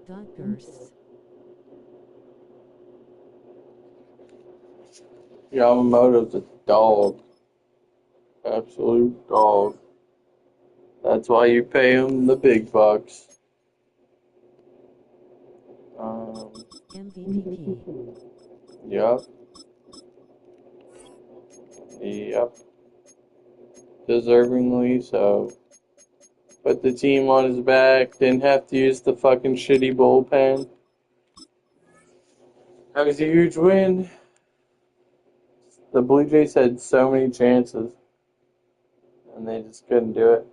Dog bursts. Yamamoto's a dog. Absolute dog. That's why you pay him the big bucks. MVP. Yep. Yep. Deservingly so. Put the team on his back. Didn't have to use the fucking shitty bullpen. That was a huge win. The Blue Jays had so many chances, and they just couldn't do it.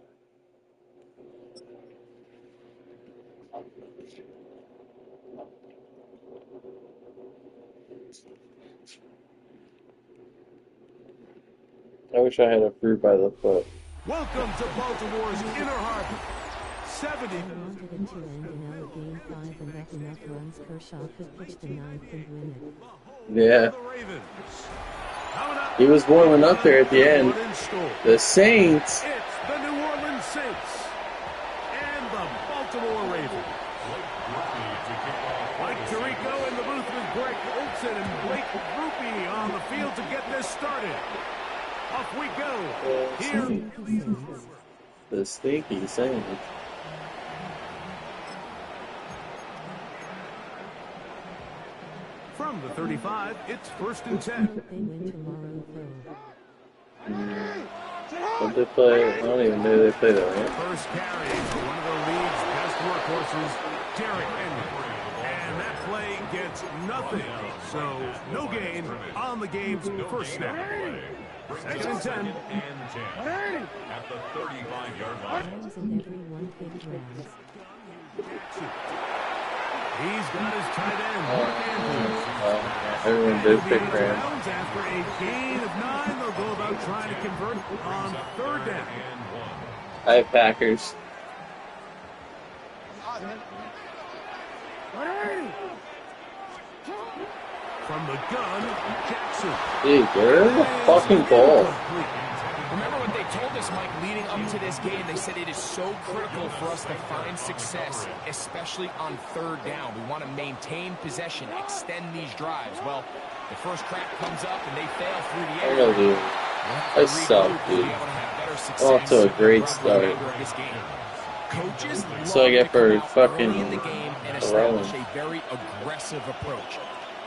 I wish I had a fruit by the foot. Welcome to Baltimore's Inner Harbor. 70. Wanted it to end in our game 5 and left enough runs. Kershaw could pitch the 9th and win it. Yeah. He was warming up there at the end. The Saints. It's the New Orleans Saints and the Baltimore Ravens. Mike Tirico in the booth with Greg Olson and Blake Rupe on the field to get this started. Off we go. Here. The stinky Saints. From the 35, it's 1st and 10. They win tomorrow, though. What they play? I don't even know they play that, right? First carry for one of the league's best workhorses, Derrick Henry. And that play gets nothing. So, no gain on the game's first snap. 2nd and 10. At the 35-yard line. Rams and everyone picked Rams. He's got his tight end, Mark Andrews. Everyone did pick Rams. After a gain of 9, they'll go about trying to convert on 3rd down. I have Packers. From the gun, Jackson. Dude, get rid of the fucking ball. Remember what they told us, Mike, leading up to this game. They said it is so critical for us to find success, especially on third down. We want to maintain possession, extend these drives. Well, the first crack comes up and they fail through the air. I know, dude. I suck, dude. Off to a great start. Coaches So I get for fucking in the game and establish a very aggressive approach.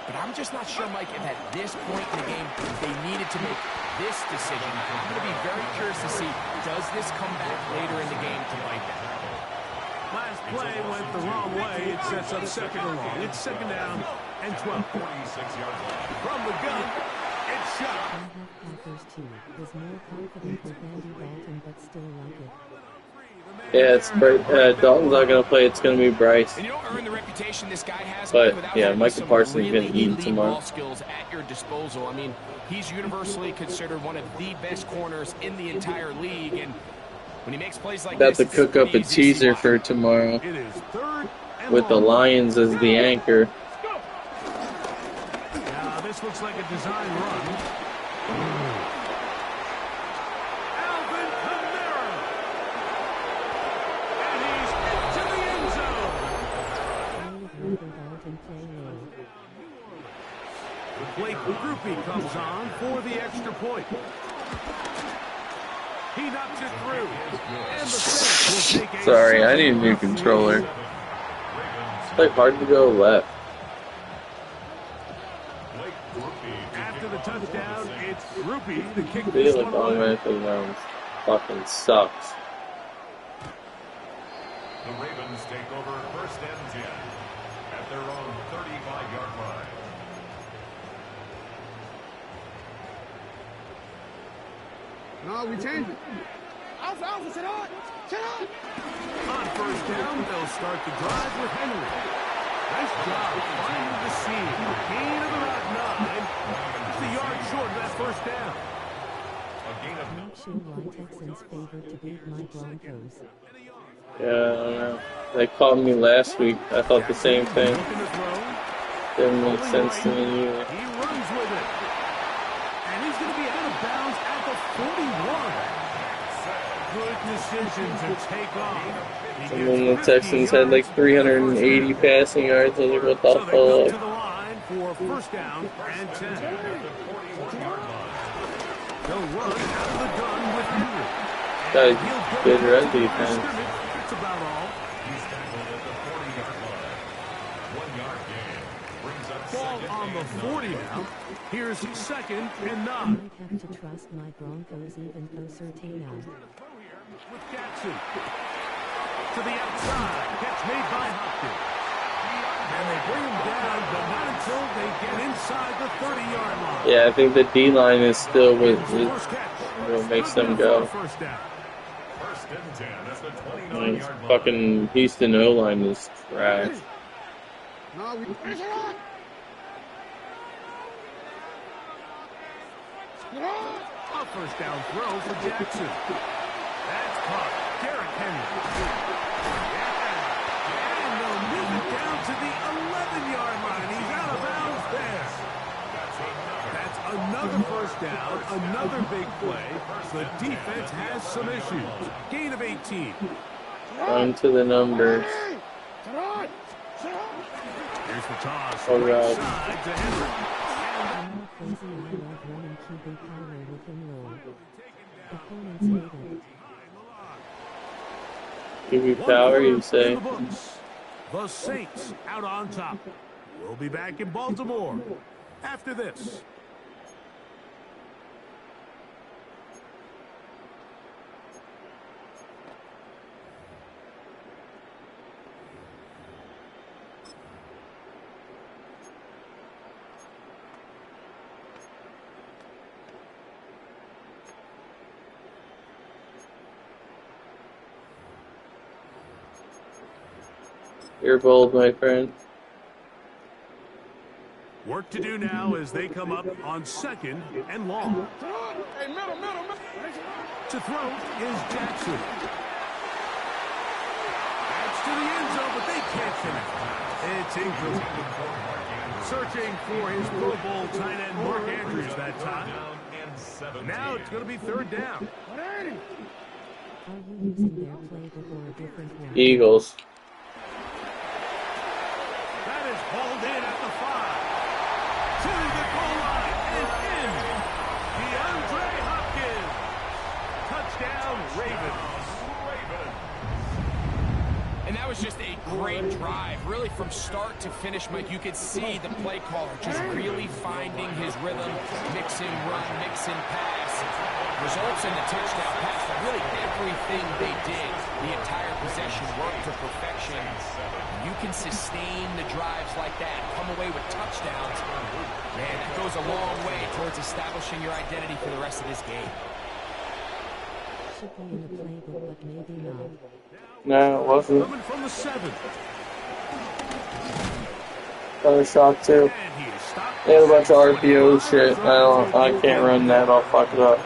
But I'm just not sure, Mike, if at this point in the game they needed to make this decision. I'm going to be very curious to see, does this come back later in the game to bite them? Last play went the wrong way. It sets up second and long. It's second down and 12. 46 yards left. From the gun, it's shot. I have Packers too. Was more confident with Andy Dalton, but still like it. Yeah, it's Dalton's not gonna play. It's gonna be Bryce. And you don't earn the reputation this guy has. But without yeah, having Michael some Parsons really gonna eat elite tomorrow. ball skills at your disposal. I mean, he's universally considered one of the best corners in the entire league, and when he makes plays like About this, to cook up a teaser for tomorrow It is third and with the long. Lions as the anchor. Now this looks like a design run. Alvin Kamara. And he's into the end zone. Dalton play low. Blake Groupie comes on for the extra point. He knocks it through. And the Saints will take a Sorry, I need a new controller. It's like hard to go left. After the touchdown, it's Groupie to kick They this look one away. automatically rounds. Fucking sucks. The Ravens take over first and 10 at their own 35-yard line. No, we change it. Alpha, sit on. Sit on. On first down, they'll start the drive with Henry. Nice job finding the seam. Gain of about 9. Just a yard short of that first down. Not sure why Texans favored to beat my Broncos. Yeah, I don't know. They called me last week. I thought the same thing. Looking to throw. Didn't make sense to me either. He runs with it. And he's going to be out of bounds at the 41. Good decision to take off. And then the Texans had like 380 passing yards. I was like, what the So they go to fuck? the line for first down and 10. They'll run out of the gun with Henry. Got a He'll go good to run the line of defense. scrimmage. That's about all. He's tackled at the 40-yard line. 1-yard gain brings up Ball second on the and 40 now. Here's second and 9. Might have to trust my Broncos even closer to now. With Jackson. To the outside. Catch made by Hopkins. And they bring him down, but not until they get inside the 30-yard line. Yeah, I think the D-line is still what First catch. makes them go. First down. First and 10 at the And 29-yard line. fucking Houston O-line is trash. No, we sit on. Sit on. A first down throw for Jackson. That's caught. Derrick Henry. Yeah. And they'll move it down to the 11-yard line. He's out of bounds there. That's another first down, another big play. The defense has some issues. Gain of 18. On to the numbers. Sit on. Sit on. Here's the toss. Oh, Right God. side to Henry. I'm not crazy, I love running QB power with him low. Opponents hate it. QB power, you say? In the books. The Saints out on top. We'll be back in Baltimore after this. You're bold, my friend. Work to do now as they come up on second and long. Hey, middle. To throw is Jackson. That's to the end zone, but they can't connect. It's incomplete. Searching for his Pro Bowl tight end Mark Andrews that time. Now it's going to be third down. Are you using their playbook or a different one? Eagles. That is hauled in at the 5. To the goal line and in. DeAndre Hopkins. Touchdown, Ravens. And that was just a great drive. Really, from start to finish, Mike, you could see the play caller just really finding his rhythm, mix and run, mix and pass. Results in the touchdown pass. Really, everything they did, the entire possession worked to perfection. You can sustain the drives like that, come away with touchdowns. Man, that goes a long way towards establishing your identity for the rest of this game. Should be in the playbook, but maybe not. No, it wasn't. Coming from the 7. Another shot too. And he is stopped. They had a bunch of RPO shit. I can't run that. I'll fuck it up.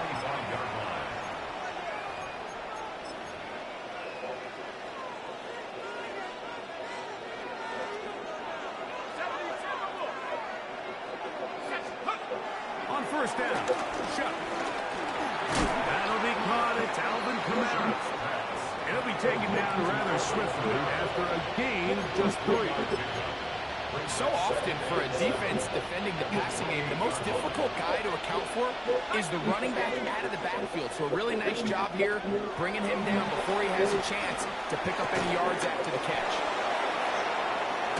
On first down. Shot. That'll be caught. It's Alvin Kamara. He'll be taken down rather swiftly after a gain of just 3. So often for a defense defending the passing game, the most difficult guy to account for is the running back out of the backfield. So a really nice job here, bringing him down before he has a chance to pick up any yards after the catch.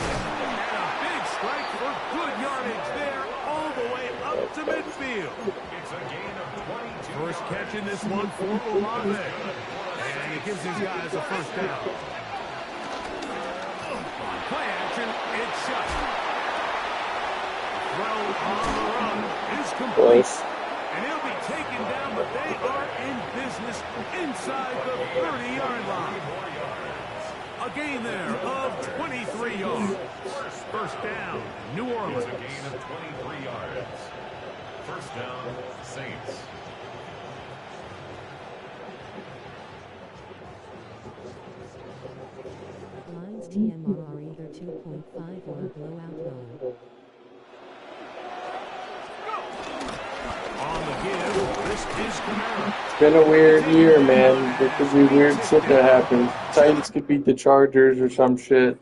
And a big strike for good yardage there all the way up to midfield. It's a gain of 22. First catch in this one for Olave. And it gives these guys a first down. On play action, it's shot. Throw on the run is complete. Close. And he'll be taken down, but they are in business inside the 30-yard line. A gain there of 23 yards. First down, New Orleans. It's a gain of 23 yards. First down, Saints. Lions TMR are either 2.5 or a blowout goal. On the give, this is Kamara. It's been a weird year, man. There could be weird shit that happens. Titans could beat the Chargers or some shit.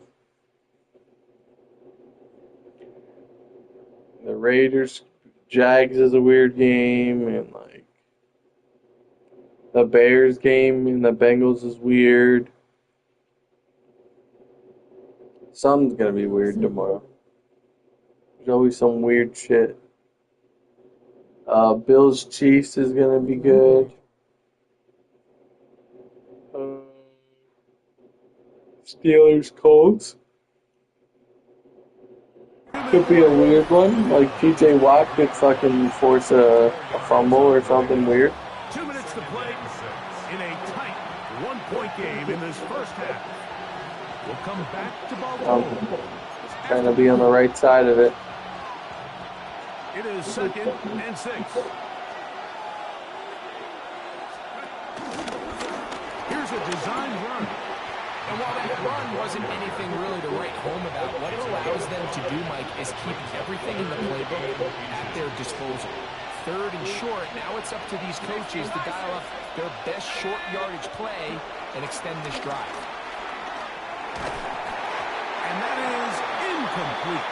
The Raiders, Jags is a weird game, and like the Bears game and the Bengals is weird. Something's gonna be weird tomorrow. There's always some weird shit. Bills Chiefs is gonna be good. Steelers Colts could be a weird one. Like PJ Watt could fucking force a fumble or something weird. 2 minutes to play in a tight one-point game in this first half. We'll come back to Baltimore. Just trying to be on the right side of it. It is 2nd and 6. Here's a design run. And while that run wasn't anything really to write home about, what it allows them to do, Mike, is keep everything in the playbook at their disposal. Third and short, now it's up to these coaches to dial up their best short yardage play and extend this drive. And that is incomplete.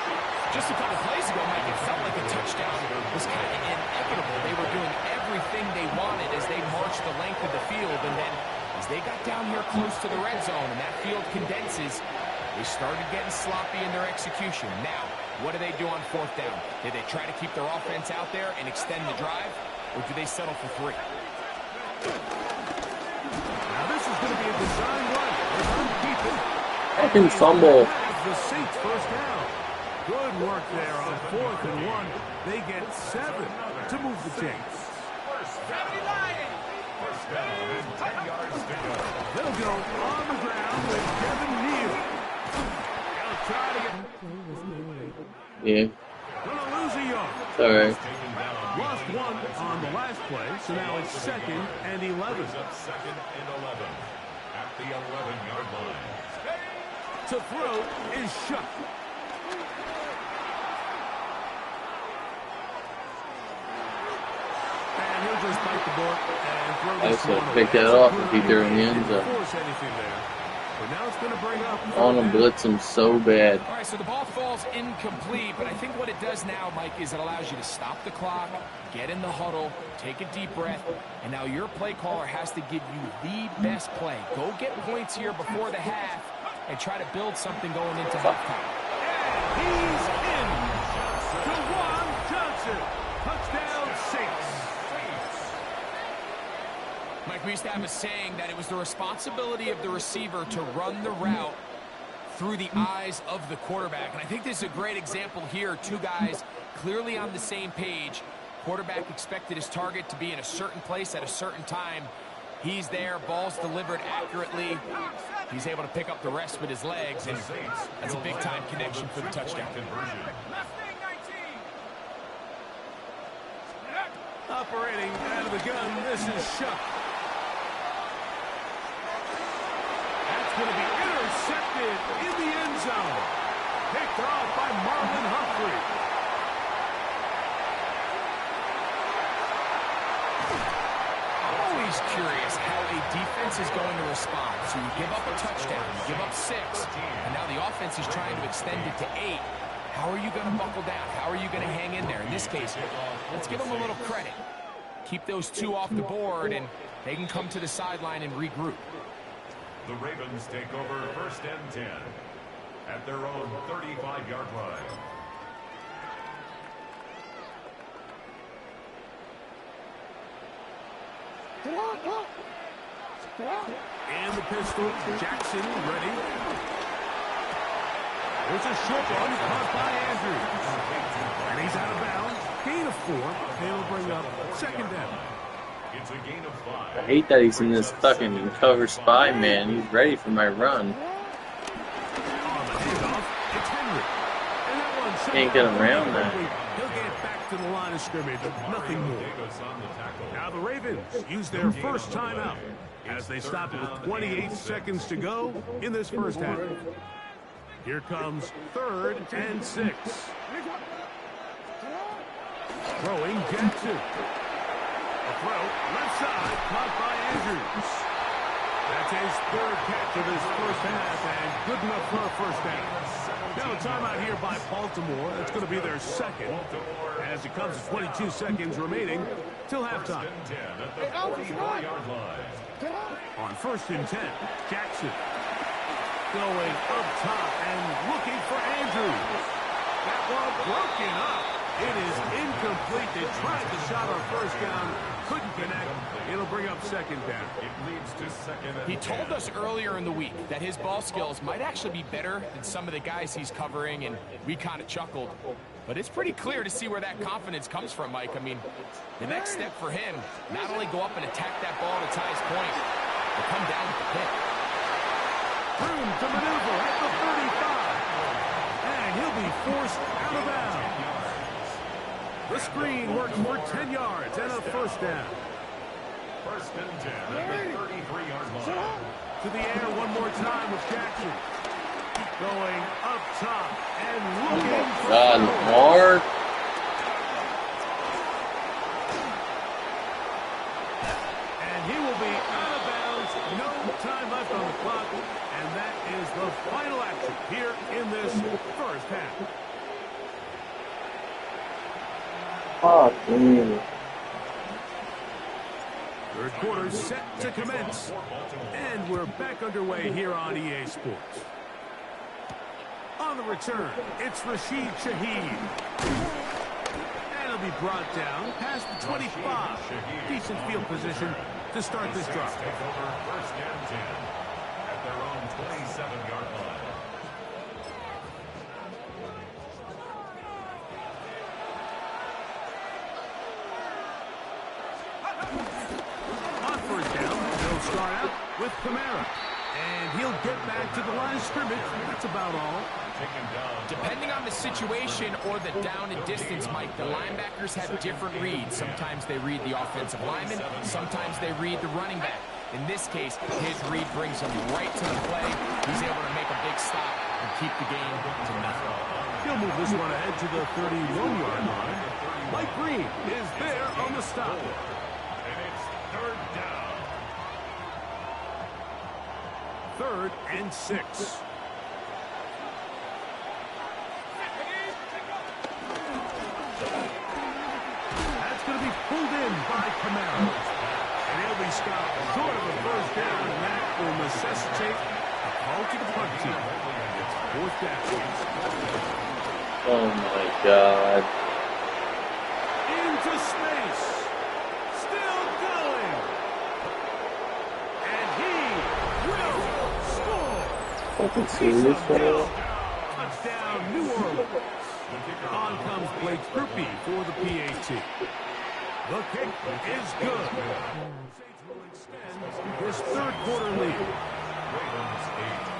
Just a couple plays ago, Mike, it felt like a touchdown was kind of inevitable. They were doing everything they wanted as they marched the length of the field, and then as they got down here close to the red zone and that field condenses, they started getting sloppy in their execution. Now, what do they do on fourth down? Do they try to keep their offense out there and extend the drive, or do they settle for 3? Now this is going to be a design run. They're going to keep it. Fucking fumble. The Saints first down. Good work there on 4th and 1. They get 7 to move the chains. First down and 10 yards to go. They'll go on the ground with Kevin Neal. They'll try to get... That play was weird. Yeah, Gonna lose a yard. it's alright. Taken down. Lost 1 on the last play, so now it's 2nd and 11. Up 2nd and 11 at the 11-yard line. to throw is shut. And he'll just bite the bullet and throw I this should one have picked away. that off if he threw in the end Didn't zone. force anything there. But now it's going to bring up I want to blitz him so bad. All right, so the ball falls incomplete, but I think what it does now, Mike, is it allows you to stop the clock, get in the huddle, take a deep breath, and now your play caller has to give you the best play. Go get points here before the half and try to build something going into halftime. He's in. Jawan Johnson. Touchdown, Saints. Mike, we used to have a saying that it was the responsibility of the receiver to run the route through the eyes of the quarterback. And I think this is a great example here. Two guys clearly on the same page. Quarterback expected his target to be in a certain place at a certain time. He's there, ball's delivered accurately. He's able to pick up the rest with his legs, and that's a big-time connection for the touchdown. Operating out of the gun, this is Shuck. That's going to be intercepted in the end zone. Picked off by Marlon Humphrey. Always curious how a defense is going to respond. So you give up a touchdown, you give up 6, and now the offense is trying to extend it to 8. How are you going to buckle down? How are you going to hang in there? In this case, let's give them a little credit. Keep those 2 off the board, and they can come to the sideline and regroup. The Ravens take over 1st and 10 at their own 35-yard line. And the pistol, Jackson ready. There's a short one caught by Andrews. And he's out of bounds. Gain of 4. They'll bring up 2nd down. It's a gain of 5. I hate that he's in this fucking cover spy, man. He's ready for my run. On the handoff, it's Henry. And that one Can't get around that. He'll get back to the line of scrimmage. Nothing more. Now the Ravens use their first timeout as they stop it with 28 seconds to go in this first half. Here comes 3rd and 6. Throwing Jackson. A throw, left side, caught by Andrews. That's his 3rd catch of his first half, and good enough for a first down. Now a timeout here by Baltimore. That's going to be their 2nd, as it comes to 22 seconds remaining till halftime. On 1st and 10, Jackson. Going up top and looking for Andrews. That ball broken up. It is incomplete. They tried the shot on first down. Couldn't connect. It'll bring up 2nd down. It leads to 2nd and He told us earlier in the week that his ball skills might actually be better than some of the guys he's covering, and we kind of chuckled. But it's pretty clear to see where that confidence comes from, Mike. I mean, the next step for him, not only go up and attack that ball at its highest point, but come down with the pick. Room to maneuver at the 35. And he'll be forced out of bounds. The screen works for 10 yards and a first down. 1st and 10 at the 33-yard line. To the air one more time with Jackson. Going up top and looking for Lamar. And he will be out of bounds. No time left on the clock. And that is the final action here in this first half. Fuck me. Third quarter set to commence. And we're back underway here on EA Sports. On the return, it's Rashid Shaheed. And he'll be brought down past the 25. Decent field position to start this drive. Take over 1st and 10 at their own 27-yard line. On first down, they'll start out with Kamara. And he'll get back to the line of scrimmage. That's about all. Depending on the situation or the down and distance, Mike, the linebackers have different reads. Sometimes they read the offensive lineman. Sometimes they read the running back. In this case, his read brings him right to the play. He's able to make a big stop and keep the game to nothing. He'll move this one ahead to the 31-yard line. Mike Green is there on the stop. And it's third down. 3rd and 6. That's going to be pulled in by Camaro. And he'll be stopped short of a first down, and that will necessitate a call to the punt team. It's 4th down. Oh my God. Into space. Still going. And he will score. Fucking serious, bro? Touchdown, New Orleans. On comes Blake Grupe for the PAT. The kick is good. Saints will extend this 3rd quarter lead. Ravens 8.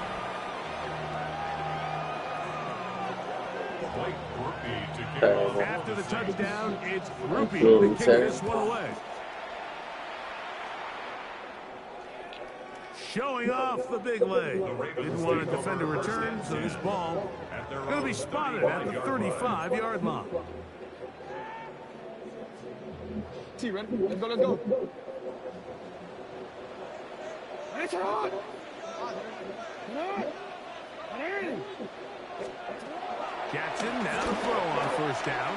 Blake Grupe to kick off. After the touchdown, it's Grupe to kick this one away. Showing off the big leg. Didn't want a defender return, so this ball going to be spotted at the 35-yard line. T, ready? Let's go, let's go. It's on. Jackson now to throw on 1st down.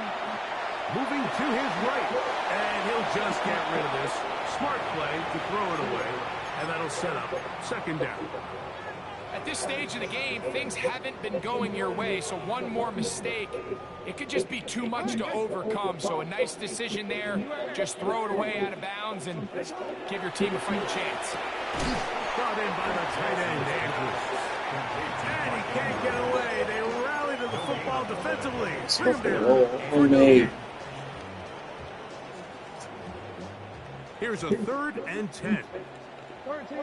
Moving to his right. And he'll just get rid of this. Smart play to throw it away. And that'll set up 2nd down. At this stage of the game, things haven't been going your way, so one more mistake, it could just be too much to overcome. So a nice decision there. Just throw it away out of bounds and give your team a fighting chance. Brought in by the tight end, Andrews. And he can't get away. They rally to the football defensively. Bring him down. Here's a 3rd and 10. 13.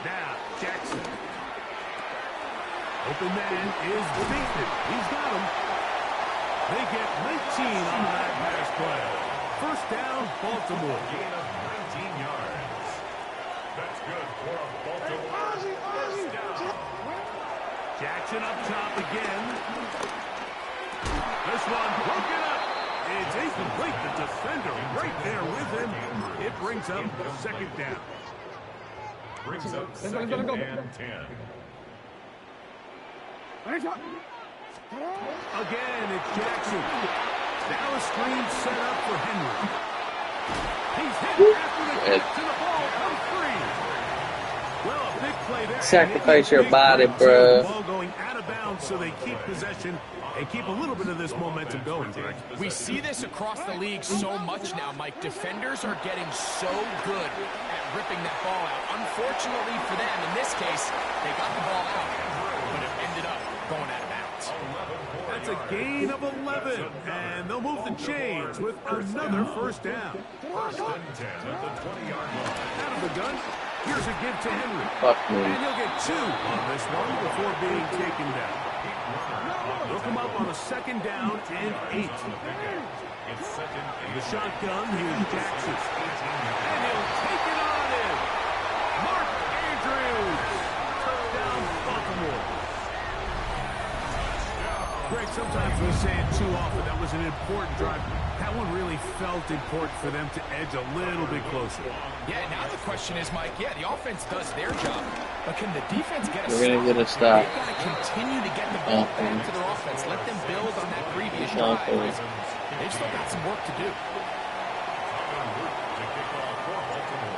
Now, Jackson. Open man is beaten. He's got him. They get 19 on that pass play. 1st down, Baltimore. Gain of 19 yards. That's good for a Baltimore first down. Jackson up top again. This one broken up. It's incomplete. The defender right there with him. It brings up 2nd down. Brings up 2nd and 10. Again, it's Jackson. Now a screen set up for Henry. He's hit after the kick to the ball. Comes free. Well, a big play there. Sacrifice your body, bro. Ball going out of bounds so they keep possession and keep a little bit of this momentum going, Greg. We see this across the league so much now, Mike. Defenders are getting so good at ripping that ball out. Unfortunately for them, in this case, they got the ball out, but it ended up going out of bounds. That's a gain of 11, and they'll move the chains with another 1st down. 1st and 10 at the 20-yard line. Out of the gun, here's a give to Henry. Fuck me. And he'll get 2 on this one before being taken down. They'll come up on a 2nd down and 8. It's 2nd and The shotgun, here's Jackson. And he'll take it on in. Mark Andrews. Touchdown, Baltimore. Greg, sometimes we say it too often. That was an important drive. That one really felt important for them to edge a little bit closer. Yeah, now the question is, Mike, yeah, the offense does their job, but can the defense get a We're stop? gonna get a stop. They've got to continue to get the ball back to their offense. Let them build on that previous drive. They've still got some work to do.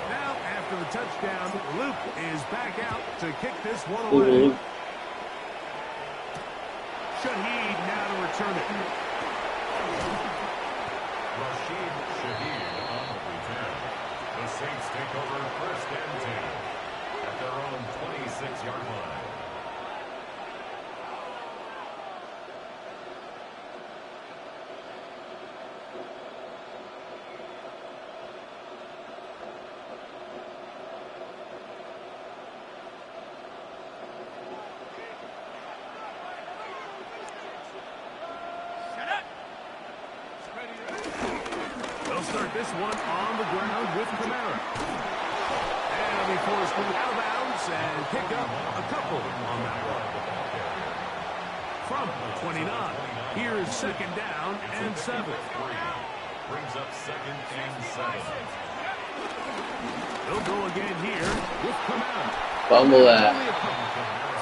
Now, after the touchdown, Luke is back out to kick this one away. Shaheed now to return it. Rashid Shaheed on the return. The Saints take over 1st and 10 at their own 26-yard line. start this one on the ground with Kamara. And he'll be forced out of bounds and pick up a couple on that one. From the 29, here's second down and 7. Brings up second and 7. They'll go again here with Kamara. Fumble that.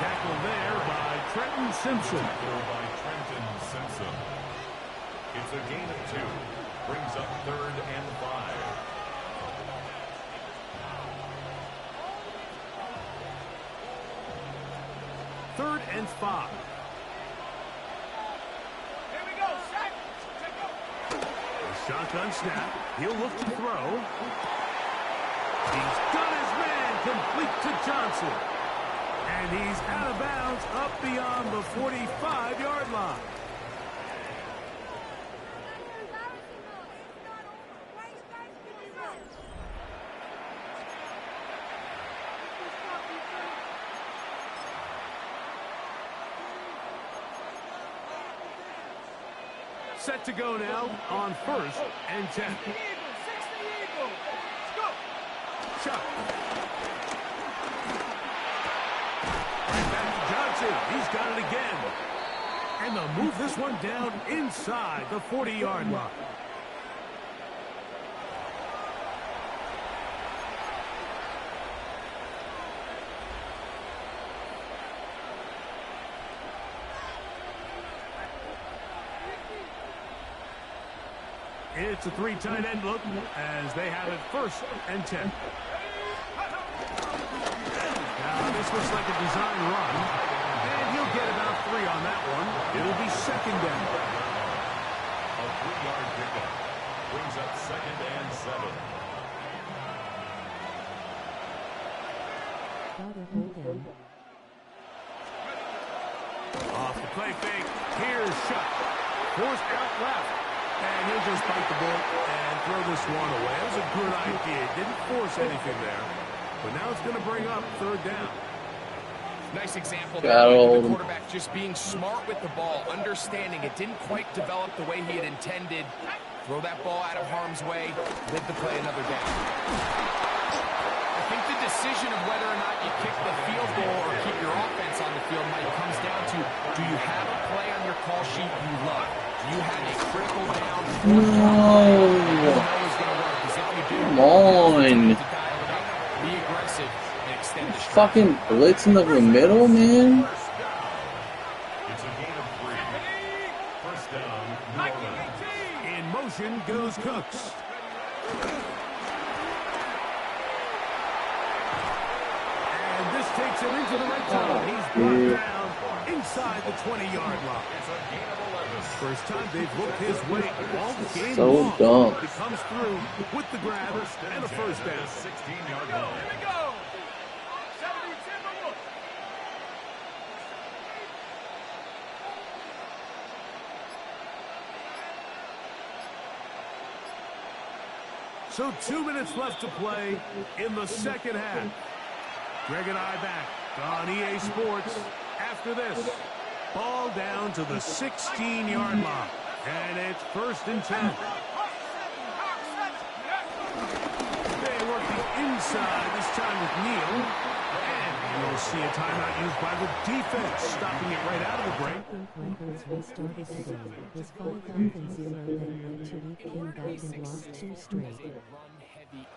Tackle there by Trenton Simpson. By Trenton Simpson. It's a gain of 2. Brings up third and 5. Third and 5. Shotgun snap. He'll look to throw. He's got his man complete to Johnson. And he's out of bounds up beyond the 45-yard line. Set to go now on first and 10. Chuck. Right back to Johnson. He's got it again. And they'll move this one down inside the 40-yard line. It's a 3 tight end look as they have it first and 10. Now this looks like a design run, and he'll get about 3 on that one. It'll be second down. A 3-yard pickup brings up second and 7. Gotta hold him. Off the play fake. Here's Shuck. Forced out left. And he'll just bite the bullet and throw this one away. That was a good idea. Didn't force anything there. But now it's going to bring up third down. Nice example there of the quarterback just being smart with the ball, understanding it didn't quite develop the way he had intended. Throw that ball out of harm's way, live to play another down. I think the decision of whether or not you kick the field goal or keep your offense on the field, Mike, comes down to, do you have a play on your call sheet you love? Do you have a critical down? Come on. Be aggressive and extend the Fucking blitzing over the middle, man. It's a gain of 3. First down, New Orleans. In motion goes Cooks. And this takes him into the red zone. He's brought down inside the 20-yard line. It's a gain of 11. First time they've looked his way all game So long. dumb. He comes through with the grab and a first down. 16-yard line. So 2 minutes left to play in the second half. Greg and I back on EA Sports after this. Ball down to the 16-yard line. And it's first and 10. They work the inside this time with Neal. And you'll see a timeout used by the defense, stopping it right out of the break. Broncos restarted today. Was 5-0, then went to week, came back and lost 2 straight.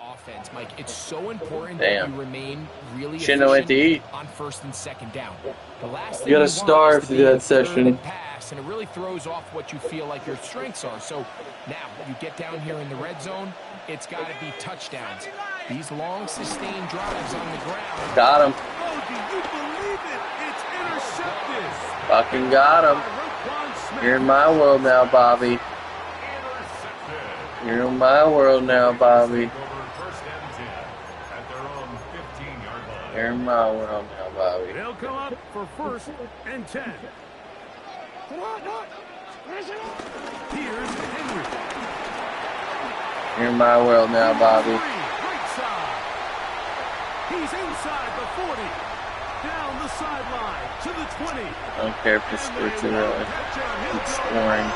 Offense, Mike, it's so important Damn. that you remain really Shouldn't have went to eat. on first and second down. The last thing You gotta want starve is to be do that a third session. and pass, and it really throws off what you feel like your strengths are. So now you get down here in the red zone, it's got to be touchdowns. These long sustained drives on the ground. Got him. Oh, do you believe it? It's intercepted. Fucking got him. You're in my world now, Bobby. You're in my world now, Bobby. First and 10 at their own 15-yard line. You're in my world now, Bobby. They'll come up for first and 10. Here's Henry. You're in my world now, Bobby. Right side. He's inside the 40. Down the sideline to the 20. I don't care if it's scoring. Keep scoring.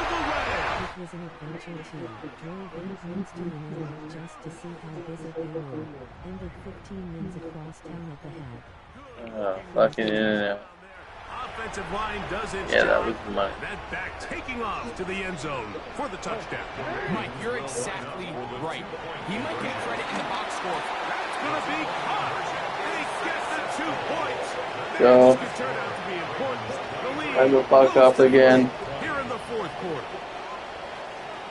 was an adventure too. Drove 8 minutes to an end just to see how busy they were. Ended 15 minutes across town at the hat. Fucking in and out. Offensive line does its Yeah, that job. was mine. That back taking off to the end zone for the touchdown. Mike, you're exactly right. He might get credit in the box score. That's going to be caught. And he gets the 2 points. Go. This could turn out to be important. The lead I'm the fuck goes up to again. here in the 4th quarter.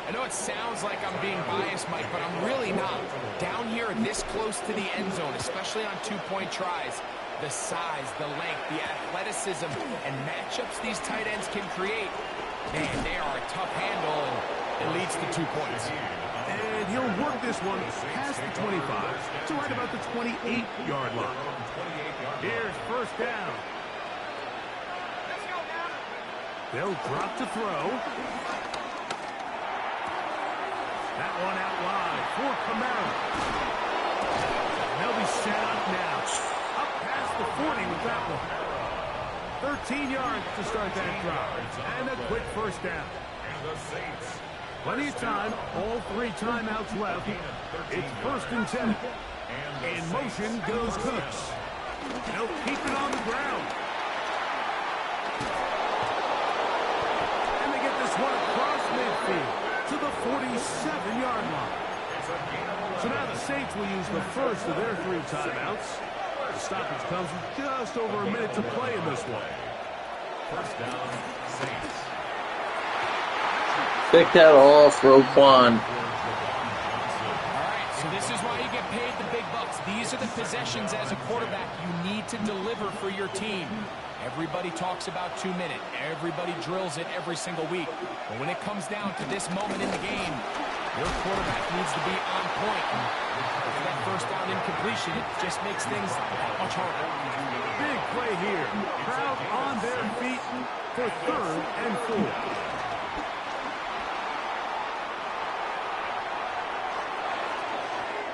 I know it sounds like I'm being biased, Mike, but I'm really not. Down here this close to the end zone, especially on 2-point tries, the size, the length, the athleticism, and matchups these tight ends can create, man, they are a tough handle, and it leads to 2 points. And he'll work this one past the 25 to right about the 28-yard line. Here's first down. They'll drop to throw. That one out wide for Camara. They'll be set up now. Up past the 40 with that one. 13 yards to start that drive. And a quick first down. Plenty of time. All 3 timeouts left. It's 1st and 10. In motion goes Cooks. They'll keep it on the ground. And they get this one across midfield to the 47-yard line. So now the Saints will use the first of their 3 timeouts. The stoppage comes with just over a minute to play in this one. First down, Saints. Pick that off, Roquan. All right, so this is why you get paid the big bucks. These are the possessions as a quarterback you need to deliver for your team. Everybody talks about 2 minute. Everybody drills it every single week. But when it comes down to this moment in the game, your quarterback needs to be on point. And for that first down incompletion, it just makes things that much harder. Big play here. Crowd on their feet for 3rd and 4.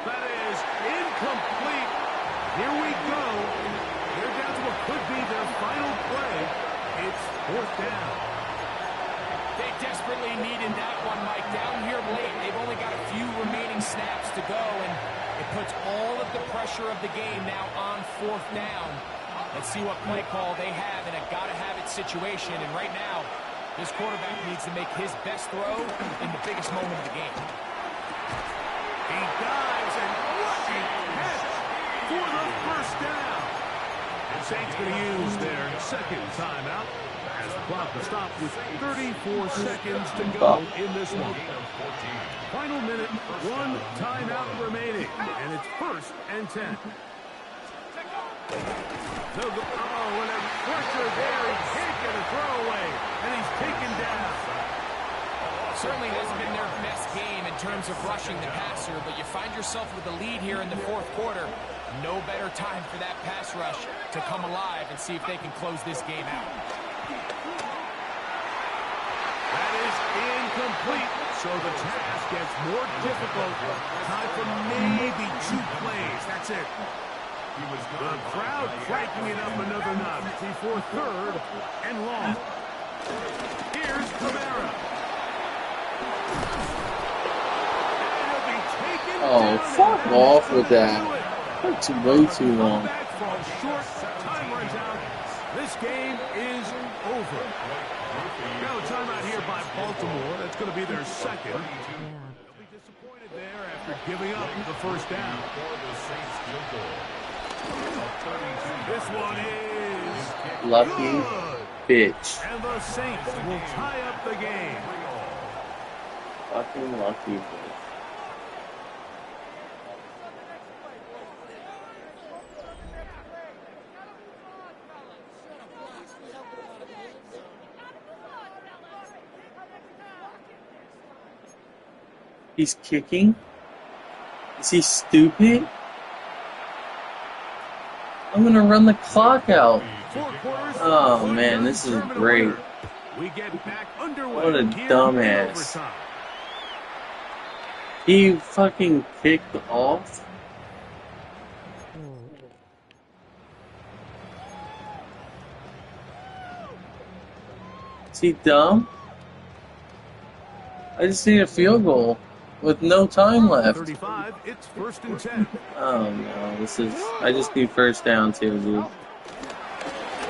That is incomplete. Here we go. They're down to what could be their final play. It's 4th down. They desperately needed that one, Mike. Down here late, they've only got a few remaining snaps to go, and it puts all of the pressure of the game now on 4th down. Let's see what play call they have in a gotta-have-it situation, and right now, this quarterback needs to make his best throw in the biggest moment of the game. He dives, and what a catch for the first down. The Saints going to use their 2nd timeout as the clock will stop with 34 seconds to go in this one. Final minute, 1 timeout remaining, and it's 1st and 10. Oh, and a pressure there. He can't get a throwaway, and he's taken down. Certainly hasn't been their best game in terms of rushing the passer, but you find yourself with a lead here in the 4th quarter. No better time for that pass rush to come alive and see if they can close this game out. That is incomplete, so the task gets more difficult. Time for maybe 2 plays. That's it. The crowd cranking it up another notch before 3rd and long. Here's Camara. Oh, fuck off with that. That's way too long. Short. Time runs out. This game is over. No timeout here by Baltimore. That's going to be their 2nd. Yeah. They'll be disappointed there after giving up the first down. This one is Lucky good. bitch. And the Saints will tie up the game. Fucking lucky bitch. He's kicking? Is he stupid? I'm gonna run the clock out. Oh man, this is great. We get back underway. What a dumbass. He fucking kicked off? Is he dumb? I just need a field goal with no time left. 35, it's 1st and 10. Oh no, this is. I just need first down too, dude. They'll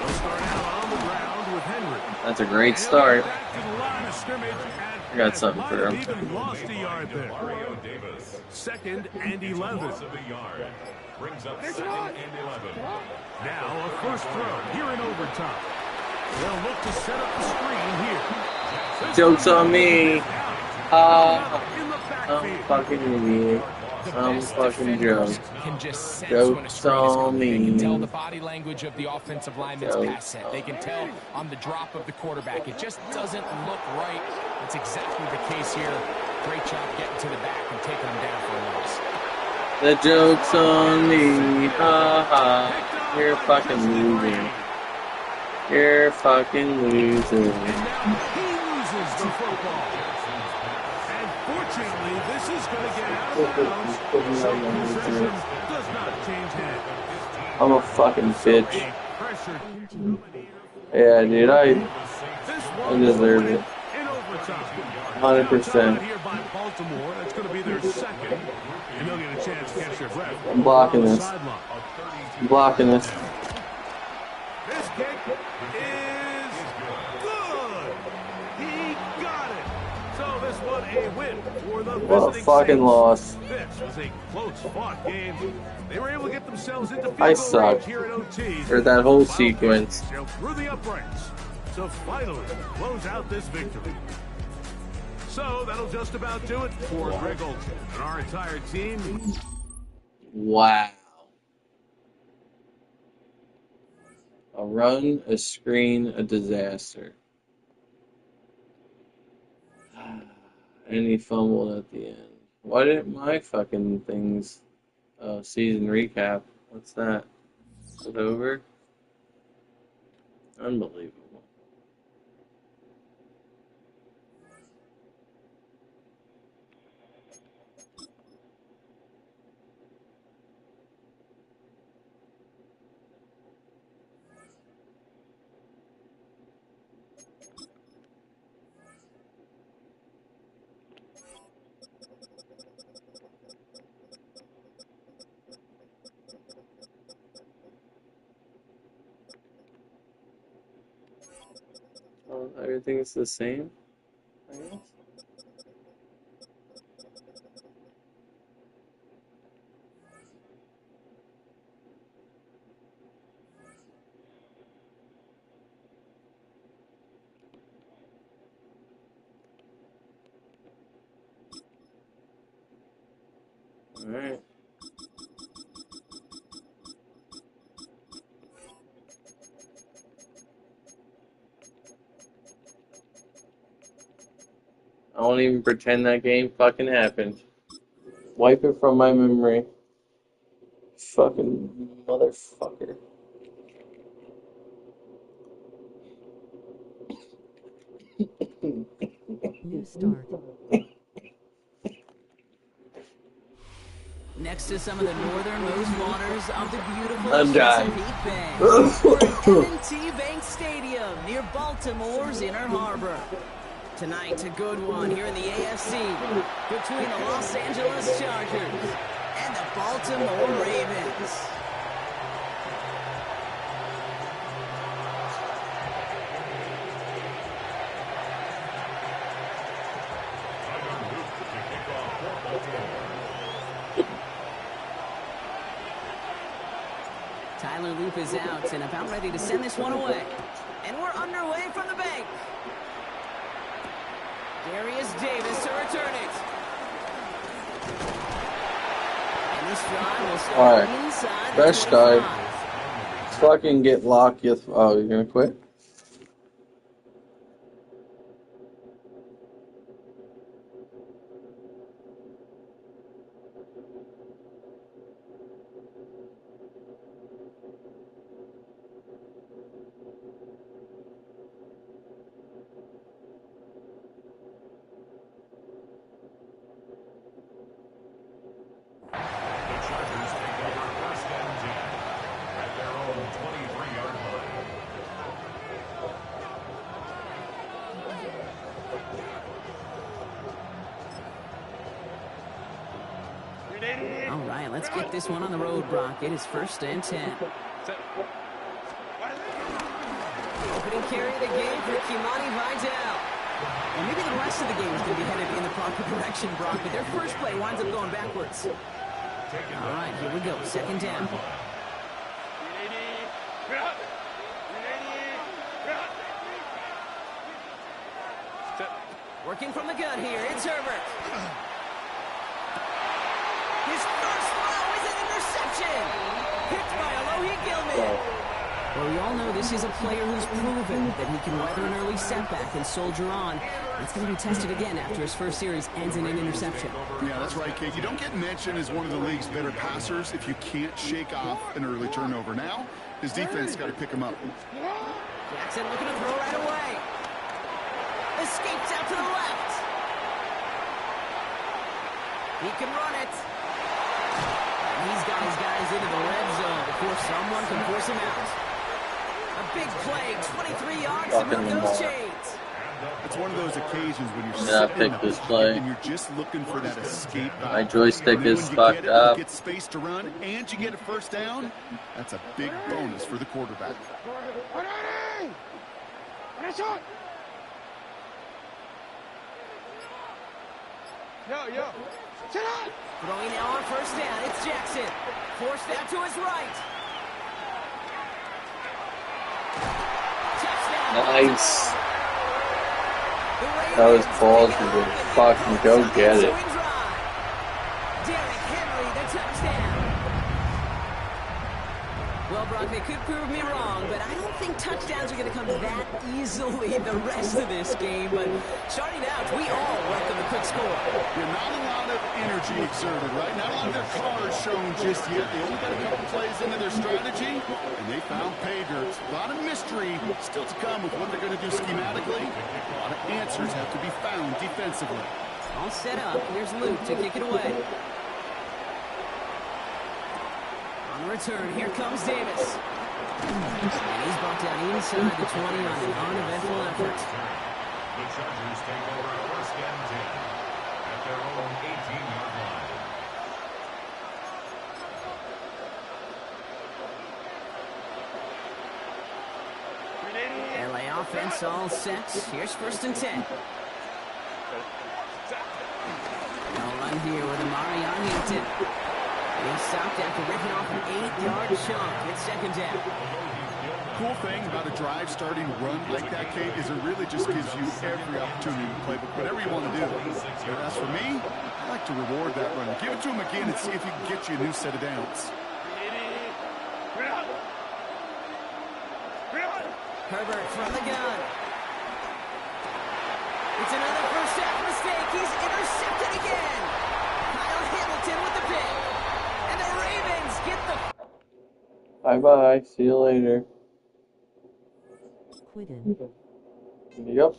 start out on the ground with Henry. That's a great start. Back to the line of scrimmage I got something might for have him. even lost a yard there. Mario Davis. 2nd and 11. Loss of a yard. Brings up 2nd and 11. Now a first throw here in overtime. They'll look to set up the screen here. This Joke's one on me. in the I'm backfield. fucking idiot. The I'm best fucking defenders joke. can just sense Joke's when a screen is on coming. They can me. tell the body language of the offensive lineman's Joke's pass set. They can tell on the drop of the quarterback. It just doesn't look right. That's exactly the case here. Great job getting to the back and taking them down for a loss. The joke's on me. Ha ha. You're fucking losing. You're fucking losing. And now he loses the football. And fortunately, this is going to get out of bounds. So possession does not change hands. I'm a fucking bitch. Pressure. Yeah, dude, I This one deserve it. in overtime. 100%. Here by Baltimore. That's going to be their 2nd. And they'll get a chance to catch their breath. I'm blocking On the this. sideline. I'm blocking this. This kick is good. He got it. So this one a win for the What a visiting fucking Saints. loss. This was a close-fought game. They were able to get themselves into field I goal suck. range here at OT. For that whole Final sequence. kick sailed through the uprights to finally close out this victory. So that'll just about do it for Greg Olson and our entire team. Wow. A run, a screen, a disaster. And he fumbled at the end. Why didn't my fucking things season recap? What's that? Is it over? Unbelievable. Oh, everything's the same, I guess. Alright. I won't even pretend that game fucking happened. Wipe it from my memory. Fucking motherfucker. New start. Next to some of the northernmost waters of the beautiful I'm dying. Chesapeake Bay, we're at M&T Bank Stadium near Baltimore's Inner Harbor. Tonight, a good one here in the AFC between the Los Angeles Chargers and the Baltimore Ravens. Tyler Loop is out and about ready to send this one away. And we're underway from the bank. Darius Davis to return it. And this drive will start Alright. inside the Fresh 25. start. Fucking get locked. Oh, you're gonna quit? The Chargers take over 1st and 10 at their own 23-yard line. All right, let's get this one on the road, Brock. It is 1st and 10. Opening carry of the game for Kimani Vidal. Well, maybe the rest of the game is going to be headed in the proper direction, Brock, but their first play winds up going backwards. All right, here we go. 2nd down. Working from the gun here. It's Herbert. His first throw is an interception. Picked by Alohi Gilman. Well, we all know this is a player who's proven that he can weather an early setback and soldier on. That's going to be tested again after his first series ends in an interception. Yeah, that's right, Kate. You don't get mentioned as one of the league's better passers if you can't shake off an early turnover. Now, his defense got to pick him up. Jackson looking to throw right away. Escapes out to the left. He can run it. And he's got his guys into the red zone before someone can force him out. A big play, 23 yards to move those chains. It's one of those occasions when you're sitting pick this play. And you're just looking for that escape. My joystick is fucked up. You get space to run and you get a first down. That's a big bonus for the quarterback. Yo. Sit up! Throwing now on 1st down. It's Jackson. Forced out to his right. Touchdown. Nice. That was balls to the fucking go get it. Derrick Henry, the touchdown. Well, Brock, they could prove me wrong, but I don't think touchdowns are going to come that easily the rest of this game. But starting out, we all welcome a quick score. Yeah, not a lot of energy exerted, right? Not a lot of their cards shown just yet. They only got a couple plays into their strategy, and they found pay dirt. A lot of mystery still to come with what they're going to do schematically. A lot of answers have to be found defensively. All set up. Here's Luke to kick it away. On the return, here comes Davis. And he's brought down inside the 20 on an uneventful effort. The Chargers take over 1st and 10 at their own 18-yard line. LA offense all set. Here's 1st and 10. No run here with Amari Arlington. He stopped after ripping off an 8-yard chunk. It's 2nd down. Cool thing about a drive starting run like that, Kate, is it really just gives you every opportunity to play whatever you want to do. But as for me, I like to reward that run. Give it to him again and see if he can get you a new set of downs. Herbert from the gun. It's another first half mistake. He's intercepted again. Kyle Hamilton with the pick. And the Ravens get the... Bye-bye. See you later. Quidden. Yep.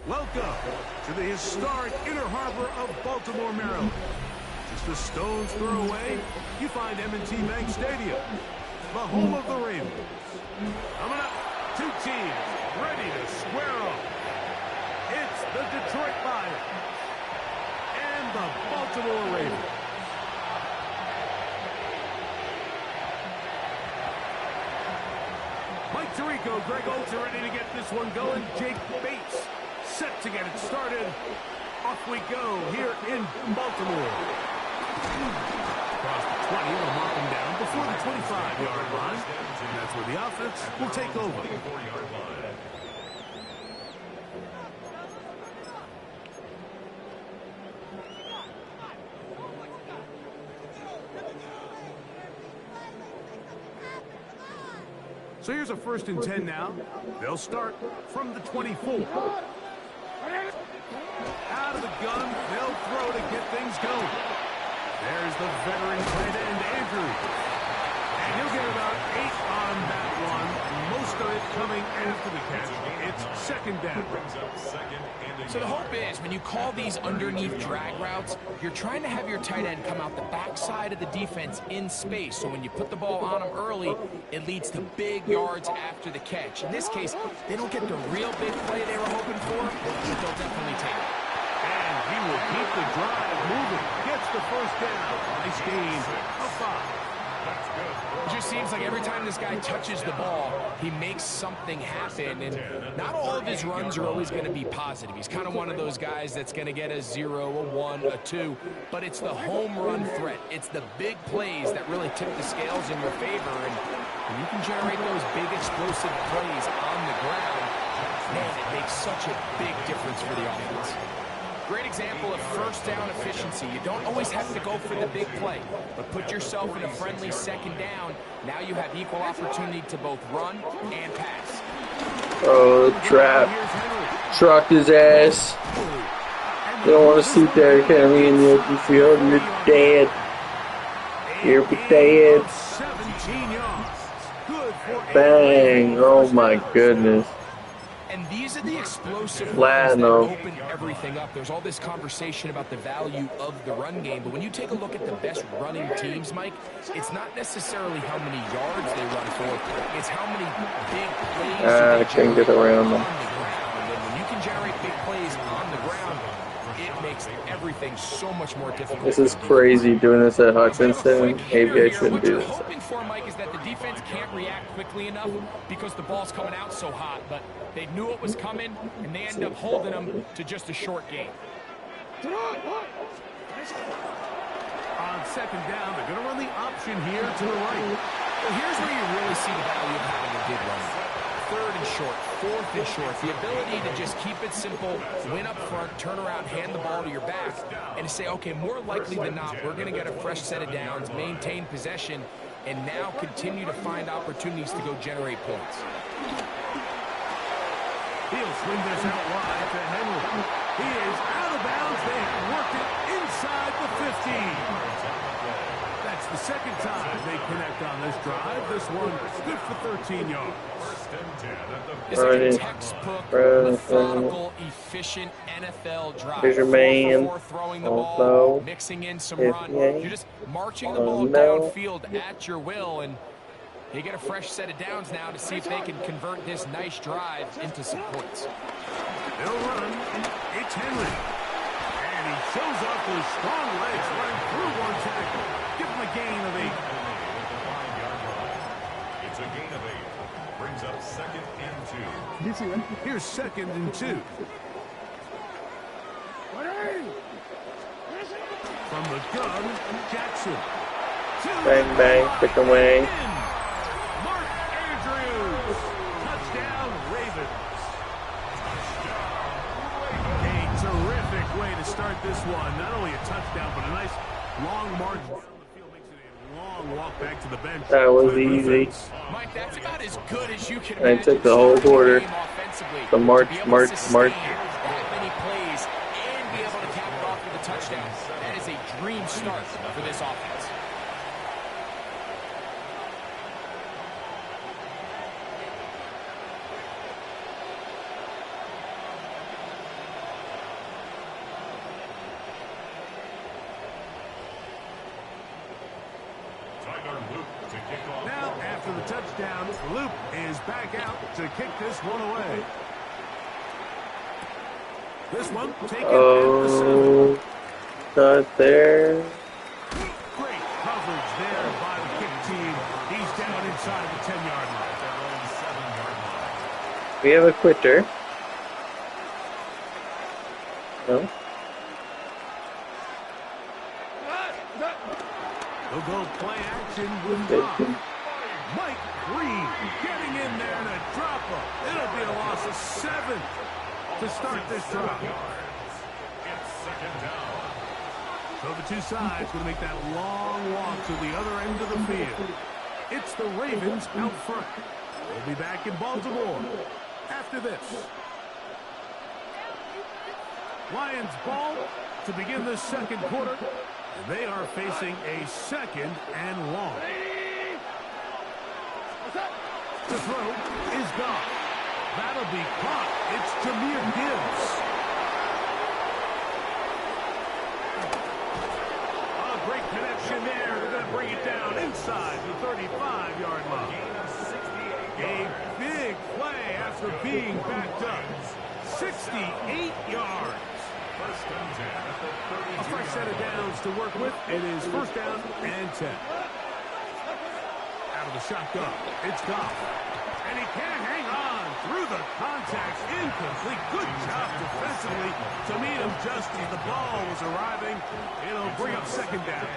Welcome to the historic Inner Harbor of Baltimore, Maryland. Just a stone's throw away, you find M&T Bank Stadium, the home of the Ravens. Coming up, two teams ready to square off. It's the Detroit Lions and the Baltimore Ravens. we go. Greg Olsen ready to get this one going. Jake Bates set to get it started. Off we go here in Baltimore. Across the 20, we'll mark him down before the 25-yard line. And that's where the offense will take over. So here's a 1st and 10 now. They'll start from the 24. Out of the gun, they'll throw to get things going. There's the veteran tight end, Andrews. And he'll get about 8 on that one. Most of it coming after the catch. It's 2nd down. So the hope is when you call these underneath drag routes, you're trying to have your tight end come out the backside of the defense in space. So when you put the ball on him early, it leads to big yards after the catch. In this case, they don't get the real big play they were hoping for, but they'll definitely take it. And he will keep the drive moving. Gets the 1st down. Nice gain of 5. It just seems like every time this guy touches the ball, he makes something happen, and not all of his runs are always going to be positive. He's kind of one of those guys that's going to get a 0, a 1, a 2, but it's the home run threat. It's the big plays that really tip the scales in your favor, and when you can generate those big explosive plays on the ground, man, it makes such a big difference for the offense. Great example of 1st down efficiency. You don't always have to go for the big play, but put yourself in a friendly 2nd down. Now you have equal opportunity to both run and pass. Oh, the trap. Trucked his ass. You don't want to sit there, Henry, in the open field. You're dead. You're dead. 17 yards. Good for Bang. Oh, my goodness. And these are the explosive runs that open everything up. There's all this conversation about the value of the run game, but when you take a look at the best running teams, Mike, it's not necessarily how many yards they run for, it's how many big plays I can't get around them. on the ground. And when you can generate big plays on the ground, it makes everything so much more difficult. This is crazy doing this at Hutchinson. Maybe I shouldn't do this. What you're hoping for, Mike, is that the defense can't react quickly enough because the ball's coming out so hot, but they knew it was coming, and they end up holding them to just a short game. On 2nd down, they're going to run the option here to the right. Well, here's where you really see the value of having a big run. 3rd and short, 4th and short. The ability to just keep it simple, win up front, turn around, hand the ball to your back, and to say, okay, more likely than not, we're going to get a fresh set of downs, maintain possession, and now continue to find opportunities to go generate points. He'll swing this out wide to Henry. He is out of bounds. They have worked it inside the 15. That's the 2nd time they connect on this drive. This one is good for 13 yards. It's like a textbook, methodical, efficient NFL drive. Here's your man. 4 throwing the ball, mixing in some run. You're just marching the ball downfield at your will, and they get a fresh set of downs now to see if they can convert this nice drive into some points. They'll run. It's Henry. And he shows off those strong legs running through one tackle. Give him a gain of 8. It's a gain of 8. Brings up 2nd and 2. Here's 2nd and 2. From the gun, Jackson. Bang, bang, pick away. Mark Andrews. Touchdown, Ravens. A terrific way to start this one. Not only a touchdown, but a nice long march down the field makes it a long walk back to the bench. That was easy. Mike, that's about as good as you can I took the whole quarter. The march. That many plays and be able to cap it off with a touchdown. That is a dream start for this offense. Now, after the touchdown, Luke is back out to kick this one away. This one taken at the 7. Not there. Great coverage there by the kick team. He's down inside the 10-yard line. We have a quitter. No? They'll go play action with Doc. Mike Green getting in there to drop him. It'll be a loss of 7 to start this drive. It's second down. So the two sides going to make that long walk to the other end of the field. It's the Ravens out front. We'll be back in Baltimore after this. Lions ball to begin the second quarter. And they are facing a second and long. The throw is gone. That'll be caught. It's Jahmyr Gibbs. A great connection there. They're going to bring it down inside the 35-yard line. A big play after being backed up. 68 yards. First and 10 at the 32. A fresh set of downs to work with. It is first down and 10. Out of the shotgun. It's Goff. And he can't hang on through the contact. Incomplete. Good job defensively to meet him just as the ball was arriving. It'll bring up second down.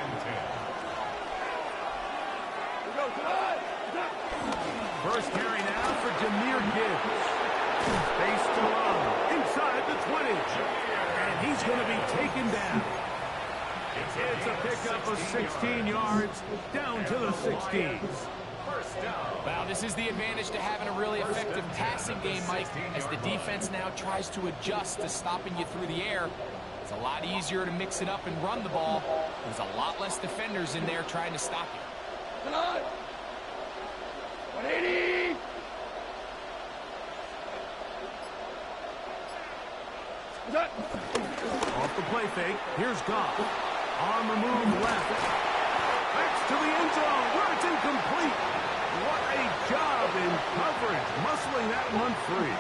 First carry now for Jahmyr Gibbs. Face to run. Inside the 20. And he's going to be taken down. It's a pickup of 16 yards down to the 16s. Wow, this is the advantage to having a really effective passing game, Mike, as the defense now tries to adjust to stopping you through the air. It's a lot easier to mix it up and run the ball. There's a lot less defenders in there trying to stop you. Come on. 180. Off the play fake. Here's Goff. On the move left. Backs to the end zone where it's incomplete. What a job in coverage. Muscling that one free.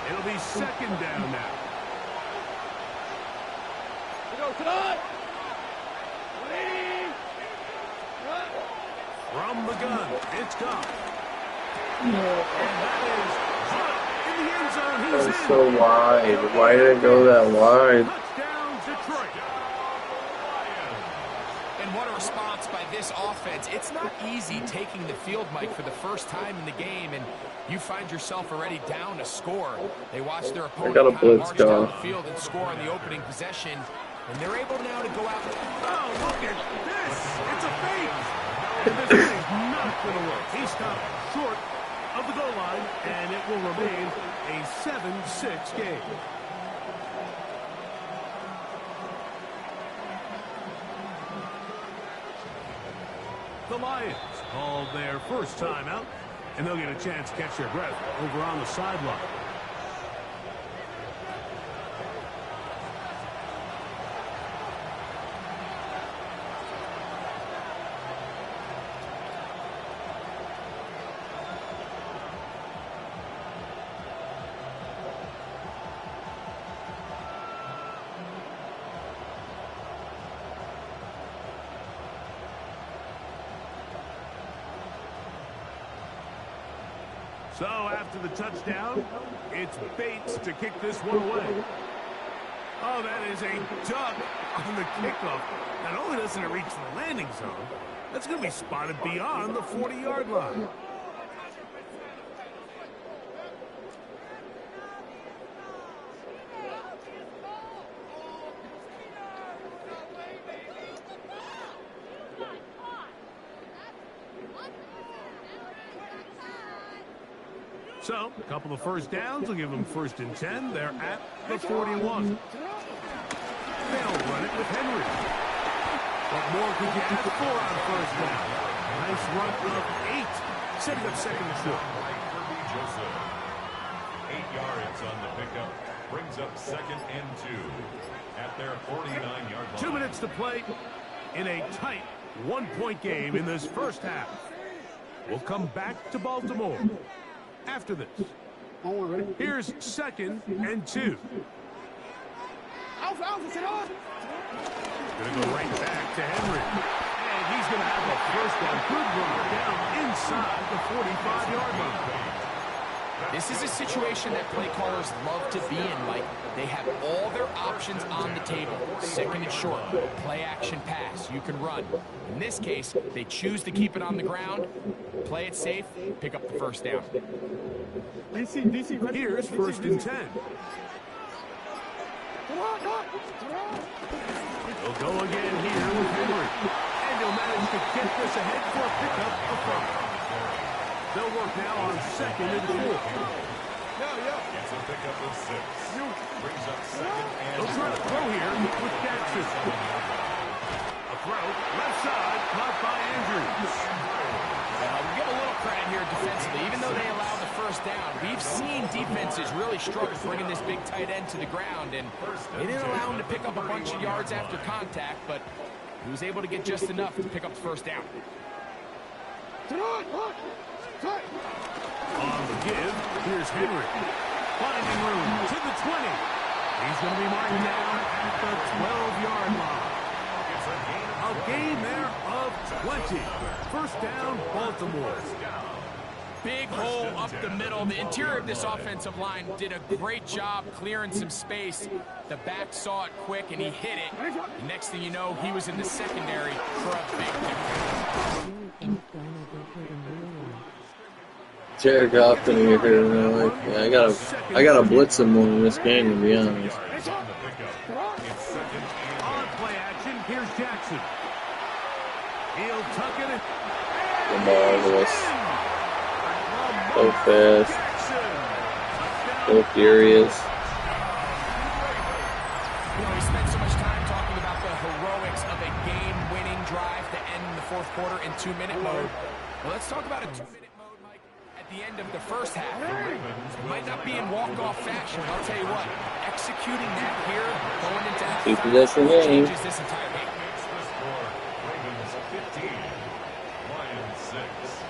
It'll be second down now. Tonight. 180. From the gun, it's Goff. And that is in the end zone. He's That's in. so wide. Why did it go that wide? Touchdown, Detroit. And what a response by this offense. It's not easy taking the field, Mike, for the first time in the game, and you find yourself already down a score. They watch their opponent got a kind of blitz march down going. the field and score on the opening possession, and they're able now to go out. Oh, look at this. It's a fake. And this is not going to work. He stopped short of the goal line, and it will remain a 7-6 game. The Lions called their first timeout, and they'll get a chance to catch their breath over on the sideline. So after the touchdown, it's Bates to kick this one away. Oh, that is a duck on the kickoff. Not only doesn't it reach the landing zone, that's going to be spotted beyond the 40-yard line. So, a couple of first downs will give them first and 10. They're at the 41. They'll run it with Henry. What more could you ask for on first down? Nice run of 8, setting up second and short. Joseph. 8 yards on the pickup. Brings up second and 2 at their 49-yard line. 2 minutes to play in a tight one-point game in this first half. We'll come back to Baltimore after this. Here's second and 2. Gonna go right back to Henry. And he's gonna have a first down. Good run down inside the 45-yard line. This is a situation that play callers love to be in, Mike. They have all their options on the table. Second and short, play action pass, you can run. In this case, they choose to keep it on the ground, play it safe, pick up the first down. Here's first and 10. They'll go again here with Henry. And they'll manage to get this ahead for a pickup of 5. They'll work now on second and 4. Gets a pickup of 6. Brings up second and They'll try to throw here with Jackson. A throw, left side, caught by Andrews. We'll give a little credit here defensively. Even though they allowed the first down, we've seen defenses really struggle bringing this big tight end to the ground, and they didn't allow him to pick up a bunch of yards after contact, but he was able to get just enough to pick up the first down. On the give, here's Henry. Finding room to the 20. He's going to be marked down at the 12-yard line. A gain there of 20. First down, Baltimore. Big hole up the middle. The interior of this offensive line did a great job clearing some space. The back saw it quick, and he hit it. The next thing you know, he was in the secondary for a big difference. Jared Goff in here, like, yeah, I gotta blitz him more in this game, to be honest. On play action, here's Jackson. He'll tuck it in. Marvelous. So fast. So furious. You know, we spent so much time talking about the heroics of a game-winning drive to end the fourth quarter in 2-minute mode. Well, let's talk about a 2-minute mode, Mike, at the end of the first half. It might not be in walk-off fashion, but I'll tell you what, executing that here, going into half, Two-possession game. changes this entire game. Ravens 15, Lions 6.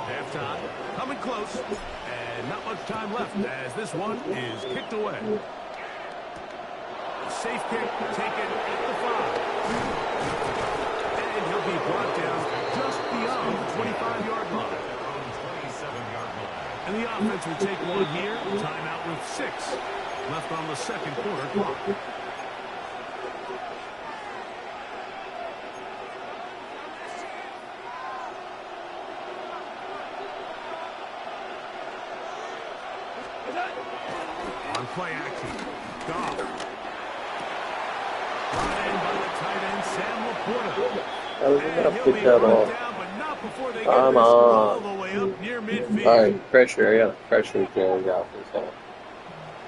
Halftime, coming close, and not much time left as this one is kicked away. Safe kick taken at the 5. And he'll be brought down just beyond the 25-yard line. 27-yard line. And the offense will take one here. Timeout with 6 left on the second quarter clock. On play action, Goff. Brought in by the tight end, Sam Laporta. I was And gonna he'll pick be that brought off. down, but not before they get Come this all on. the way up near midfield. Alright, pressure. I got pressure Jared Goff is on.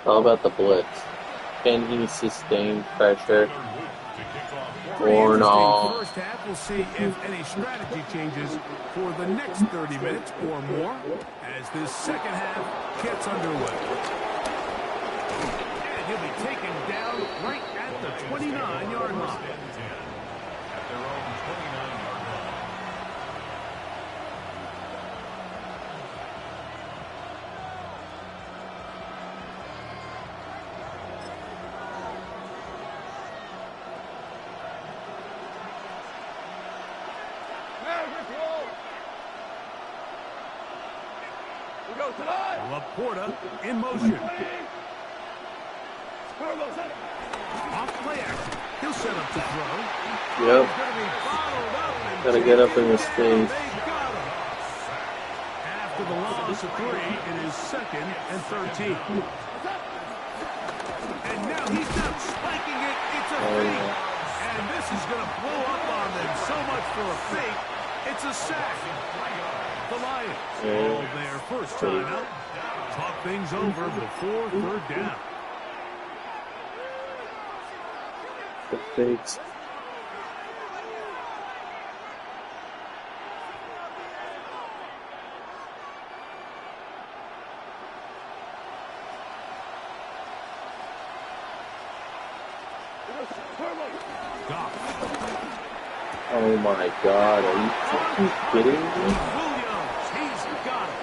How about the blitz? Can he sustain pressure? Pretty Or interesting no? first half. We'll see if any strategy changes for the next 30 minutes or more as this second half gets underway. And he'll be taken down right at the 29-yard line. At their own 29-yard line. Laporta in motion. Off play action. He'll set up the throw. Yep. He's gonna be bottled up and Gotta get up in his taken down. face. They got him. After the loss of 3, it is 2nd and 13. And now he's not spiking it. It's a fake. And this is going to blow up on them so much for a fake. It's a sack. The Lions call their first timeout. Talk things over before third down. The fakes. Oh my God, are you fucking kidding me? Williams, he's got it.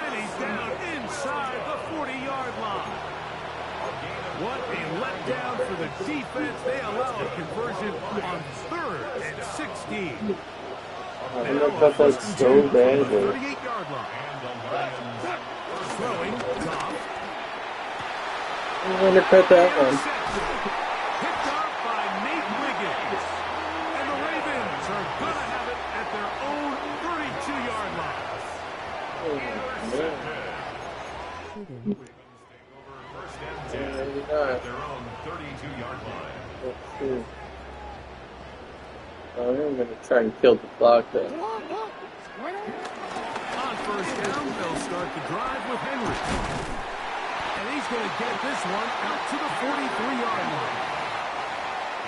And he's down inside the 40-yard line. What a letdown down for the defense. They allow a conversion on 3rd and 16. I'm gonna cut that so bad. 38-yard line. Throwing, Goff. I'm gonna cut that one. Picked up by Nate Wiggins. And the Ravens are going to have it at their own 32-yard line. Hidden. First and 10 at their own 32-yard line. Let's see. I'm gonna try and kill the clock there. On 1st down, they'll start the drive with Henry. And he's going to get this one out to the 43-yard line.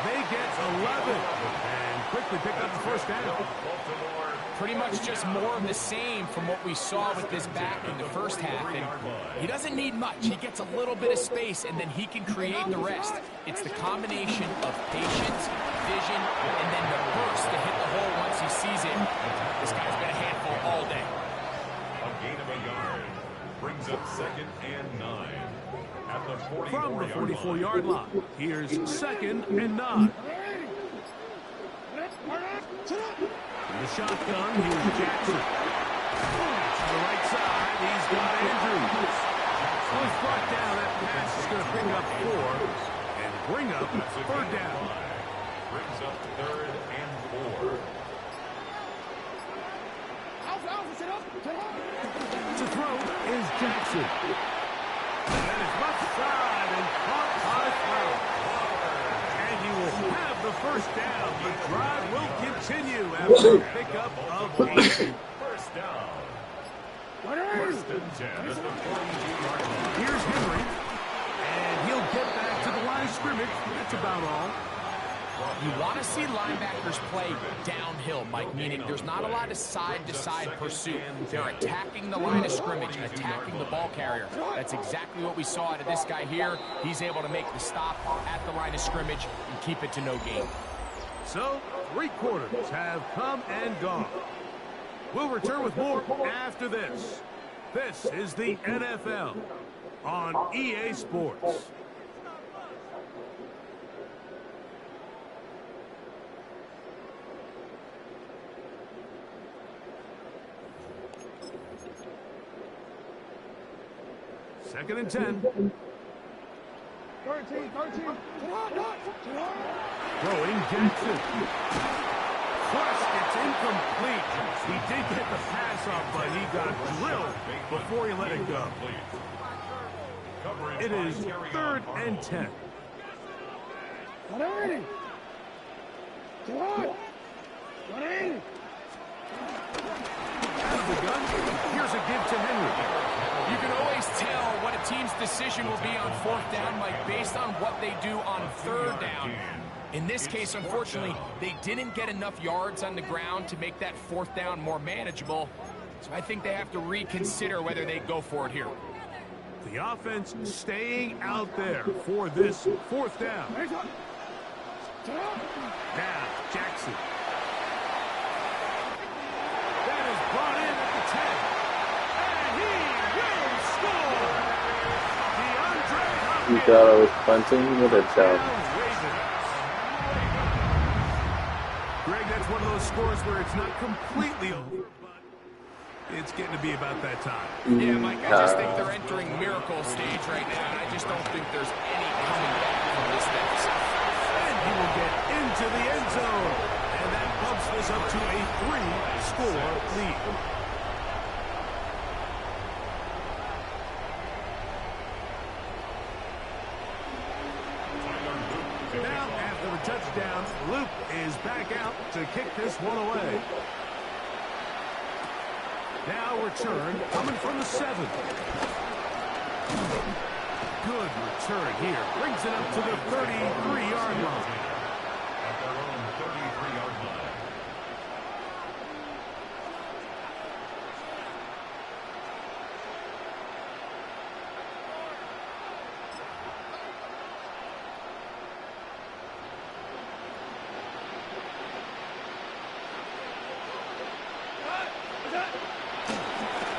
They get 11 and quickly pick up the 1st down. Pretty much just more of the same from what we saw with this back in the first half. And he doesn't need much. He gets a little bit of space, and then he can create the rest. It's the combination of patience, vision, and then the burst to hit the hole once he sees it. This guy's been a handful all day. A gain of a yard brings up 2nd and 9 at the 44-yard From the 44-yard line, here's 2nd and 9. In the shotgun, here's Jackson. To the right side, he's got Andrews. So he's brought down. That pass is going to pick up 4 and bring up 3rd down. Brings up 3rd and 4. To throw is Jackson. And it's left side and caught by Flower. And he will have the 1st down. The drive will continue after a pickup of 8. 1st down. 1st and 10 at the 42-yard line. Here's Henry. And he'll get back to the line of scrimmage. That's about all. You want to see linebackers play downhill, Mike, meaning there's not a lot of side-to-side pursuit. They're attacking the line of scrimmage, attacking the ball carrier. That's exactly what we saw out of this guy here. He's able to make the stop at the line of scrimmage and keep it to no gain. So, 3 quarters have come and gone. We'll return with more after this. This is the NFL on EA Sports. Second and 10. 13. Throwing Jackson. First, it's incomplete. He did get the pass off, but he got drilled before he let it go. It is 3rd and 10. Out Out of the gun, here's a give to Henry. You can always tell what a team's decision will be on 4th down, Mike, based on what they do on 3rd down. In this case, unfortunately, they didn't get enough yards on the ground to make that 4th down more manageable. So I think they have to reconsider whether they go for it here. The offense staying out there for this 4th down. Now, Jackson. That is brought in at the 10. And he will score. DeAndre Hopkins. You thought I was punting? What a job. Greg, that's one of those scores where it's not completely over, but it's getting to be about that time. Yeah, Mike, I just think they're entering miracle stage right now, and I just don't think there's any coming back from this deficit. And he will get into the end zone. And that bumps this up to a 3-score lead. Now, after the touchdown, Luke is back out to kick this one away. Now return coming from the 7. Good return here. Brings it up to the 33-yard line. At their own 33-yard line.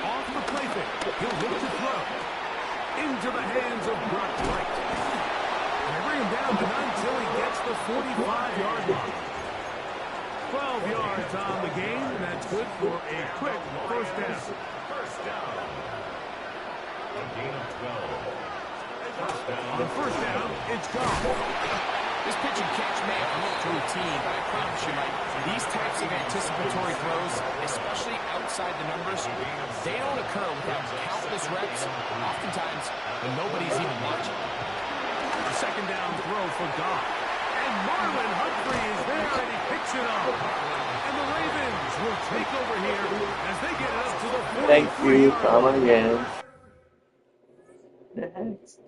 Off the play fake. He'll look to throw. Into the hands of Brock Wright. they bring him down to none until he gets the 45-yard line. 12 yards on the game, and that's good for a quick first down. First down. A gain of 12. First down. On first down, it's gone. This pitch and catch may have looked routine, but I promise you, Mike, these types of anticipatory throws, especially outside the numbers, they don't occur without countless reps, oftentimes when nobody's even watching. A second down throw for Goff. And Marlon Humphrey is there, and he picks it up. And the Ravens will take over here as they get it up to the 43-yard line. Thank you. Come again. Next.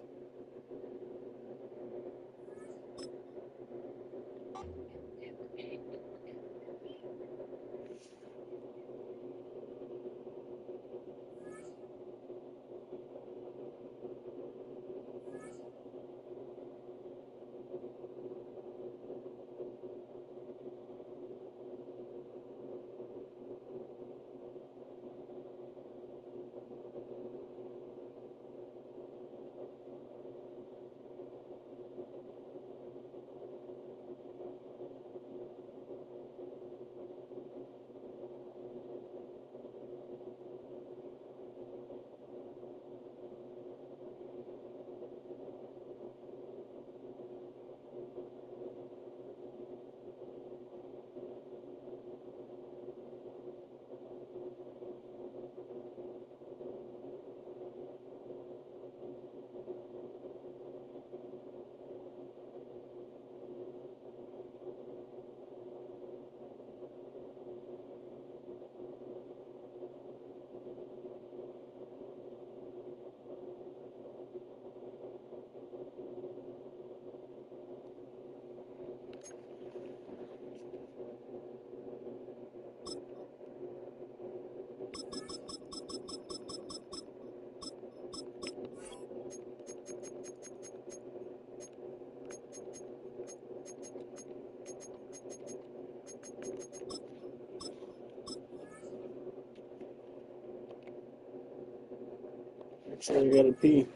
So you gotta pee.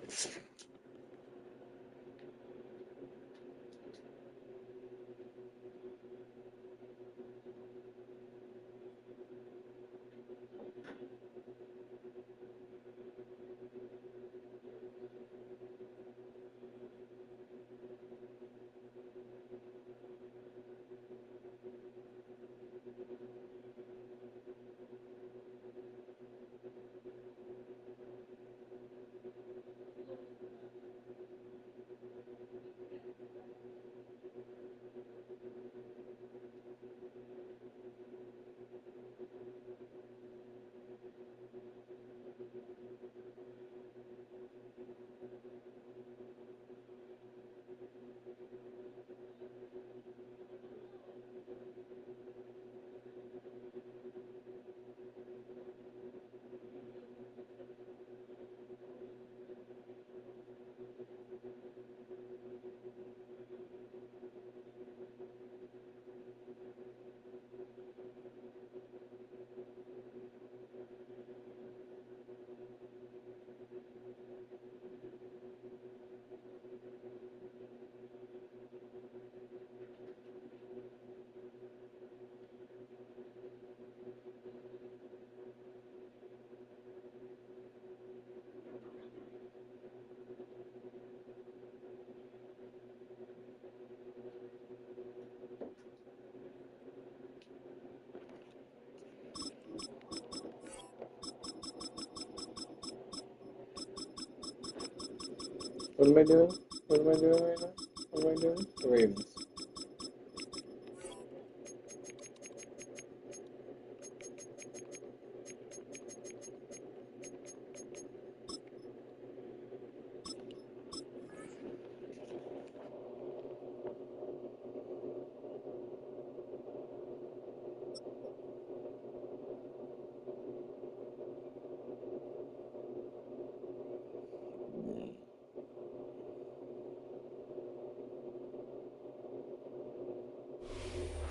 What am I doing? What am I doing right now? What am I doing? The Ravens.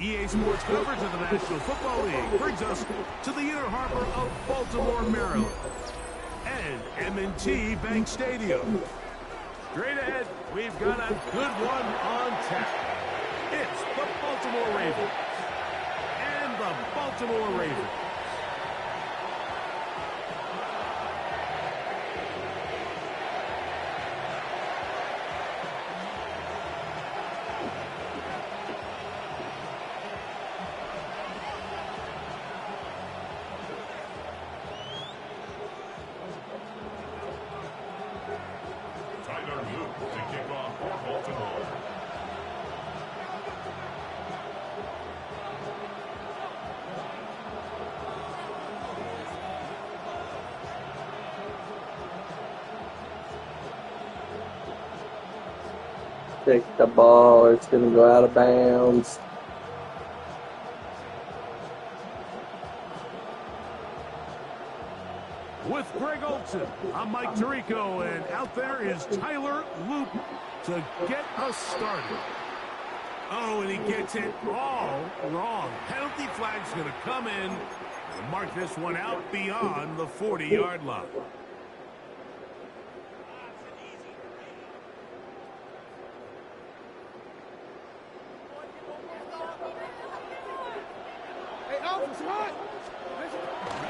EA Sports coverage of the National Football League brings us to the inner harbor of Baltimore, Maryland, and M&T Bank Stadium. Straight ahead, we've got a good one on tap. It's the Baltimore Ravens. And the Baltimore Ravens. To kick off for Baltimore. Take the ball. It's going to go out of bounds. With Greg Olson, I'm Mike Tirico, and out there is Tyler Loop to get us started. Oh, and he gets it all wrong. Penalty flag's going to come in and mark this one out beyond the 40-yard line.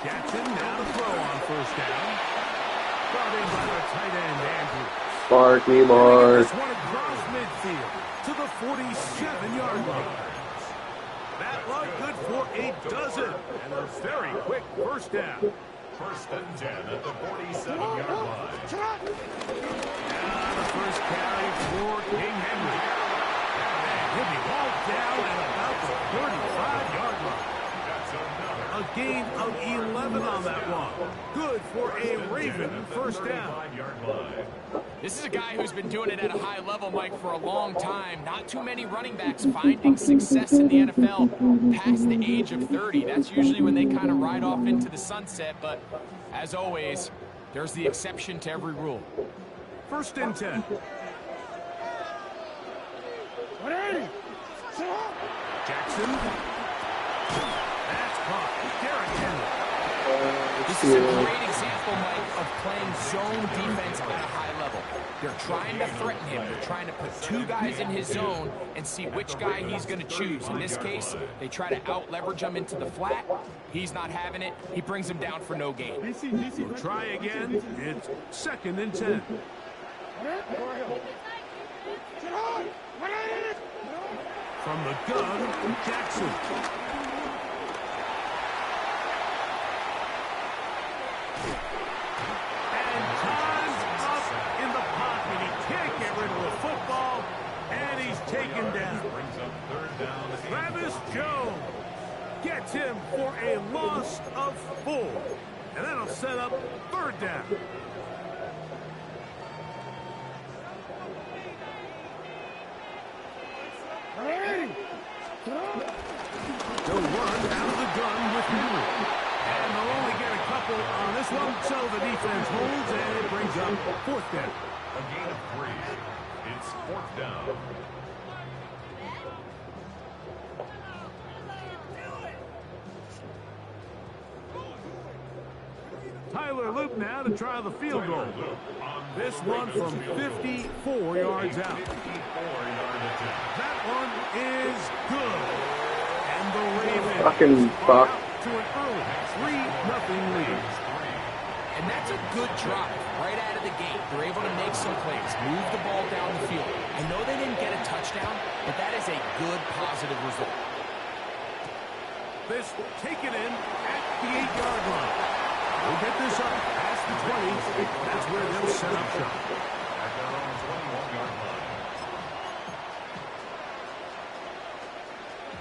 Jackson now to throw on first down. Brought in by the tight end, Andrews. Barky Mark. This one across midfield to the 47-yard line. That looked good for a dozen and a very quick first down. First and 10 at the 47-yard line. Now the first carry for King Henry. And he'll be hauled down at about the 35-yard line. A gain of 11 on that one. Good for a Raven first down. This is a guy who's been doing it at a high level, Mike, for a long time. Not too many running backs finding success in the NFL past the age of 30. That's usually when they kind of ride off into the sunset. But as always, there's the exception to every rule. First and 10. Jackson. That's caught. Derrick Henry. This is a great example, Mike, of playing zone defense at a high level. They're trying to threaten him. They're trying to put two guys in his zone and see which guy he's going to choose. In this case, they try to out-leverage him into the flat. He's not having it. He brings him down for no gain. We'll try again. It's second and 10. From the gun, Jackson. And time's up in the pocket. He can't get rid of the football, and he's taken down. Travis Jones gets him for a loss of 4. And that'll set up third down. They'll run out of the gun with Henry. And they'll only get a couple on this one, so the defense holds, and it brings up fourth down. A gain of 3. It's fourth down. Tyler Loop now to try the field goal. This one from 54 yards out. That one is good. And the Ravens Fucking fuck. to an early 3-0 lead. And that's a good drive right out of the gate. They're able to make some plays, move the ball down the field. I know they didn't get a touchdown, but that is a good positive result. This taken in at the 8-yard line. We'll get this up past the 20. That's where they'll set up shop. At their own 21-yard line.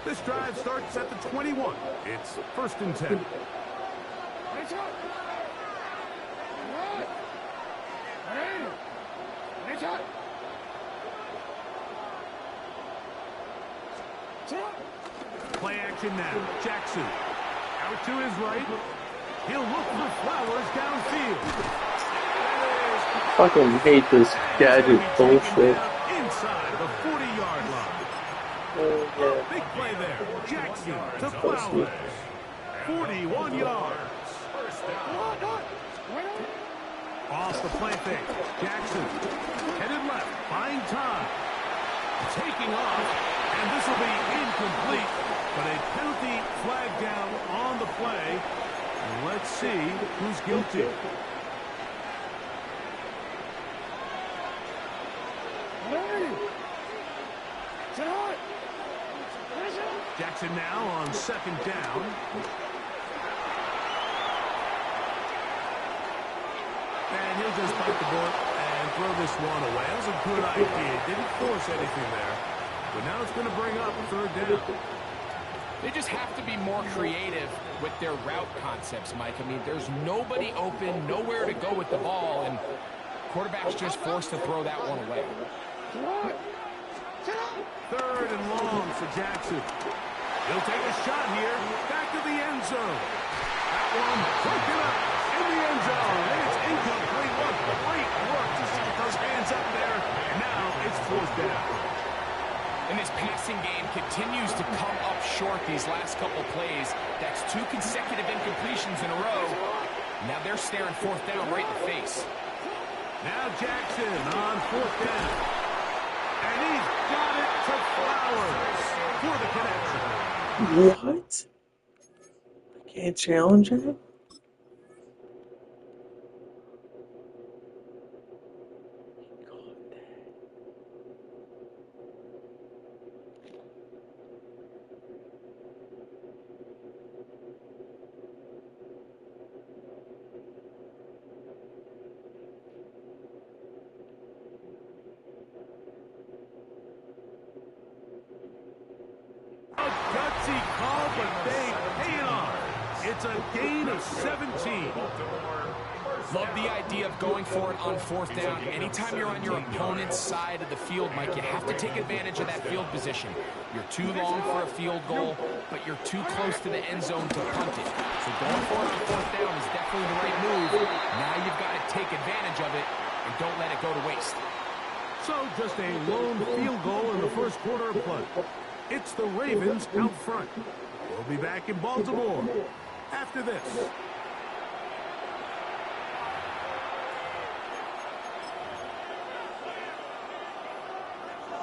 This drive starts at the 21. It's first and 10. Play action now. Jackson out to his right. He'll look for Flowers downfield. Fucking hate this gadget bullshit. Inside the 40-yard line. Big play there. Jackson to Flowers. 41 yards. Off the play fake. Jackson headed left, buying time. Taking off, and this will be incomplete, but a penalty flag down on the play. And let's see who's guilty. Jackson now on second down. And he'll just bite the bullet and throw this one away. That was a good idea. Didn't force anything there. But now it's going to bring up third down. They just have to be more creative with their route concepts, Mike. I mean, there's nobody open, nowhere to go with the ball, and quarterback's just forced to throw that one away. Third and long for Jackson. He'll take a shot here. Back to the end zone. That one broken up in the end zone. And it's incomplete. What great work to get those hands up there. And now it's fourth down. And this passing game continues to come up short these last couple plays. That's 2 consecutive incompletions in a row. Now they're staring fourth down right in the face. Now Jackson on fourth down. And he's got it to Flowers for the connection. What? I can't challenge him? A gutsy call, but they pay it off. It's a gain of 17. Love the idea of going for it on fourth down. Anytime you're on your opponent's side of the field, Mike, you have to take advantage of that field position. You're too long for a field goal, but you're too close to the end zone to punt it. So going for it on fourth down is definitely the right move. Now you've got to take advantage of it and don't let it go to waste. So just a lone field goal in the first quarter of play. It's the Ravens out front. We'll be back in Baltimore after this.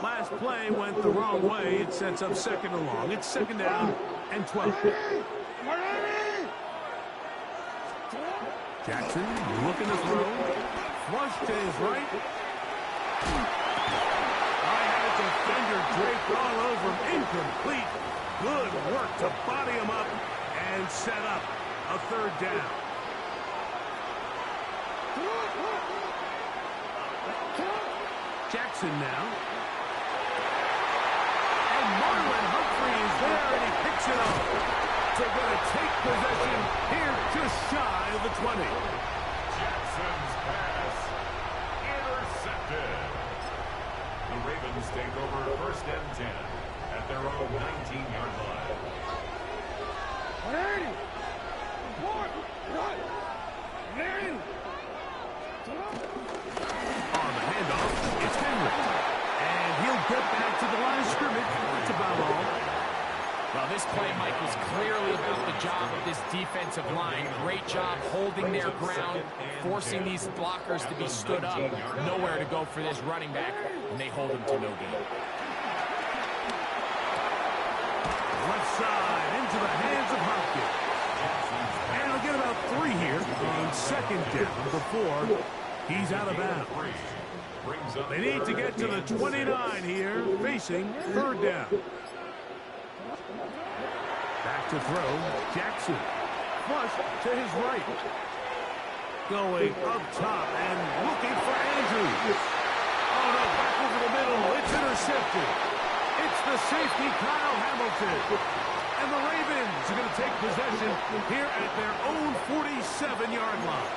Last play went the wrong way. It sets up second and long. It's second down and 12. Jackson looking to throw. Flush to his right. I had a defender draped all over him. Incomplete. Good work to body him up and set up a third down. Jackson now. And Marlon Humphrey is there, and he picks it up. They're going to take possession here just shy of the 20. Jackson's pass intercepted. The Ravens take over first and 10 at their own 19-yard line. On the handoff, it's Henry. And he'll get back to the line of scrimmage. That's about all. Well, this play, Mike, was clearly about the job of this defensive line. Great job holding their ground, forcing these blockers to be stood up. Nowhere to go for this running back, and they hold him to no gain. Left side into the hands of Hopkins. And they'll get about 3 here on second down before he's out of bounds. They need to get to the 29 here, facing third down. Back to throw, Jackson. Flush to his right. Going up top and looking for Andrews. Oh no, back over the middle. It's intercepted. It's the safety, Kyle Hamilton. And the Ravens are going to take possession here at their own 47-yard line.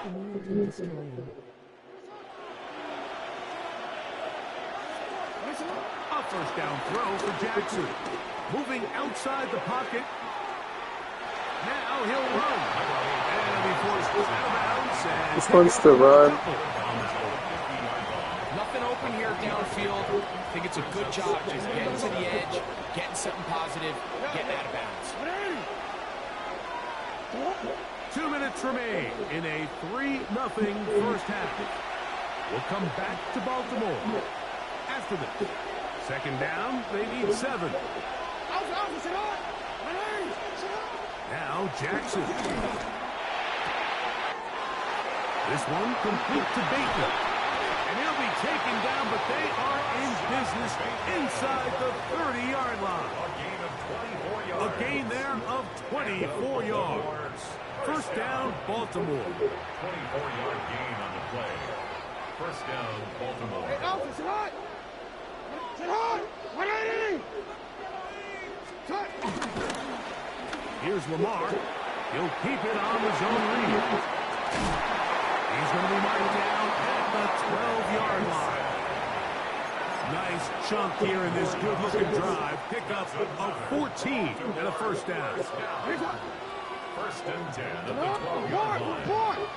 Hamilton destroyed. A first down throw for Jackson. Moving outside the pocket. Now he'll run. And he forced out of bounds. This one's to run. Nothing open open here downfield. I think it's a good job just getting to the edge, getting something positive, getting out of bounds. 2 minutes remain in a 3-0 first half. We'll come back to Baltimore. After this, second down, they need 7. Now Jackson. This one complete to Bateman. And he'll be taken down, but they are in business inside the 30-yard line. A gain there of 24 yards. First down, Baltimore. 24-yard gain on the play. First down, Baltimore. Hey, Alpha, sit hot! Sit hot! 180! Cut! Here's Lamar. He'll keep it on the zone read. He's going to be marked down at the 12-yard line. Nice chunk here in this good-looking drive. Pick up of 14 and a first down. First and 10 at the 12-yard line.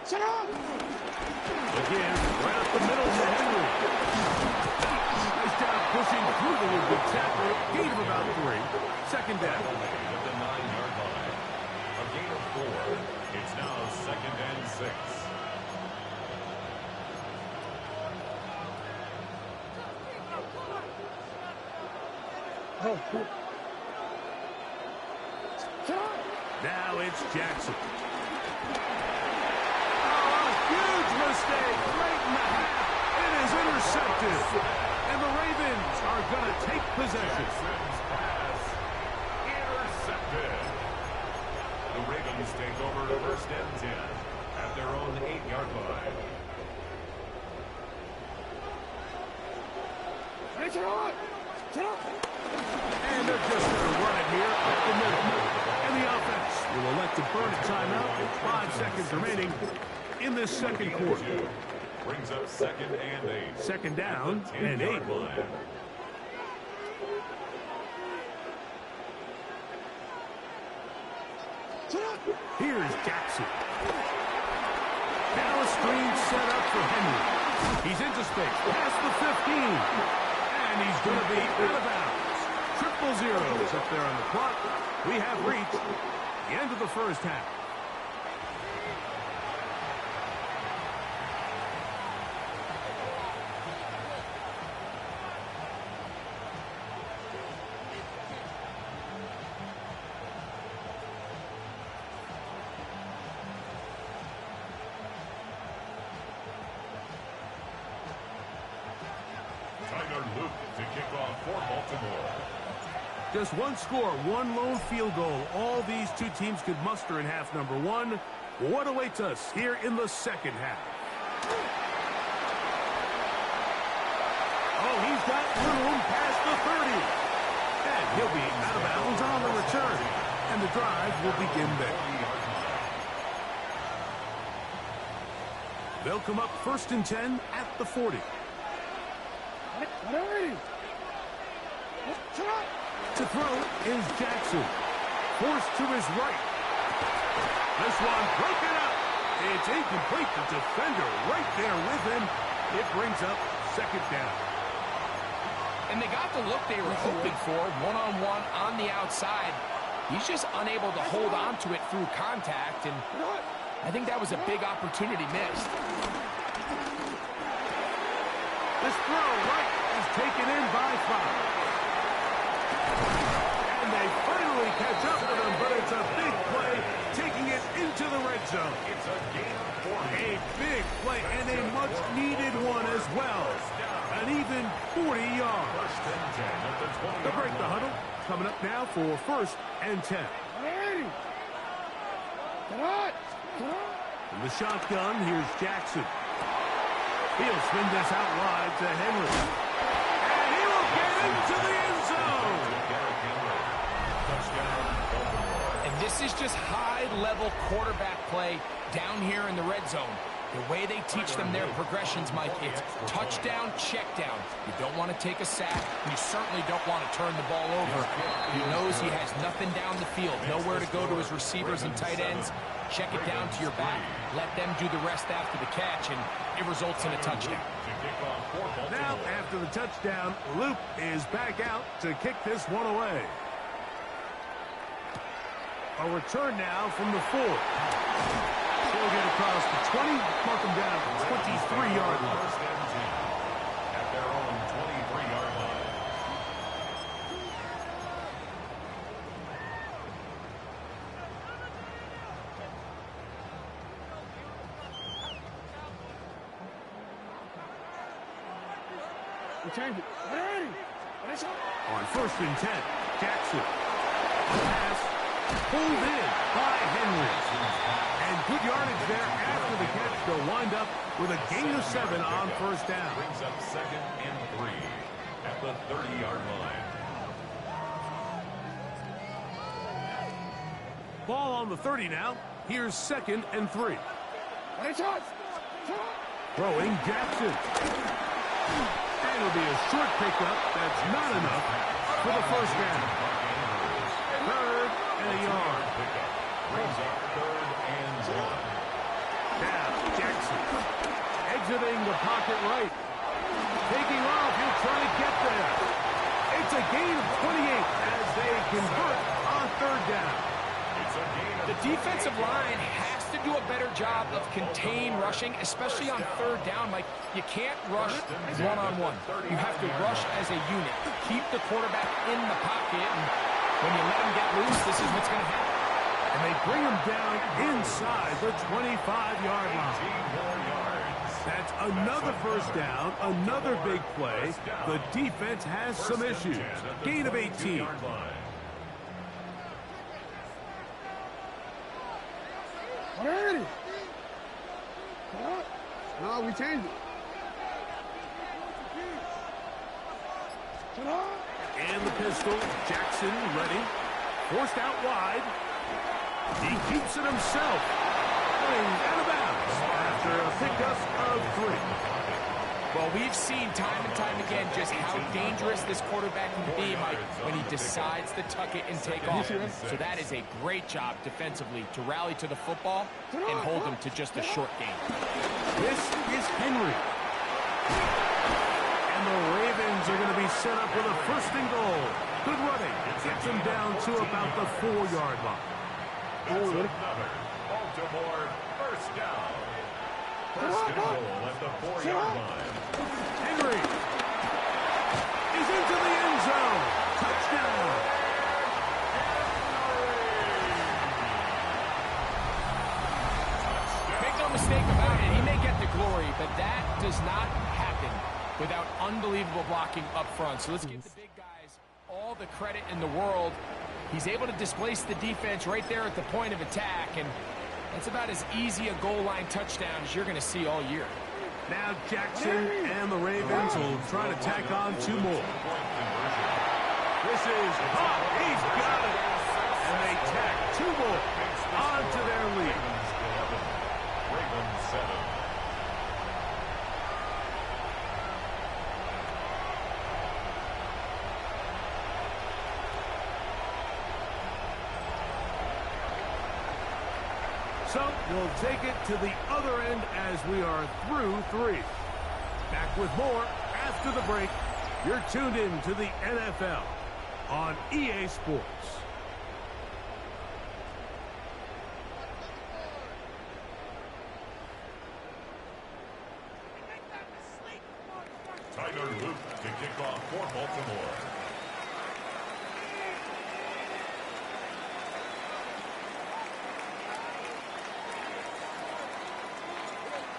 Sit up! Again, right up the middle to Henry. Nice job pushing through the would-be tackler. Gain of about 3. Second down. At the 9-yard line. A gain of 4. It's now second and 6. Now it's Jackson. Huge mistake right in the half. It is intercepted. And the Ravens are going to take possession. Pass intercepted. The Ravens take over first and 10 at their own 8-yard line. Hey, sit hot! Sit up! And they're just going to run it here up the middle. And the offense will elect to burn a timeout with 5 seconds remaining in this second quarter. Brings up second and 8. Second down and 8. Here's Jackson. Now a screen set up for Henry. He's into space, past the 15. And he's going to be out of bounds. 0-0 up there on the clock. We have reached the end of the first half. Just one score, one lone field goal. All these two teams could muster in half number 1. What awaits us here in the second half? Oh, he's got room past the 30. And he'll be out of bounds on the return. And the drive will begin there. They'll come up first and 10 at the 40. To throw is Jackson. Forced to his right. This one broken up. It's incomplete. The defender right there with him. It brings up second down. And they got the look they were hoping for, one-on-one on the outside. He's just unable to hold on to it through contact, and I think that was a big opportunity missed. This throw right is taken in by 5. And they finally catch up with him, but it's a big play, taking it into the red zone. It's a gain of 4. A big play and a much-needed one as well. An even 40 yards. First and 10 at the 20. They'll break the huddle. Coming up now for first and 10. From the shotgun, here's Jackson. He'll spin this out wide to Henry. And he will get into the end zone. And this is just high-level quarterback play down here in the red zone. The way they teach them their progressions, Mike, it's touchdown, check down. You don't want to take a sack, and you certainly don't want to turn the ball over. He knows he has nothing down the field, nowhere to go to his receivers and tight ends. Check it down to your back. Let them do the rest after the catch, and it results in a touchdown. Now, after the touchdown, Luke is back out to kick this one away. A return now from the 4. They'll get across the 20, mark them down at the 23-yard line. At their own 23-yard line. We change it. Ready. On 1st and 10, Jackson. Pass pulled in by Henry. And good yardage there after the catch. They'll wind up with a gain of 7 on 1st down. Brings up 2nd and 3 at the 30-yard line. Ball on the 30 now. Here's 2nd and 3. Throwing Jackson. And it'll be a short pickup. That's not enough for the 1st down. 3rd and a yard. Brings up 3rd and 1. Now, Jackson exiting the pocket right. Taking off, he'll try to get there. It's a gain of 28 as they convert on 3rd down. The defensive line has to do a better job of contain rushing, especially on 3rd down. Like, you can't rush one-on-one. You have to rush as a unit. Keep the quarterback in the pocket, and when you let him get loose, this is what's going to happen. And they bring him down inside the 25-yard line. That's another 1st down, another big play. The defense has some issues. Gain of 18. Ready. No, we changed it. And the pistol, Jackson ready. Forced out wide. He keeps it himself. Going out of bounds after a pickup of 3. Well, we've seen time and time again just how dangerous this quarterback can be, Mike, when he decides to tuck it and take off. So that is a great job defensively to rally to the football and hold him to just a short gain. This is Henry. And the Ravens are going to be set up with a 1st and goal. Good running. Gets them down to about the 4-yard line. That's another Baltimore 1st down. 1st and goal at the 4-yard line. Henry is into the end zone. Touchdown. Make no mistake about it, he may get the glory, but that does not happen without unbelievable blocking up front. So let's give the big guys all the credit in the world. He's able to displace the defense right there at the point of attack, and that's about as easy a goal line touchdown as you're going to see all year. Now Jackson and the Ravens will try to tack on 2 more. This is Pop. He's got it. And they tack 2 more onto their lead. Ravens 7. So we'll take it to the other end as we are through 3. Back with more after the break. You're tuned in to the NFL on EA Sports. Tyler Luke to kick off for Baltimore.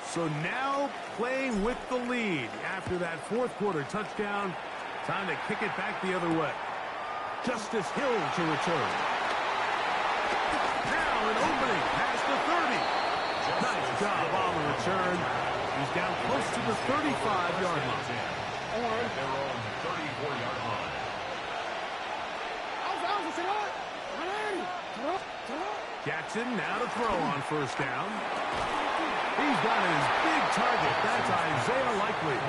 So now playing with the lead after that 4th quarter touchdown. Time to kick it back the other way. Justice Hill to return. Now an opening past the 30. Nice job on the return. He's down close to the 35-yard line. At their own 34-yard line. Jackson now to throw on 1st down. He's got his big target. That's Isaiah Likely.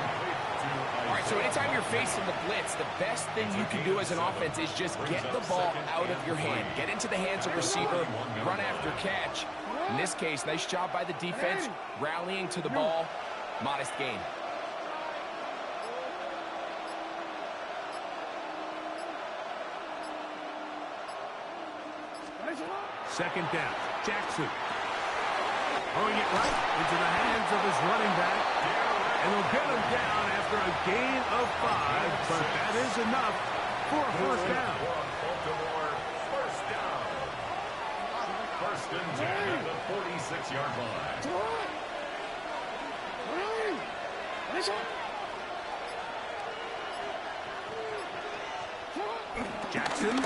All right, so anytime you're facing the blitz, the best thing you can do as an offense is just get the ball out of your hand. Get into the hands of receiver, run after catch. In this case, nice job by the defense, rallying to the ball. Modest gain. Second down. Jackson. Throwing it right into the hands of his running back. And they'll get him down after a gain of 5, but that is enough for a first down. First down. First and 10 at the 46-yard line. Jackson.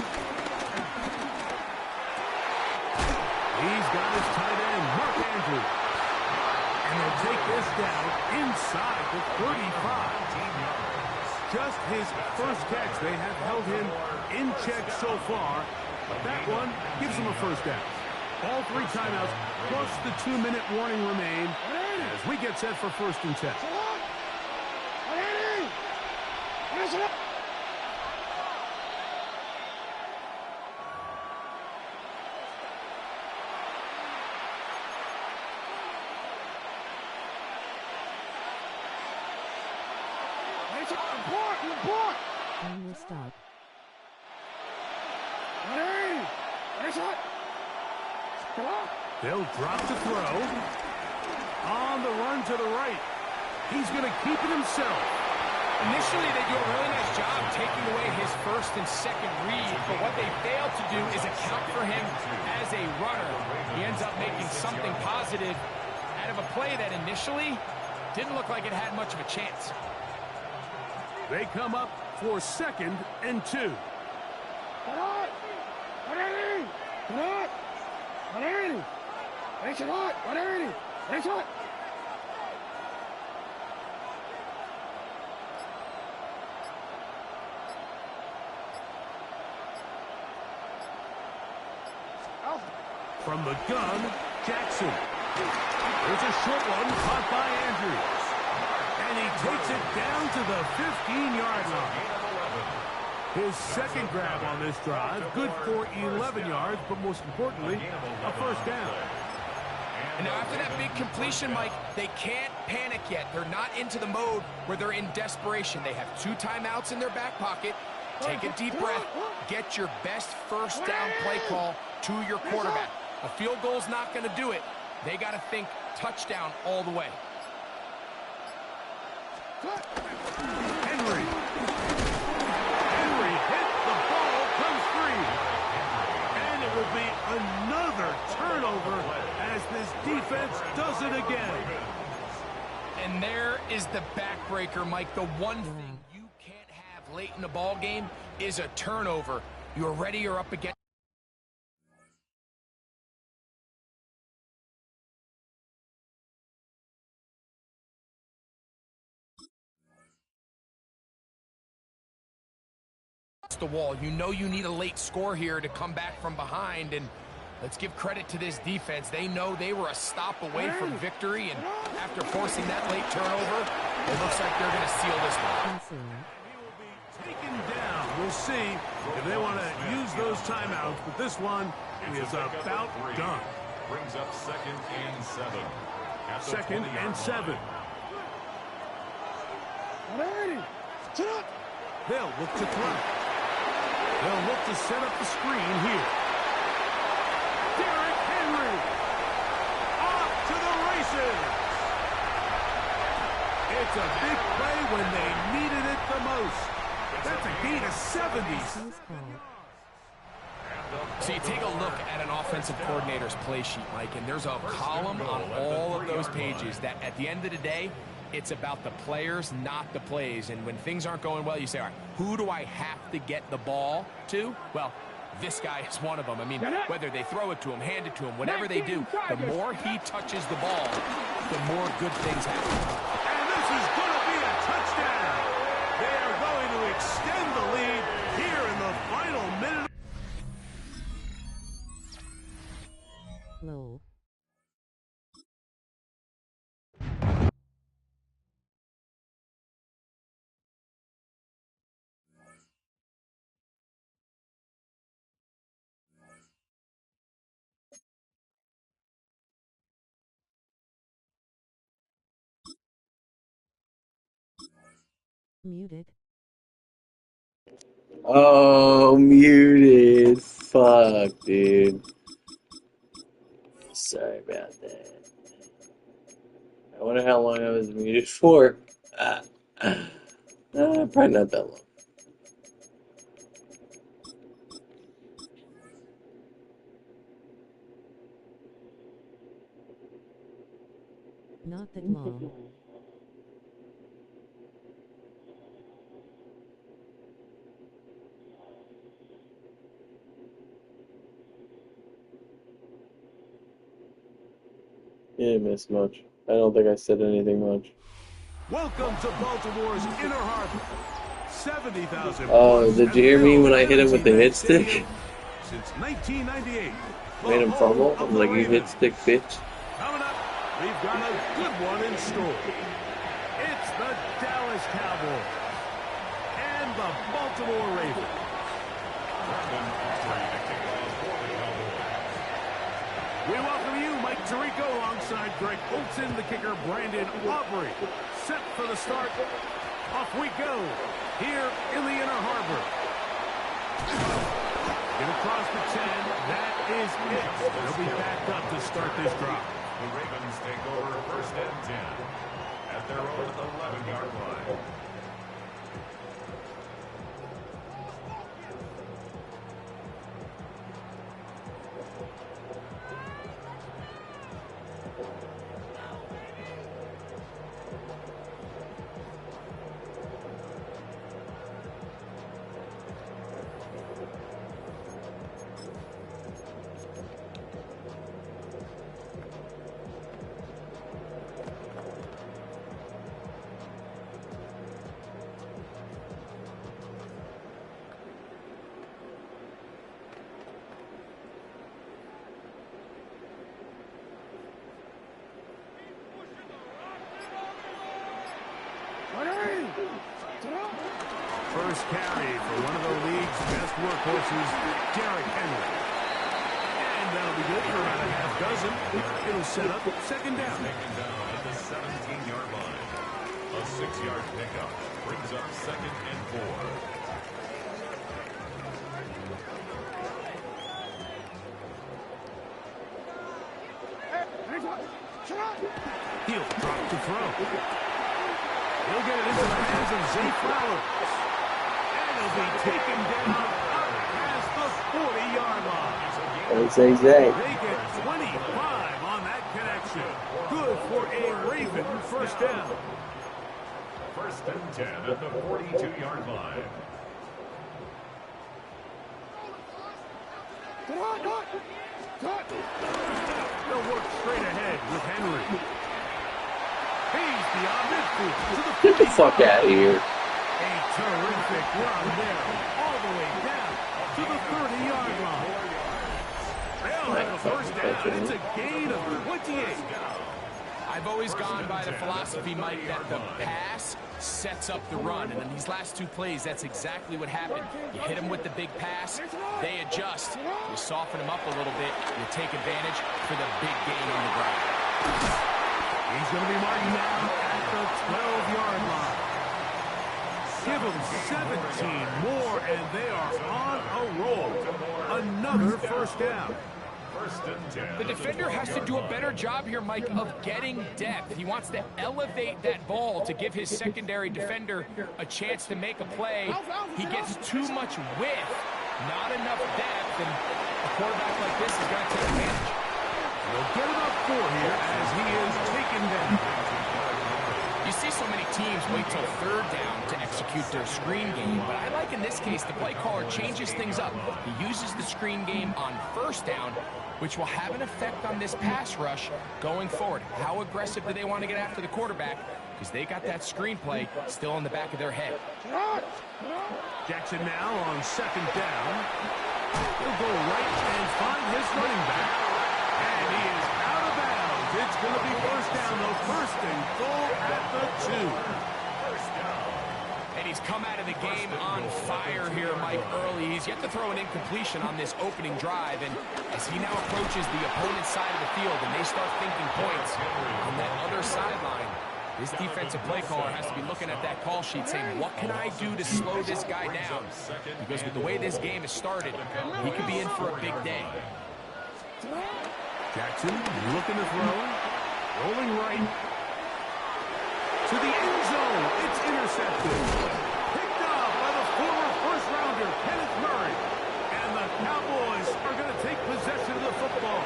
He's got his tight end, Mark Andrews. And they'll take this down inside the 35. Just his first catch. They have held him in check so far, but that one gives him a first down. All 3 timeouts plus the 2-minute warning remain as we get set for first and 10. Time will stop. They'll drop the throw. On the run to the right. He's going to keep it himself. Initially, they do a really nice job taking away his first and second read, but what they fail to do is account for him as a runner. He ends up making something positive out of a play that initially didn't look like it had much of a chance. They come up for second and 2. From the gun, Jackson. There's a short one caught by Andrews. And he takes it down to the 15-yard line. His second grab on this drive, good for 11 yards, but most importantly, a first down. And now after that big completion, Mike, they can't panic yet. They're not into the mode where they're in desperation. They have 2 timeouts in their back pocket. Take a deep breath. Get your best first down play call to your quarterback. A field goal's not going to do it. They got to think touchdown all the way. Henry hit the ball, comes free. And it will be another turnover as this defense does it again. And there is the backbreaker, Mike. The one thing you can't have late in the ball game is a turnover. You're ready, you're up against. The wall. You know you need a late score here to come back from behind, and let's give credit to this defense. They know they were a stop away from victory, and after forcing that late turnover, it looks like they're going to seal this one. He will be taken down. We'll see if they want to use those timeouts, but this one is about done. Brings up second and 7. Second and 7. They'll look to throw. They'll look to set up the screen here. Derrick Henry off to the races. It's a big play when they needed it the most. That's a gain of 70. So you take a look at an offensive coordinator's play sheet, Mike, and there's a column on all of those pages that at the end of the day, it's about the players, not the plays. And when things aren't going well, you say, all right, who do I have to get the ball to? Well, this guy is one of them. I mean, whether they throw it to him, hand it to him, whatever they do, the more he touches the ball, the more good things happen. And this is going to be a touchdown. They are going to extend the lead here in the final minute. Low. Muted. Oh, muted. Fuck, dude. Sorry about that. I wonder how long I was muted for. Probably not that long. Not that long. You didn't miss much. I don't think I said anything much. Welcome to Baltimore's Inner Harbor. 70,000. Oh, did you hear me when I hit him with the hit stick? Since 1998. Made him fumble? I'm like, you hit stick, bitch. Coming up, we've got a good one in store. It's the Dallas Cowboys and the Baltimore Ravens. We welcome you, Mike Tirico, alongside Greg Olson, the kicker, Brandon Aubrey. Set for the start. Off we go here in the Inner Harbor. Get across the 10. That is it. They'll be backed up to start this drive. The Ravens take over first and 10 at their own 11-yard line. First carry for one of the league's best workhorses, Derrick Henry. And that'll be good for about a half dozen. It'll set up second down. Taken down at the 17-yard line. A 6-yard pickup brings up second and 4. He'll drop to throw. He'll get it into the hands of Zay Flowers. And he'll be taken down past the 40-yard line. Zay. They get 25 on that connection. Good for a Raven first down. First and 10 at the 42-yard line. They'll work straight ahead with Henry. He's beyond midfield to the Get the fuck out of here. A terrific run there, all the way down to the 30-yard line. They'll have a first down. It's a gain of 28. I've always gone by the philosophy, Mike, that the pass sets up the run. And in these last two plays, that's exactly what happened. You hit them with the big pass, they adjust. You soften them up a little bit, you take advantage for the big gain on the ground. He's going to be marked down at the 12-yard line. Give them 17 more, and they are on a roll. Another first down. The defender has to do a better job here, Mike, of getting depth. He wants to elevate that ball to give his secondary defender a chance to make a play. He gets too much width, not enough depth, and a quarterback like this is going to take advantage. They'll get about 4 here as he is taken down. You see so many teams wait till third down to execute their screen game, but I like in this case the play caller changes things up. He uses the screen game on first down, which will have an effect on this pass rush going forward. How aggressive do they want to get after the quarterback? Because they got that screen play still in the back of their head. Jackson now on second down. He'll go right and find his running back. And he is out of bounds. It's going to be first down, though. First and goal at the 2. And he's come out of the game on fire here, Mike, early. He's yet to throw an incompletion on this opening drive. And as he now approaches the opponent's side of the field and they start thinking points on that other sideline, This defensive play caller has to be looking at that call sheet saying, what can I do to slow this guy down? Because with the way this game has started, he could be in for a big day. Jackson looking to throw. Rolling right. To the end zone. It's intercepted. Picked off by the former first-rounder, Kenneth Murray. And the Cowboys are going to take possession of the football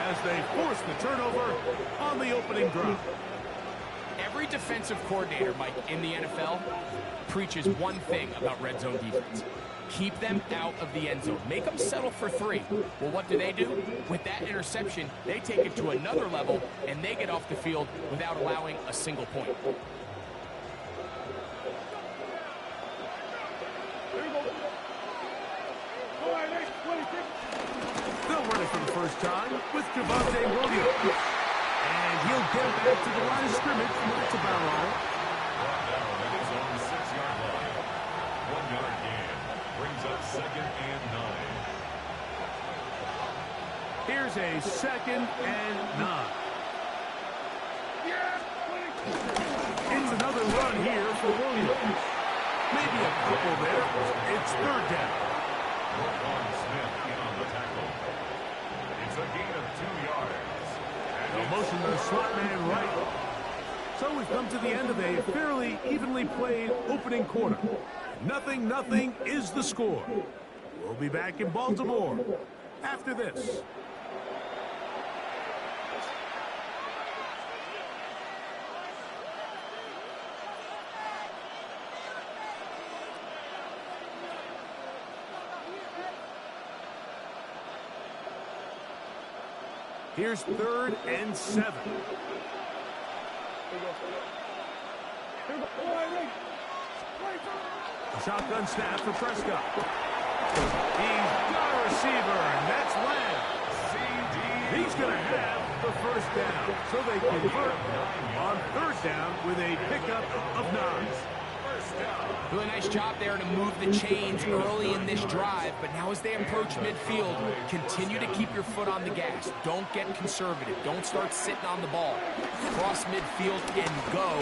as they force the turnover on the opening drive. Every defensive coordinator, Mike, in the NFL preaches one thing about red zone defense. Keep them out of the end zone. Make them settle for 3. Well, what do? With that interception, they take it to another level, and they get off the field without allowing a single point. They'll run it for the first time with Javonte Williams. And he'll get it back to the line of scrimmage. That's about all. That is on the 6-yard line. 1-yard gain. Brings up 2nd and 9. Here's a 2nd and 9. It's another run here for Williams. Maybe a couple there. It's 3rd down. Smith in on the tackle. It's a gain of 2 yards. They'll motion to the slot man right. So we've come to the end of a fairly evenly played opening quarter. 0-0 is the score. We'll be back in Baltimore after this. Here's 3rd and 7. A shotgun snap for Prescott. He's got a receiver, and that's Lamb. He's going to have the 1st down, so they convert on 3rd down with a pickup of 9. Doing a nice job there to move the chains early in this drive, but now as they approach midfield, continue to keep your foot on the gas. Don't get conservative. Don't start sitting on the ball. Cross midfield and go.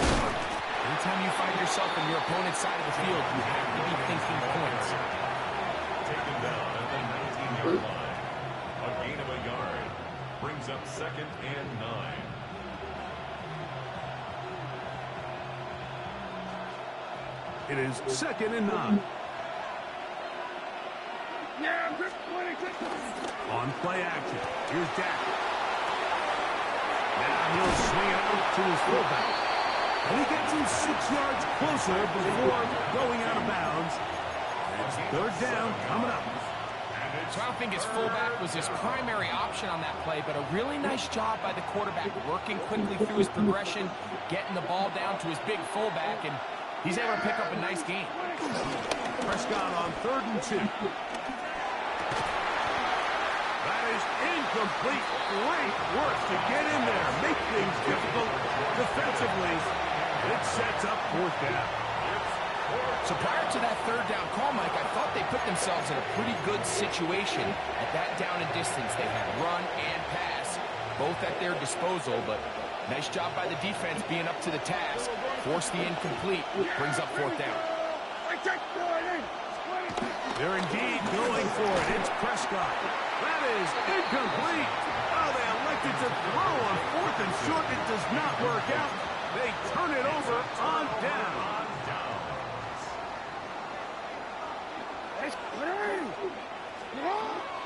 Anytime you find yourself on your opponent's side of the field, you have to be thinking points. Taken down at the 19-yard line. A gain of a yard. Brings up 2nd and 9. It is 2nd and 9. On play action. Here's Dak. Now he'll swing it out to his fullback. And he gets him 6 yards closer before going out of bounds. It's 3rd down coming up. So I don't think his fullback was his primary option on that play, but a really nice job by the quarterback working quickly through his progression, getting the ball down to his big fullback, and he's able to pick up a nice gain. Prescott on 3rd and 2. That is incomplete. Great work to get in there. Make things difficult defensively. It sets up 4th down. So prior to that 3rd down call, Mike, I thought they put themselves in a pretty good situation at that down and distance. They had run and pass, both at their disposal, but nice job by the defense being up to the task. Force the incomplete. Brings up 4th down. They're indeed going for it. It's Prescott. That is incomplete. Oh, they elected to throw on 4th and short. It does not work out. They turn it over on down.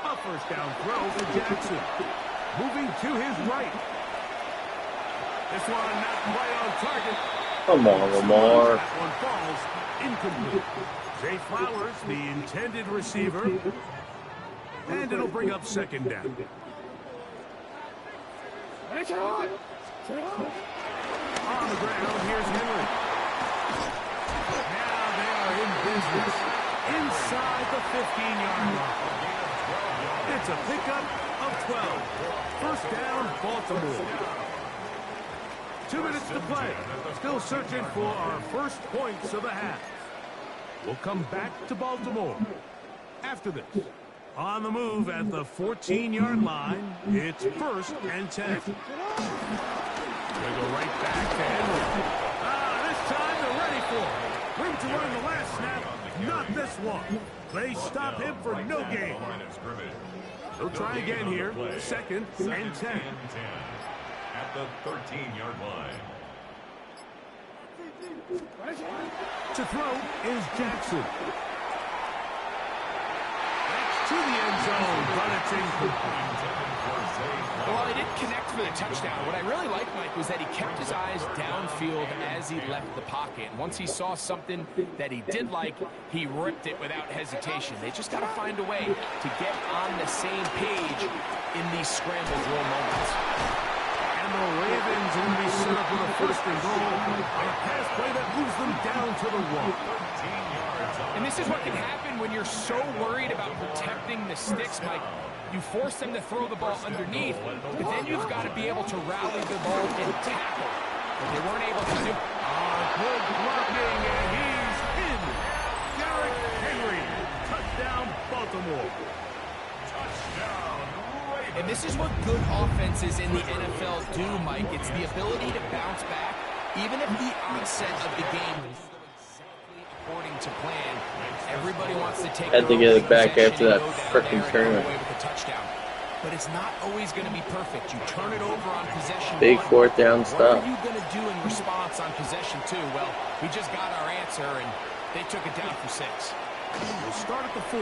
A 1st down throw for Jackson. Moving to his right. This one not quite on target. Come on, Lamar. That one falls incomplete. Zay Flowers, the intended receiver. And it'll bring up 2nd down. On the ground, here's Henry. Now they are in business. Inside the 15-yard line. It's a pickup of 12. 1st down, Baltimore. 2 minutes to play. Still searching for our first points of the half. We'll come back to Baltimore after this. On the move at the 14-yard line, it's 1st and 10. They go right back to Henry. full. Room to run the last snap, not this one. They stop him for no gain. He'll try again here. Second and 10. At the 13-yard line. To throw is Jackson. That's to the end zone, but it's incomplete. Well, he didn't connect for the touchdown. What I really liked, Mike, was that he kept his eyes downfield as he left the pocket. And once he saw something that he did like, he ripped it without hesitation. They just got to find a way to get on the same page in these scramble drill moments. And the Ravens will be set up with a first and goal on a pass play that moves them down to the 1. And this is what can happen when you're so worried about protecting the sticks, Mike. You force them to throw the ball underneath, but then you've got to be able to rally the ball and tackle. But they weren't able to do. Good blocking, and he's in. Derrick Henry, touchdown, Baltimore. And this is what good offenses in the NFL do, Mike. It's the ability to bounce back, even if the onset of the game is exactly according to plan. Everybody wants to take. Had to get it back after that freaking turn. But it's not always going to be perfect. You turn it over on possession. Big fourth down stop. What are you going to do in response on possession 2? Well, we just got our answer, and they took it down for 6. We'll start at the 4.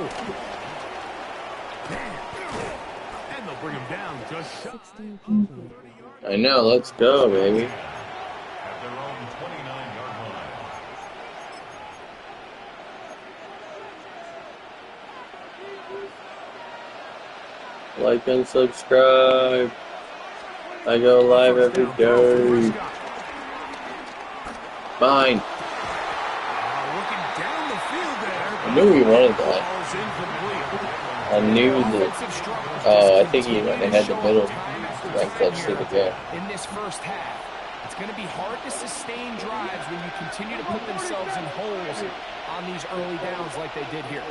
And they'll bring him down just 16 people. I know, let's go, baby. At their own 29-yard line. Like and subscribe. I go live every day. Mine. I knew he wanted that. I knew that. Oh, I think he went ahead the middle. That clutch to the game. In this first half, it's going to be hard to sustain drives when you continue to put themselves in holes on these early downs like they did here.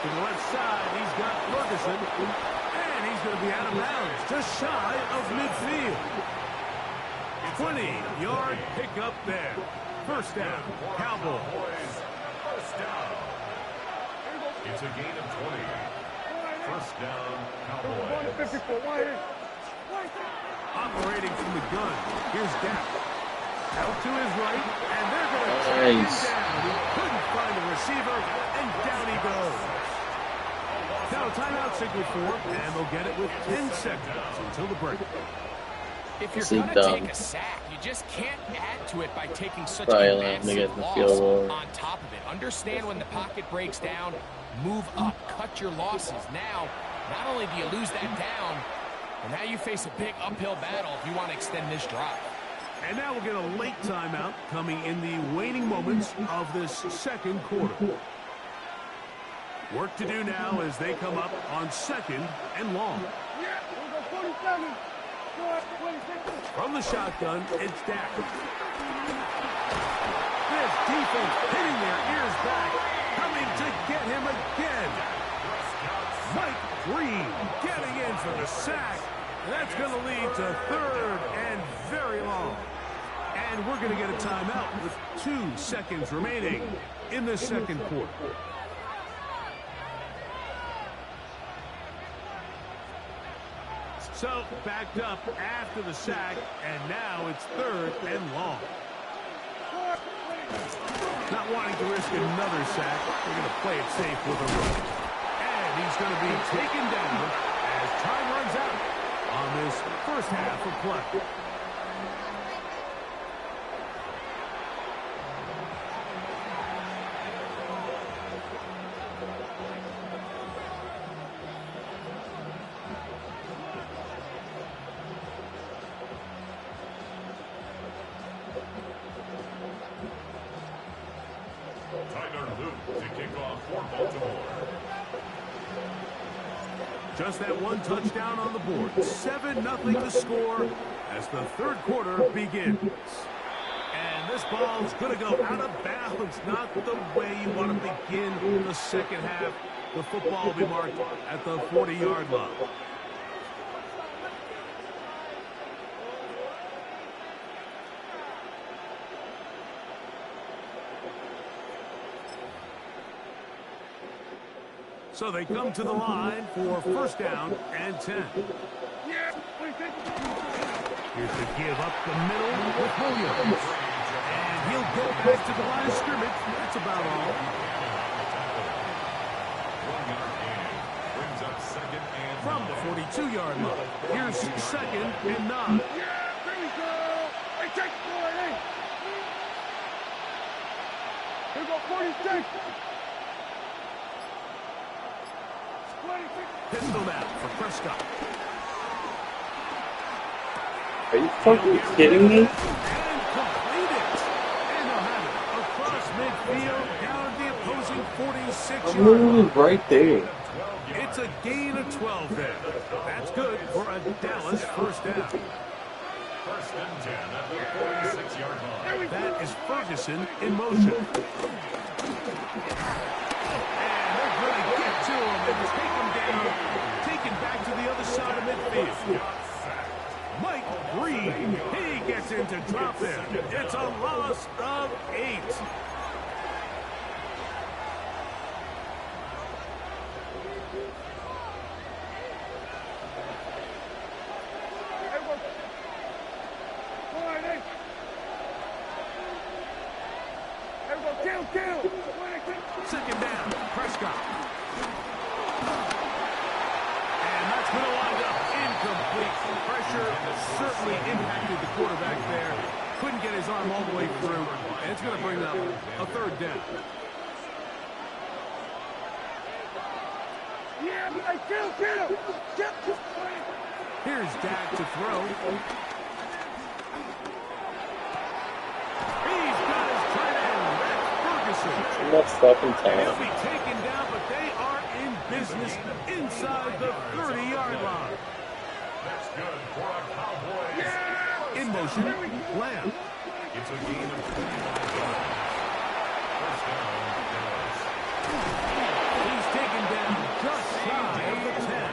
to the left side. He's got Ferguson, and he's going to be out of bounds, just shy of midfield. 20-yard pickup there. First down, Cowboys. First down. It's a gain of 20. First down, Cowboys. Operating from the gun. Here's Dak. Out to his right, and they're going to take him down. He couldn't find the receiver, and down he goes. Now a timeout signal for, and they'll get it with 10 seconds until the break. If you're going to take a sack, you just can't add to it by taking such a massive loss on top of it. Understand when the pocket breaks down, move up, cut your losses. Now, not only do you lose that down, but now you face a big uphill battle if you want to extend this drive. And now we'll get a late timeout coming in the waning moments of this second quarter. Work to do now as they come up on second and long. From the shotgun, it's Dak. This defense hitting their ears back, coming to get him again. Mike Green getting in for the sack. That's going to lead to third and very long. And we're going to get a timeout with 2 seconds remaining in the second quarter. So, backed up after the sack, and now it's third and long. Not wanting to risk another sack, they're going to play it safe with a run. And he's going to be taken down as time runs out on this first half of play. Just that one touchdown on the board. 7-0 to score as the third quarter begins. And this ball's going to go out of bounds. Not the way you want to begin the second half. The football will be marked at the 40-yard line. So they come to the line for first down and 10. Here's the give up the middle with Williams. And he'll go back to the line of scrimmage. That's about all. 1 yard gain. Brings up second and From the 42-yard line, here's second and 9. Here go 46. Pistol now for Prescott. Are you fucking kidding me? And complete it. And they'll have it across midfield down the opposing 46-yard I'm literally line. right there. It's a gain of 12 there. That's good for a Dallas first down. first and 10 at the 46-yard line. That is Ferguson in motion. And they're going to get to him and take him down. Taken back to the other side of midfield. Mike Green, he gets into drop in. It's a loss of 8. Second down, Prescott. And that's going to wind up incomplete. Pressure certainly impacted the quarterback there. Couldn't get his arm all the way through. And it's going to bring up a third down. Here's Dak to throw. He's got his tight end. That's Ferguson. Too much fucking He'll time. be taken down, but they are in business inside the 30-yard line. That's good for a Cowboys. In motion, Lamb. It's a gain of 21 yards. First down, Dallas. He's taken down just shy of the 10.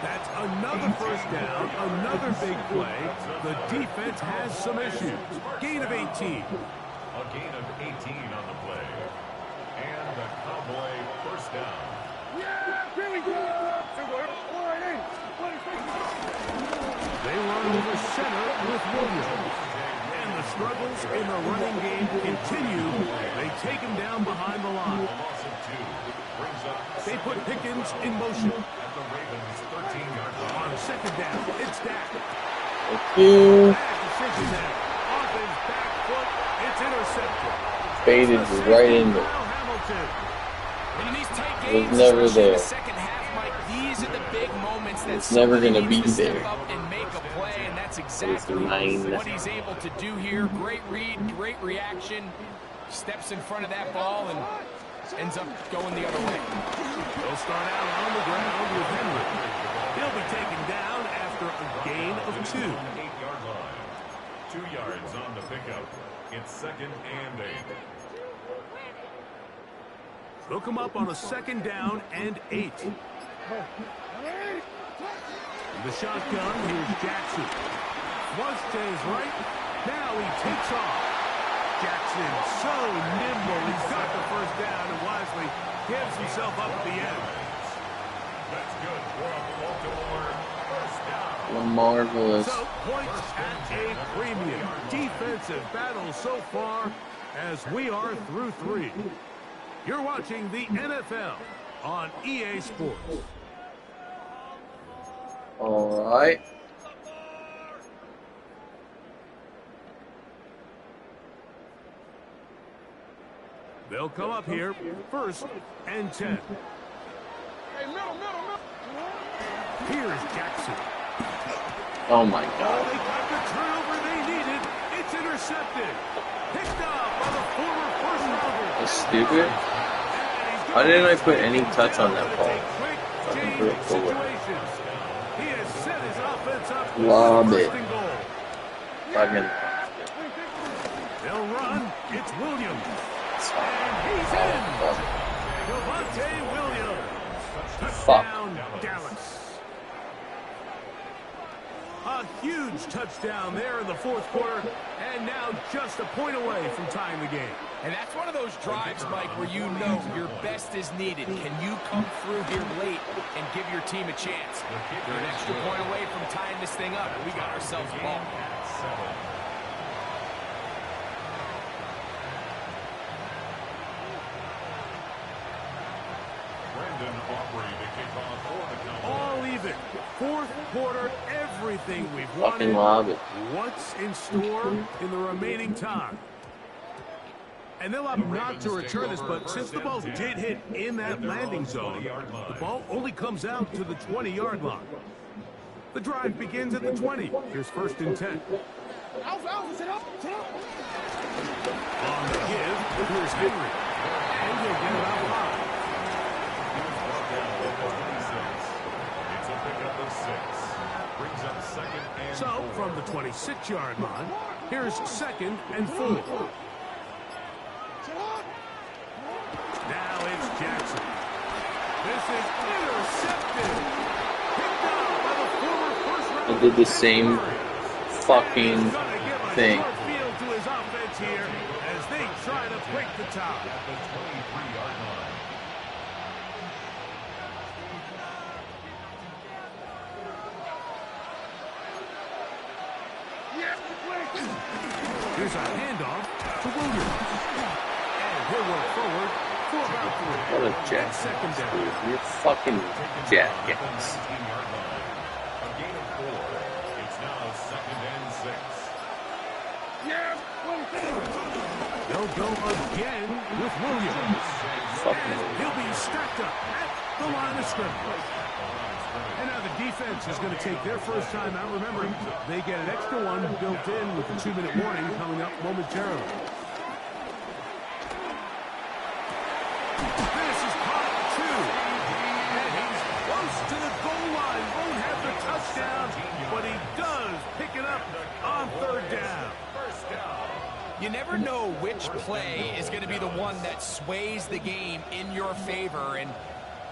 That's another first down, another big play. The defense has some issues. Gain of 18. A gain of 18 on the play. And the Cowboy first down. They run over center with Williams. And the struggles in the running game continue. They take him down behind the A line. loss of 2 brings up They put Pickens in motion. at the Ravens' 13-yard line. On second down, it's Dak. Thank you. Bad decision there. Off his back foot, it's intercepted. Faded right in there. Kyle Hamilton. And in these tight It was games, never especially in there. the second half, Mike, these are the big moments that It's never somebody gonna needs be to step there. up and make a play, and that's exactly mine. what he's able to do here. Great read, great reaction, steps in front of that ball and ends up going the other way. They'll start out on the ground with Henry. He'll be taken down after a gain of 2. 8-yard line. 2 yards on the pickup. It's second and 8. They'll come up on a second down and 8. The shotgun, here's Jackson. Once to his right, now he takes off. Jackson, so nimble, he's got the first down and wisely gives himself up at the end. That's good for a Baltimore first down. Marvelous. So, points at a premium. Defensive battle so far as we are through 3. You're watching the NFL on EA Sports. All right. They'll come up here, first and 10. Here's Jackson. Oh my Oh, God. they got the turnover they needed. It's intercepted. Picked up by the former first rounder. That's stupid. Why didn't I put any touch on that ball? Fucking threw it forward. He has set his offense up Lob for it. first and goal. Fucking. They'll run. It's Williams. And he's in. Devontae Williams. Fuck. Touchdown, Dallas. A A huge touchdown there in the fourth quarter, and now just a point away from tying the game. And that's one of those drives, Mike, where you know your best is needed. Can you come through here late and give your team a chance? They're an extra point away from tying this thing up. We got ourselves a ball. All even. Fourth quarter, everything we've Fucking wanted. lob it. What's in store in the remaining time? And they'll opt not to return this, but since the ball did hit in that landing zone, the ball only comes out to the 20-yard line. The drive begins at the 20. Here's 1st and 10. On the give, here's Henry. And he'll get it out wide. So, from the 26-yard line, here's 2nd and 4. Now it's Jackson. This is intercepted. Picked up by the former first-round. I did the same fucking thing. Field to his offense here as they try to break the tie. At the 23-yard line. Here's a handoff to Williams. And he'll work forward for about 3. What a jackass, 2nd down. dude. You're fucking jackass. A gain of 4. It's now 2nd and 6. They'll go again with Williams. Fucking And he'll be stacked up at the line of scrimmage. And now the defense is going to take their first time out. Remember, they get an extra one built in with the 2-minute warning coming up momentarily. This is caught 2. And he's close to the goal line. Won't have the touchdown, but he does pick it up on 3rd down. You never know which play is going to be the one that sways the game in your favor, and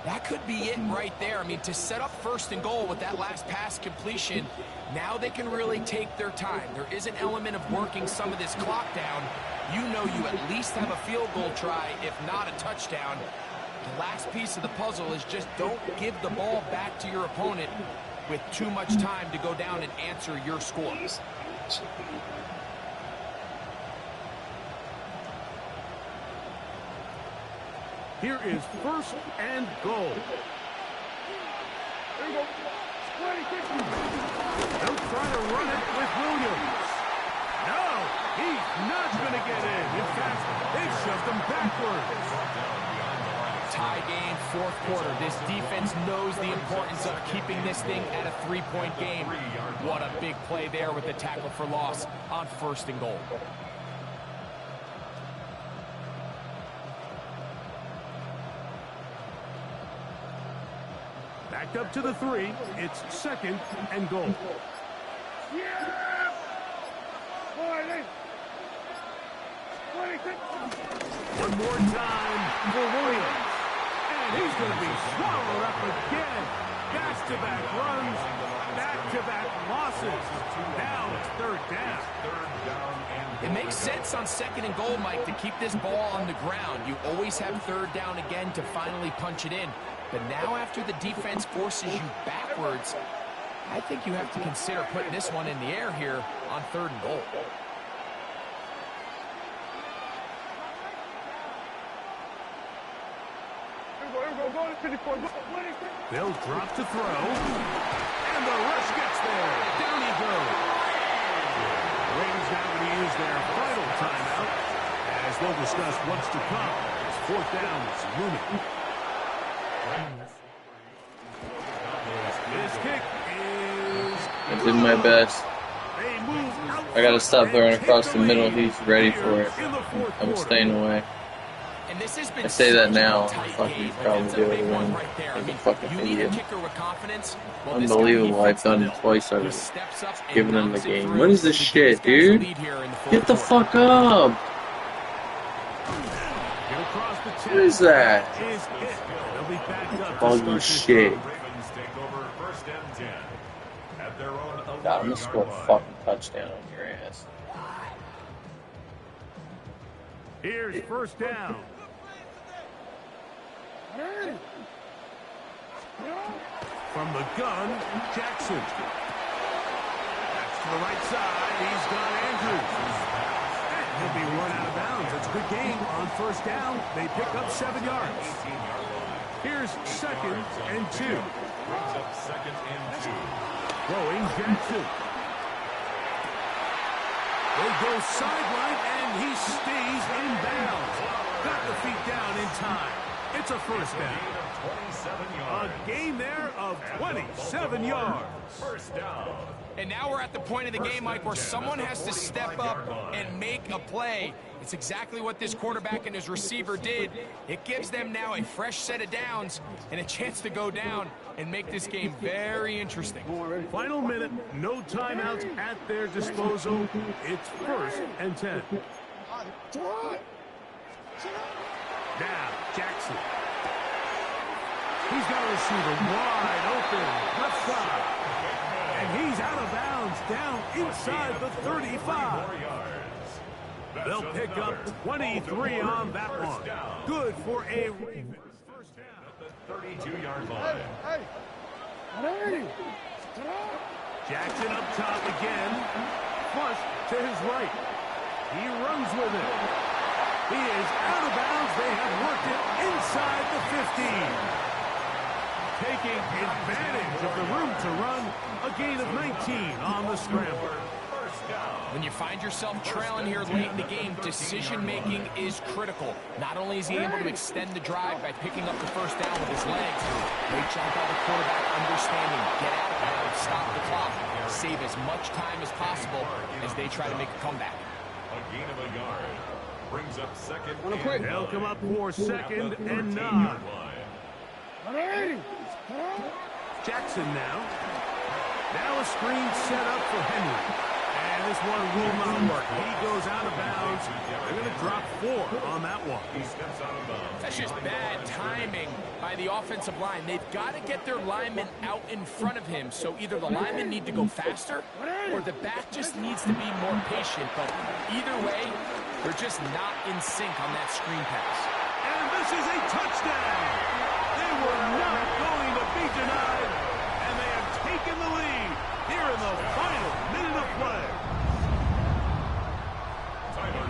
that could be it right there. I mean, to set up 1st and goal with that last pass completion, now they can really take their time. There is an element of working some of this clock down. You know you at least have a field goal try, if not a touchdown. The last piece of the puzzle is just don't give the ball back to your opponent with too much time to go down and answer your score. Here is 1st and goal. They'll try to run it with Williams. No, he's not going to get in. In fact, they've shoved him backwards. Tie game, 4th quarter. This defense knows the importance of keeping this thing at a 3-point game. What a big play there with the tackle for loss on 1st and goal. Backed up to the 3. It's 2nd and goal. One more time for Williams. And he's going to be swallowed up again. Back-to-back runs, back-to-back losses. Now it's 3rd down. It makes sense on 2nd and goal, Mike, to keep this ball on the ground. You always have 3rd down again to finally punch it in. But now after the defense forces you backwards, I think you have to consider putting this one in the air here on 3rd and goal. They'll drop to throw. And the rush gets there. Down he goes. The Ravens now going to use their final timeout as they'll discuss what's to come. It's 4th down. It's looming. This kick is... I did my best. I gotta stop throwing across the middle. He's ready for it. I'm staying away. And this has been I say that now. tight Fucking game, probably it's a do it big one again. right there. I Like a mean, fucking you need a idiot. kicker with confidence. Well, this guy, Unbelievable. he I've done fits it the twice bill. He already. steps up and Giving them the knocks it game. through What is this to give shit, these guys a dude? lead here in the fourth Get the quarter. fuck up! Get across the 10. What is that? Is it. They'll be backed up to Buggy start this shit. drive. Ravens take over 1st and 10 at their own God, I'm gonna score a fucking touchdown on your ass. Here's first down. From the gun, Jackson. That's to the right side. He's got Andrews. And he'll be run out of bounds. It's a good game on first down. They pick up 7 yards. Here's second and 2. Brings up second and 2. Throwing Jackson. They go sideline, and he stays in bounds. Got the feet down in time. It's a first down. A gain there of 27 yards. First down. And now we're at the point of the game, Mike, where someone has to step up and make a play. It's exactly what this quarterback and his receiver did. It gives them now a fresh set of downs and a chance to go down and make this game very interesting. Final minute, no timeouts at their disposal. It's first and 10. Now, Jackson. He's got a receiver wide open, left side. And he's out of bounds, down inside the 35. They'll pick up 23 on that one. Good for a Ravens first down at the 32-yard line. Jackson up top again. Flush to his right. He runs with it. He is out of bounds. They have worked it inside the 15. Taking advantage of the room to run. A gain of 19 on the scramble. When you find yourself trailing here late in the game, decision-making is critical. Not only is he able to extend the drive by picking up the first down with his legs, great job by the quarterback understanding, get out of bounds, stop the clock, save as much time as possible as they try to make a comeback. A gain of a yard. Brings up second. They'll come up for second and 9. Jackson now. Now a screen set up for Henry. And this one will not work. He goes out of bounds. They're going to drop 4 on that one. He steps out of bounds. That's just bad timing by the offensive line. They've got to get their linemen out in front of him. So either the linemen need to go faster or the back just needs to be more patient. But either way, they're just not in sync on that screen pass. And this is a touchdown. They were not going to be denied. And they have taken the lead here in the final minute of play.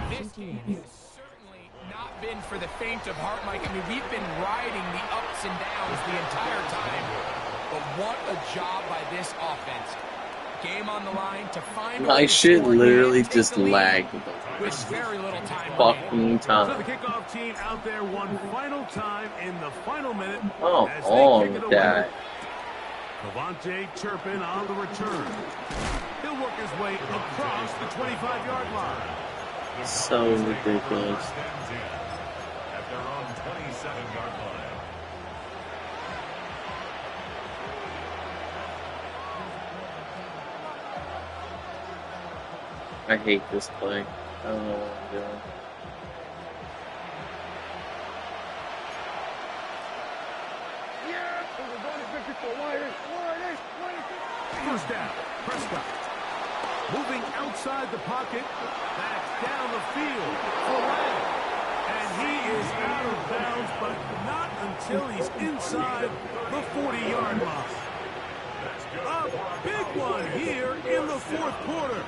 This game has certainly not been for the faint of heart, Mike. I mean, we've been riding the ups and downs the entire time. But what a job by this offense. Game on the line to find... My shit literally just lagged with very little time. Fucking So time. the kickoff team out there one final time in the final minute. Oh, as they on kick it with away. that. Devontae Turpin on the return. He'll work his way across the 25-yard line. So ridiculous. At their own 27-yard line. I hate this play. I don't know what I'm doing. First down, Prescott. Moving outside the pocket, back down the field for Lamb. And he is out of bounds, but not until he's inside the 40-yard line. A big one here in the fourth quarter.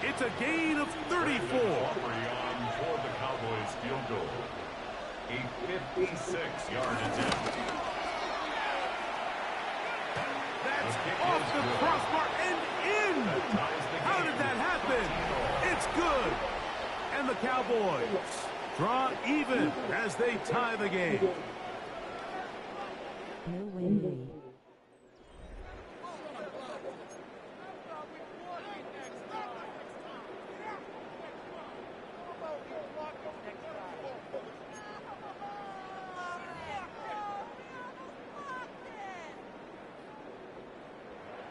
It's a gain of 34. Toward the Cowboys field goal. A 56-yard attempt. That's off the crossbar and in. How did that happen? It's good. And the Cowboys draw even as they tie the game. No way.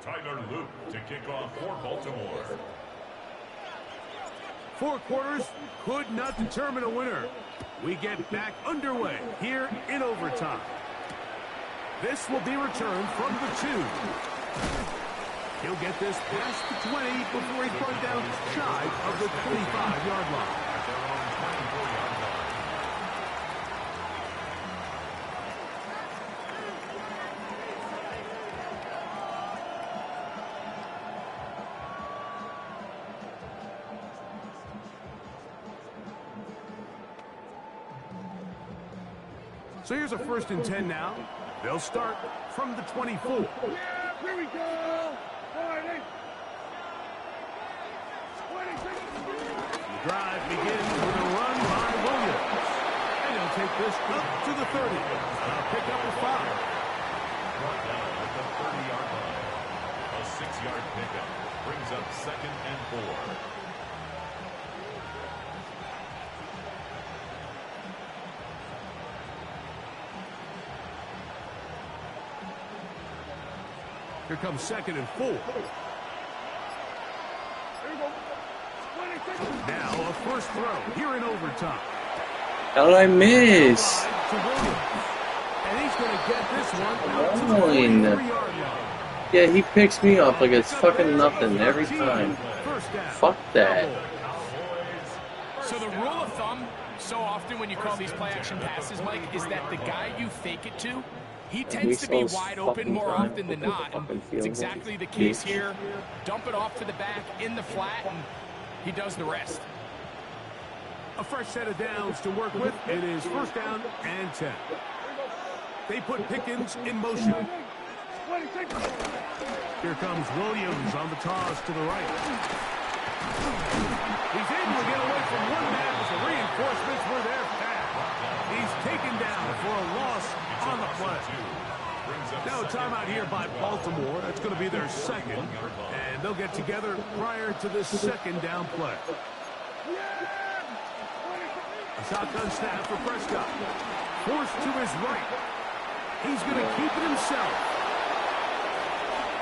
Tyler Luke to kick off for Baltimore. 4 quarters could not determine a winner. We get back underway here in overtime. This will be returned from the 2. He'll get this past the 20 before he's brought down shy of the 25-yard line. At their own 24-yard line. So here's a 1st and 10 now. They'll start from the 24. Yeah, here we go. 40. 26. The drive begins with a run by Williams. And he'll take this up to the 30. Pick up a 5. Brought down at the 30-yard line. A 6-yard pickup brings up 2nd and 4. Here comes 2nd and 4. Now a first throw here in overtime. How did I miss? To Williams. And he's going to get this one out to the Fine. 43-yard line. Yeah, he picks me up like it's fucking nothing every time. First down. Fuck that. So the rule of thumb, so often when you call these play-action passes, Mike, is that the guy you fake it to, he tends to be wide open more often than not. And it's exactly the case here. Dump it off to the back in the flat, and he does the rest. A fresh set of downs to work with. It is 1st down and 10. They put Pickens in motion. Here comes Williams on the toss to the right. He's able to get away from one man as the reinforcements were there fast. He's taken down for a loss on the play. Now a timeout here by Baltimore. That's going to be their 2nd. And they'll get together prior to this 2nd down play. A shotgun snap for Prescott. Forced to his right. He's going to keep it himself.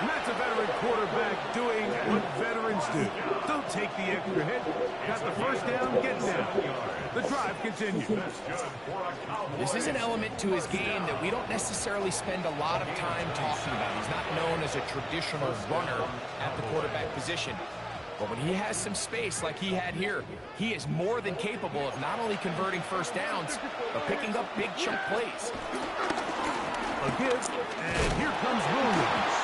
And that's a veteran quarterback doing what veterans do. Don't take the extra hit. Got the 1st down, get down. The drive continues. This is an element to his game that we don't necessarily spend a lot of time talking about. He's not known as a traditional runner at the quarterback position. But when he has some space like he had here, he is more than capable of not only converting 1st downs, but picking up big chunk plays. A give, and here comes Williams.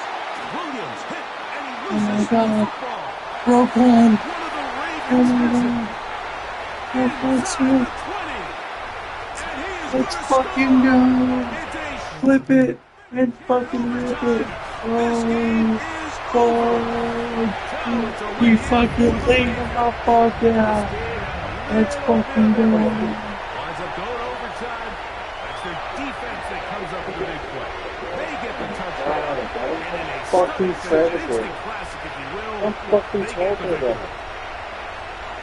Williams hit, and he Oh my loses the god. football. Broke one. One of the Oh Ravens my missing. god. Broke one, Inside Smith. the 20. And he is Let's gonna fucking score. go. It's a Flip it and fucking rip it. This game Oh, is God. We fucking laid the fuck out. Let's fucking go. Winds up going overtime. That's their defense that comes up with the big play. They get the touchdown. And in a Fucking stunning finish, incredible. instant classic, if you will, I'm fucking they get the talking victory. about.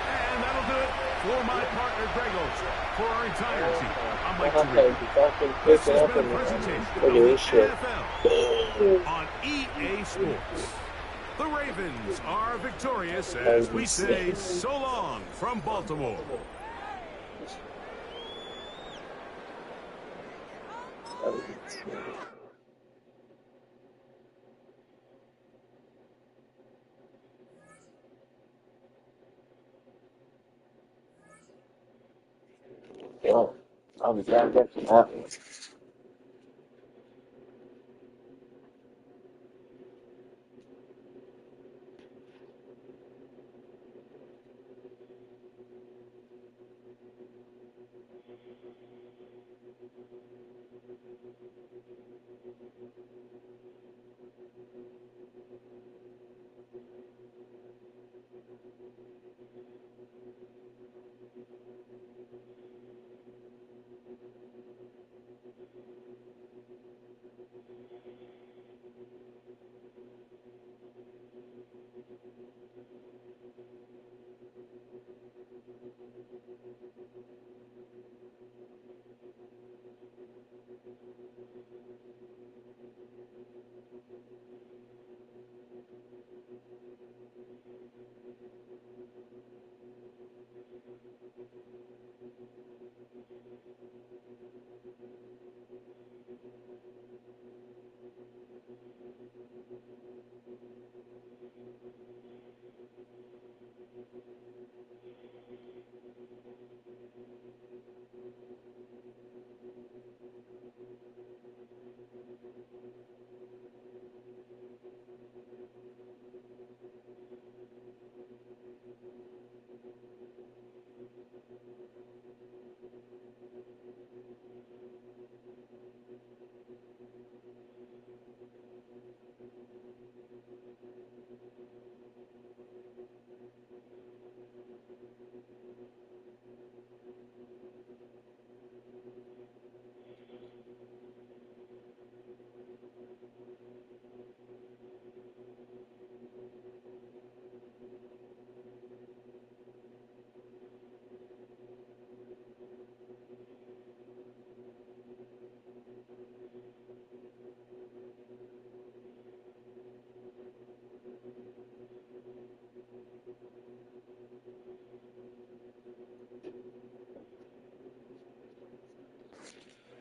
And that'll do it for my partner, Greg Olson. For our entire team, I'm Mike Okay, Torino. you fucking This pick it has up been and a presentation look at of this the shit. NFL on EA Sports. The Ravens are victorious as we say so long from Baltimore. Well, I'll be back after that.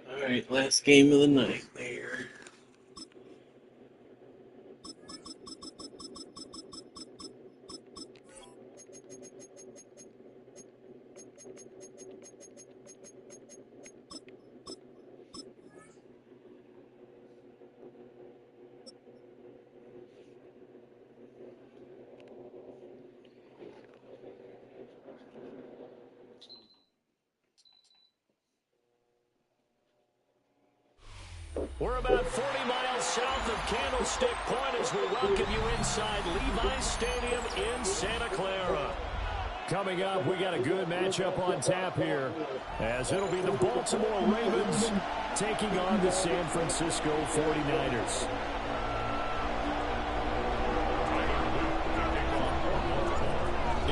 Alright, last game of the night there. We're about 40 miles south of Candlestick Point as we welcome you inside Levi's Stadium in Santa Clara. Coming up, we got a good matchup on tap here, as it'll be the Baltimore Ravens taking on the San Francisco 49ers.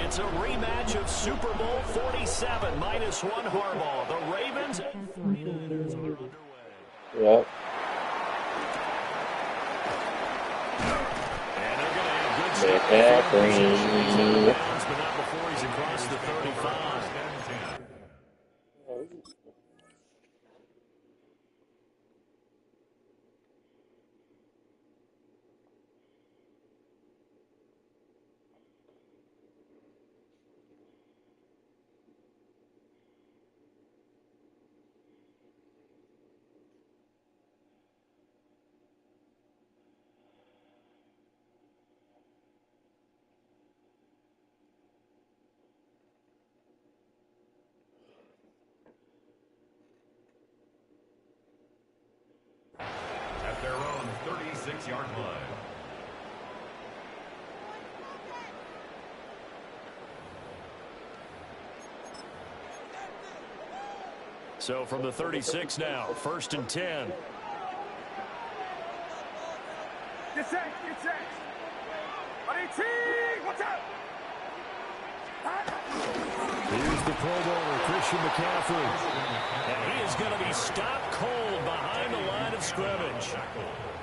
It's a rematch of Super Bowl 47, -1 Harbaugh. The Ravens are underway. Yep. But not before he's across the 35. At their own 36-yard line. So from the 36 now, 1st and 10. Get set, get set. Watch out. Here's the Pro Bowler, Christian McCaffrey. And he is going to be stopped cold behind the line of scrimmage.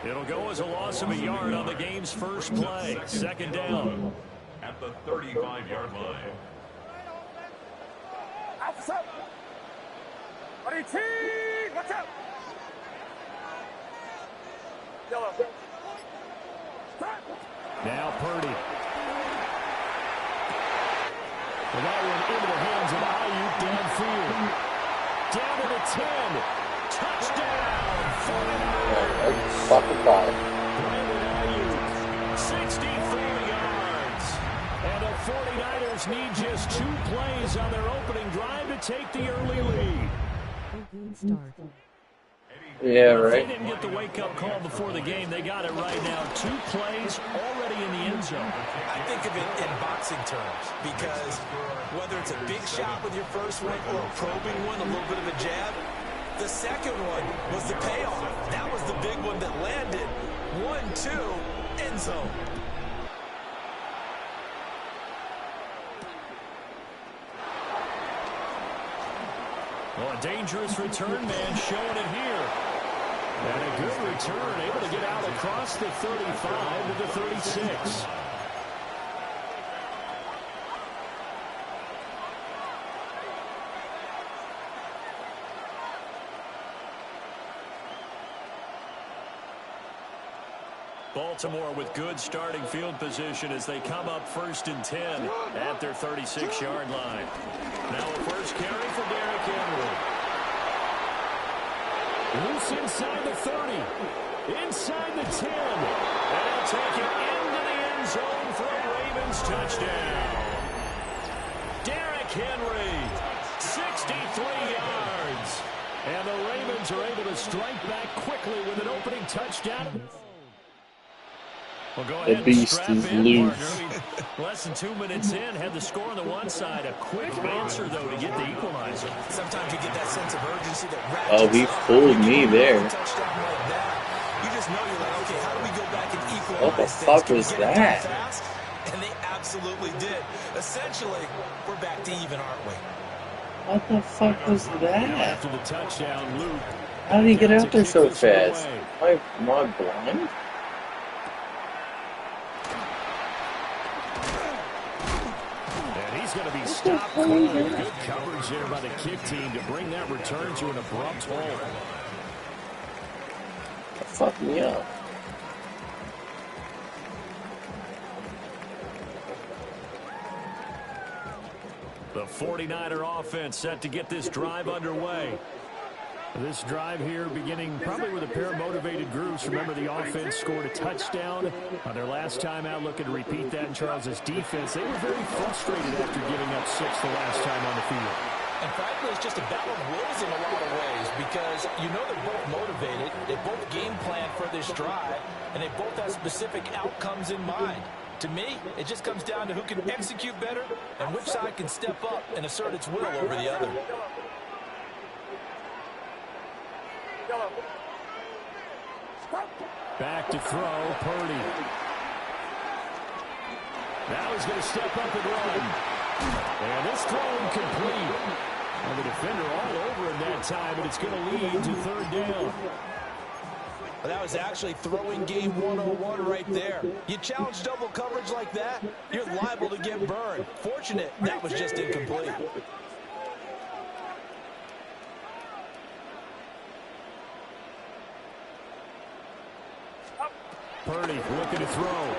It'll go as a loss of a yard on the game's first play. 2nd down. At the 35-yard line. Outside. Watch out. Yellow. Now Purdy. And that one into the hands of Ayuk downfield. Down to the 10. Touchdown, 49ers. Fucking five. Brandon Ayuk, 64 yards. And the 49ers need just 2 plays on their opening drive to take the early lead. Good start. Yeah, If they right. didn't get the wake-up call before the game, they got it right now. 2 plays already in the end zone. I think of it in boxing terms, because whether it's a big shot with your first one or a probing one, a little bit of a jab, the second one was the payoff. That was the big one that landed. 1-2, end zone. Well, a dangerous return man showing it here. And a good return, able to get out across the 35 to the 36. Baltimore with good starting field position as they come up 1st and 10 at their 36-yard line. Now a first carry for Derrick Henry. Loose inside the 30. Inside the 10. And he'll take it into the end zone for a Ravens touchdown. Derrick Henry, 63 yards. And the Ravens are able to strike back quickly with an opening touchdown. We'll go ahead The beast and is strap in, loose. partner. Less than 2 minutes in, had the score on the one side. A quick answer, though, to get the equalizer. Sometimes you get that sense of urgency that ratchets Oh, he up. fooled me there. A touchdown like that, you just know you're like, okay, how do we go back and equalize What the things? fuck Can we was get it done that? fast? And they absolutely did. Essentially, we're back to even, aren't we? What the fuck was that? After the touchdown, Luke. How did he get down out to there kick so this one fast? away. Am I blind? And he's going to be stopped cold. Good coverage there by the kick team to bring that return to an abrupt halt. Fuck me up. The 49er offense set to get this drive underway. This drive here beginning probably with a pair of motivated groups. Remember, the offense scored a touchdown on their last time out. Looking to repeat that in Charles's defense. They were very frustrated after giving up 6 the last time on the field. And frankly, it's just a battle of wills in a lot of ways because you know they're both motivated, they both game plan for this drive, and they both have specific outcomes in mind. To me, it just comes down to who can execute better and which side can step up and assert its will over the other. Back to throw, Purdy. Now he's going to step up and run. And this throw incomplete. And the defender all over him that time, but it's going to lead to 3rd down. But that was actually throwing game 101 right there. You challenge double coverage like that, you're liable to get burned. Fortunate, that was just incomplete. Purdy looking to throw.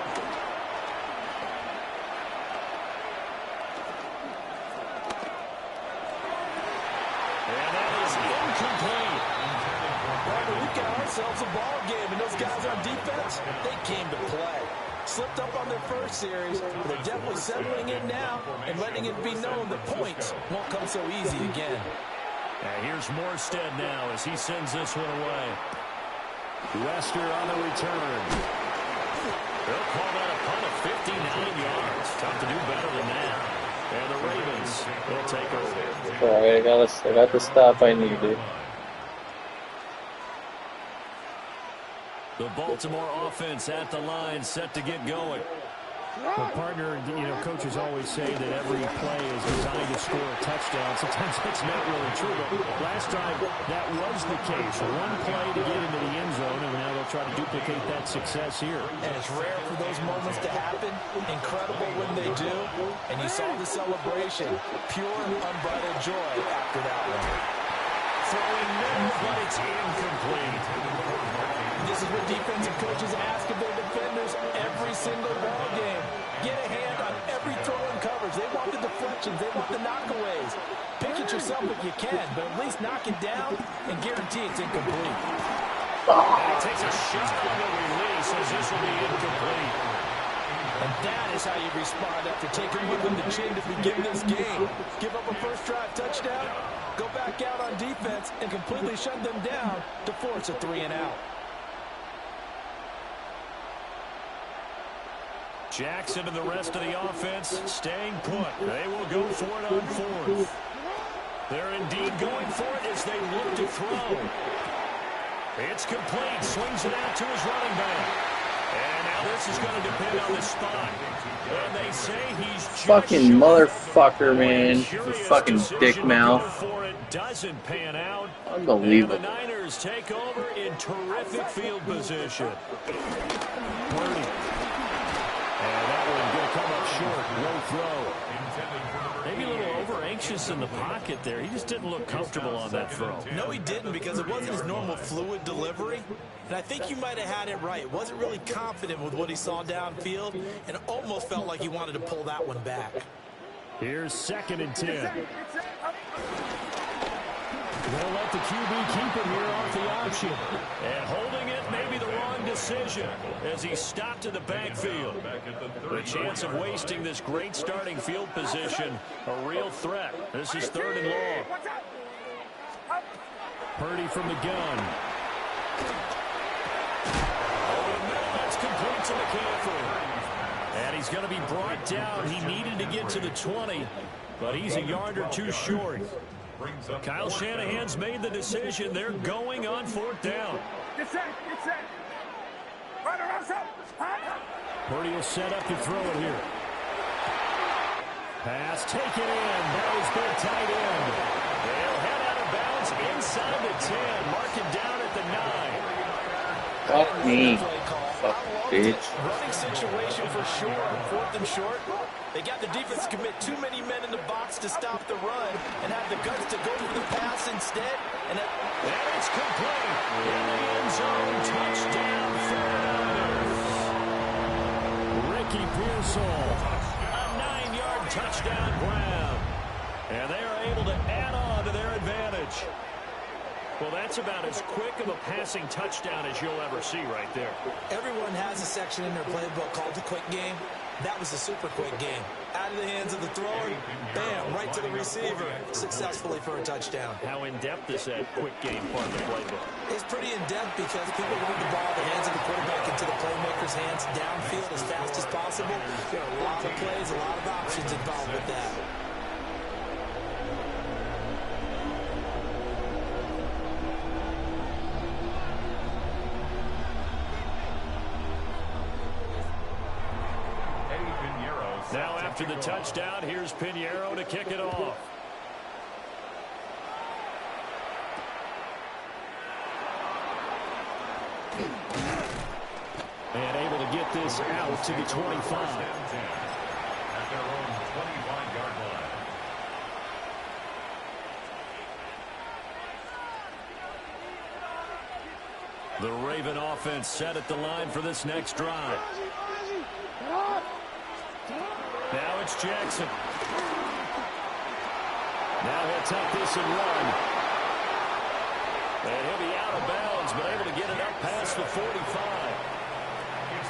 And that is incomplete. Right, we've got ourselves a ball game, and those guys on defense, they came to play. Slipped up on their first series, but they're definitely settling in now and letting it be known that points won't come so easy again. Here's Morstead now as he sends this one away. Wester on the return. They'll call that a punt of 59 yards. Tough to do better than that. And the Ravens will take over. All right, I got the stop I needed. The Baltimore offense at the line, set to get going. Well, partner, you know, coaches always say that every play is designed to score a touchdown. Sometimes that's not really true, but last time that was the case. One play to get into the end zone, and now they'll try to duplicate that success here. And it's rare for those moments to happen. Incredible when they do. And you saw the celebration. Pure, unbridled joy after that one. Throwing middle, but it's incomplete. This is what defensive coaches ask of their defenders every single ball game. Get a hand on every throw and coverage. They want the deflections. They want the knockaways. Pick it yourself if you can, but at least knock it down and guarantee it's incomplete. And he takes a shot on the release as this will be incomplete. And that is how you respond after taking one on the chin to begin this game. Give up a first drive touchdown, go back out on defense, and completely shut them down to force a 3-and-out. Jackson and the rest of the offense staying put. They will go for it on 4th. They're indeed going for it as they look to throw. It's complete. Swings it out to his running back. And now this is going to depend on the spot. And they say he's fucking motherfucker, man. You fucking dick mouth. Doesn't pan out. Unbelievable. And the Niners take over in terrific field position. Purdy. And that one's going to come up short. Low throw. Maybe a little over-anxious anxious in the pocket there. He just didn't look comfortable on that throw. No, he didn't, because it wasn't his normal fluid delivery. And I think you might have had it right. Wasn't really confident with what he saw downfield and almost felt like he wanted to pull that one back. Here's 2nd and 10. They'll let the QB keep it here off the option. And holding it may be the wrong decision as he stopped in the backfield. The chance of wasting this great starting field position, a real threat. This is 3rd and long. Purdy from the gun. Over the middle, that's complete to McCaffrey. And he's going to be brought down. He needed to get to the 20, but he's a yard or two short. Kyle Shanahan's made the decision. They're going on 4th down. Get set. Purdy will set up to throw it here. Pass taken in. That was their tight end. They'll head out of bounds inside the 10. Mark it down at the 9. Fuck me. Fuck, bitch. Running situation for sure. 4th and short. They got the defense to commit too many men in the box to stop the run and have the guts to go for the pass instead. And it's complete. In the end zone, touchdown, 49ers. Ricky Pearsall. A 9-yard touchdown grab. And they are able to add on to their advantage. Well, that's about as quick of a passing touchdown as you'll ever see right there. Everyone has a section in their playbook called the quick game. That was a super quick game. Out of the hands of the thrower, bam, right to the receiver, successfully for a touchdown. How in-depth is that quick game part of the playbook? It's pretty in-depth because people move the ball out of the hands of the quarterback into the playmaker's hands downfield as fast as possible. There are a lot of plays, a lot of options involved with that. Now after the touchdown, here's Pinheiro to kick it off. And able to get this out to the 25. At their own 25-yard line. The Raven offense set at the line for this next drive. Now it's Jackson. Now he'll tuck this and run. And he'll be out of bounds, but able to get it up past the 45.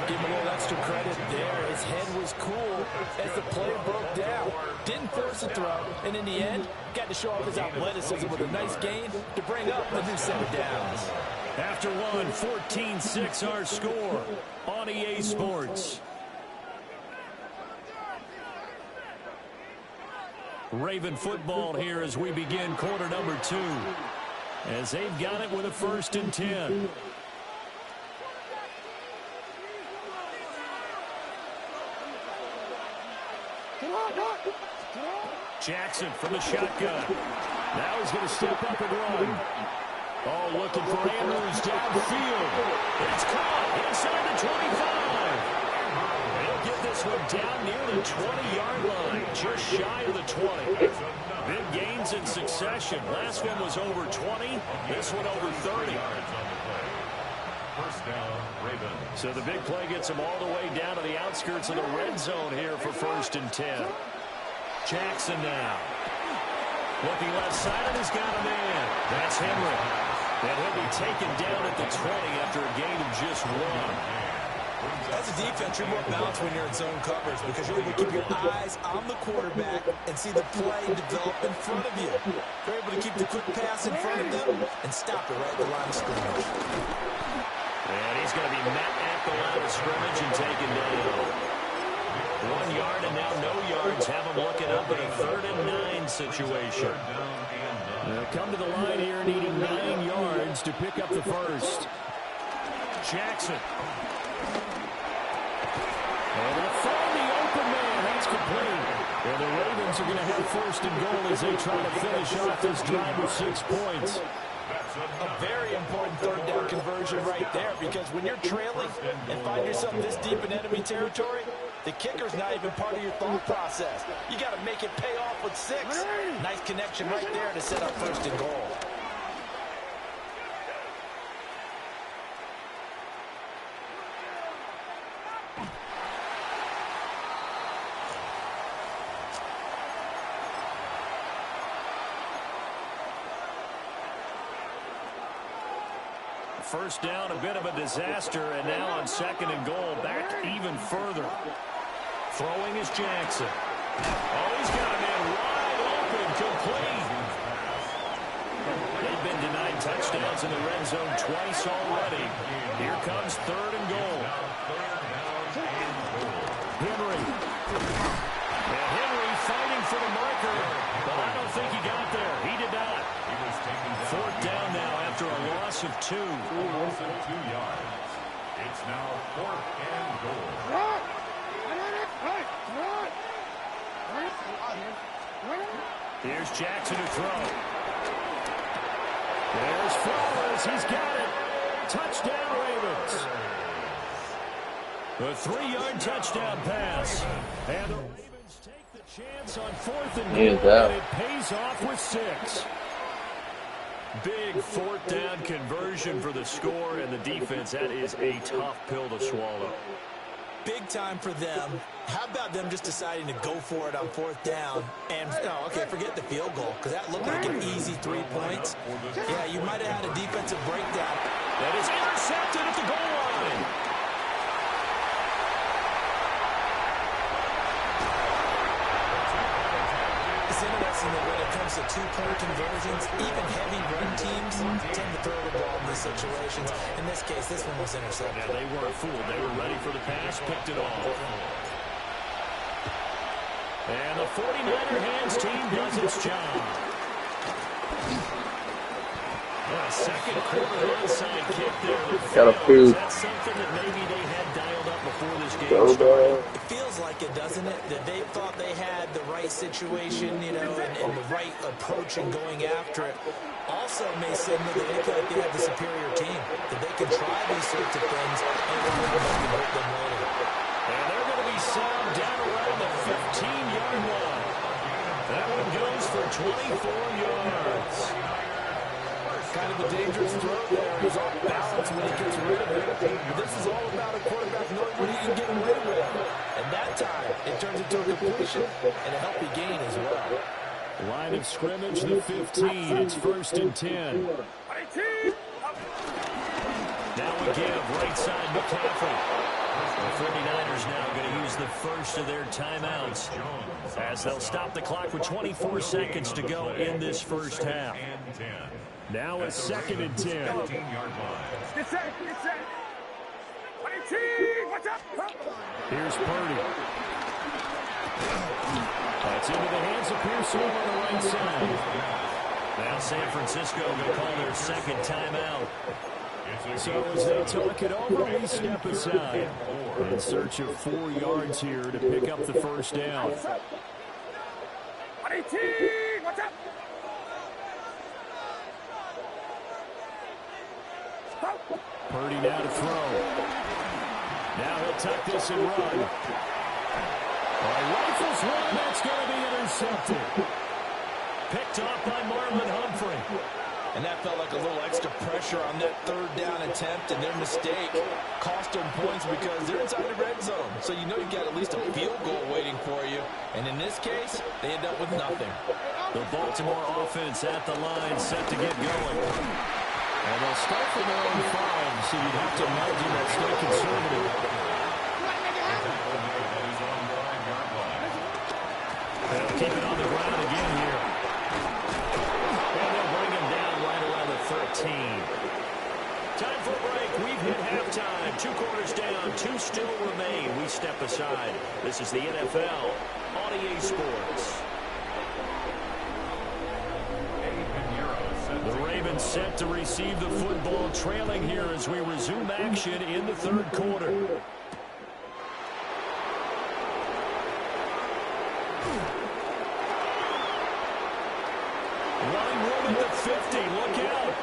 Give him a little extra credit there. His head was cool as the play broke down. Didn't force a throw, and in the end, got to show off his athleticism with a nice gain to bring up a new set of downs. After one, 14-6 our score on EA Sports. Raven football here as we begin quarter number 2. As they've got it with a 1st and 10. Jackson from the shotgun. Now he's going to step up and run. Oh, looking for Andrews downfield. It's caught inside the 25. They'll get this one down near the 20-yard line, just shy of the 20. Big gains in succession. Last one was over 20. This one over 30. First down, Ravens. So the big play gets them all the way down to the outskirts of the red zone here for 1st and 10. Jackson now. Looking left side, and he's got a man. That's Henry. And he'll be taken down at the 20 after a gain of just 1. As a defense, you're more balanced when you're in zone coverage because you're able to keep your eyes on the quarterback and see the play develop in front of you. You're able to keep the quick pass in front of them and stop it right at the line of scrimmage. And he's going to be met at the line of scrimmage and taken down. 1 yard and now no yards. Have him looking up at a 3rd and 9 situation. They'll come to the line here needing 9 yards to pick up the first. Jackson. Able to find the open man. That's complete. And the Ravens are going to have 1st and goal as they try to finish off this drive with 6 points. A very important 3rd down conversion right there because when you're trailing and find yourself this deep in enemy territory, The kicker's not even part of your thought process. You got to make it pay off with 6. Nice connection right there to set up first and goal. First down, a bit of a disaster, and now on second and goal, back even further. Throwing is Jackson. Oh, he's got him in wide open, complete. They've been denied touchdowns in the red zone twice already. Here comes third and goal. Henry. And Henry fighting for the marker, but I don't think he got there. He did not. Fourth down now after a loss of 2. Loss of 2 yards. It's now 4th and goal. Here's Jackson to throw. There's Flowers. He's got it. Touchdown, Ravens. A 3-yard touchdown pass. And the Ravens take the chance on 4th and goal, and it pays off with 6. Big 4th down conversion for the score, and the defense, that is a tough pill to swallow. Big time for them. How about them just deciding to go for it on 4th down? And, oh, okay, forget the field goal, because that looked like an easy 3 points. Yeah, you might have had a defensive breakdown. That is intercepted at the goal line. It's interesting that when it comes to 2-point conversions, even heavy run teams tend to throw the ball in these situations. In this case, this one was intercepted. Yeah, they weren't fooled. They were ready for the pass, picked it off. And the 49er hands team does its job. A second quarter onside kick there. Got a food. That's something that maybe they had dialed up before this game started. It feels like it, doesn't it? That they thought they had the right situation, you know, and the right approach in going after it. Also may signal that they feel like they have the superior team, that they can try these sorts of things and it can hurt them later. And they're going to be sound down around the 15-yard line. That one goes for 24 yards. Kind of a dangerous throw there. He's off balance when he gets rid of it. This is all about a quarterback knowing what he can get away with. And that time, it turns into a completion and a healthy gain as well. Line of scrimmage, the 15. It's 1st and 10. Now we give right side McCaffrey. The 49ers now going to use the first of their timeouts as they'll stop the clock with 24 seconds to go in this first half. Now it's 2nd and 10. Get set. What's up? Here's Purdy. That's into the hands of Pearson on the right side. Now San Francisco going to call their second timeout. So as they talk it over, we step aside in search of 4 yards here to pick up the first down. What's up? Purdy now to throw. Now he'll tuck this and run. Rifles one, that's going to be intercepted. Picked off by Marlon Humphrey. And that felt like a little extra pressure on that 3rd down attempt, and their mistake cost them points because they're inside the red zone. So you know you've got at least a field goal waiting for you. And in this case, they end up with nothing. The Baltimore offense at the line, set to get going. And they'll start from their own 5, so you'd have to imagine they'll stay conservative. They'll keep it on the ground again here. And they'll bring him down right around the 13. Time for a break. We've hit halftime. 2 quarters down. 2 still remain. We step aside. This is the NFL on EA Sports. The Ravens set to receive the football, trailing here as we resume action in the 3rd quarter. Running room at the 50. Look out.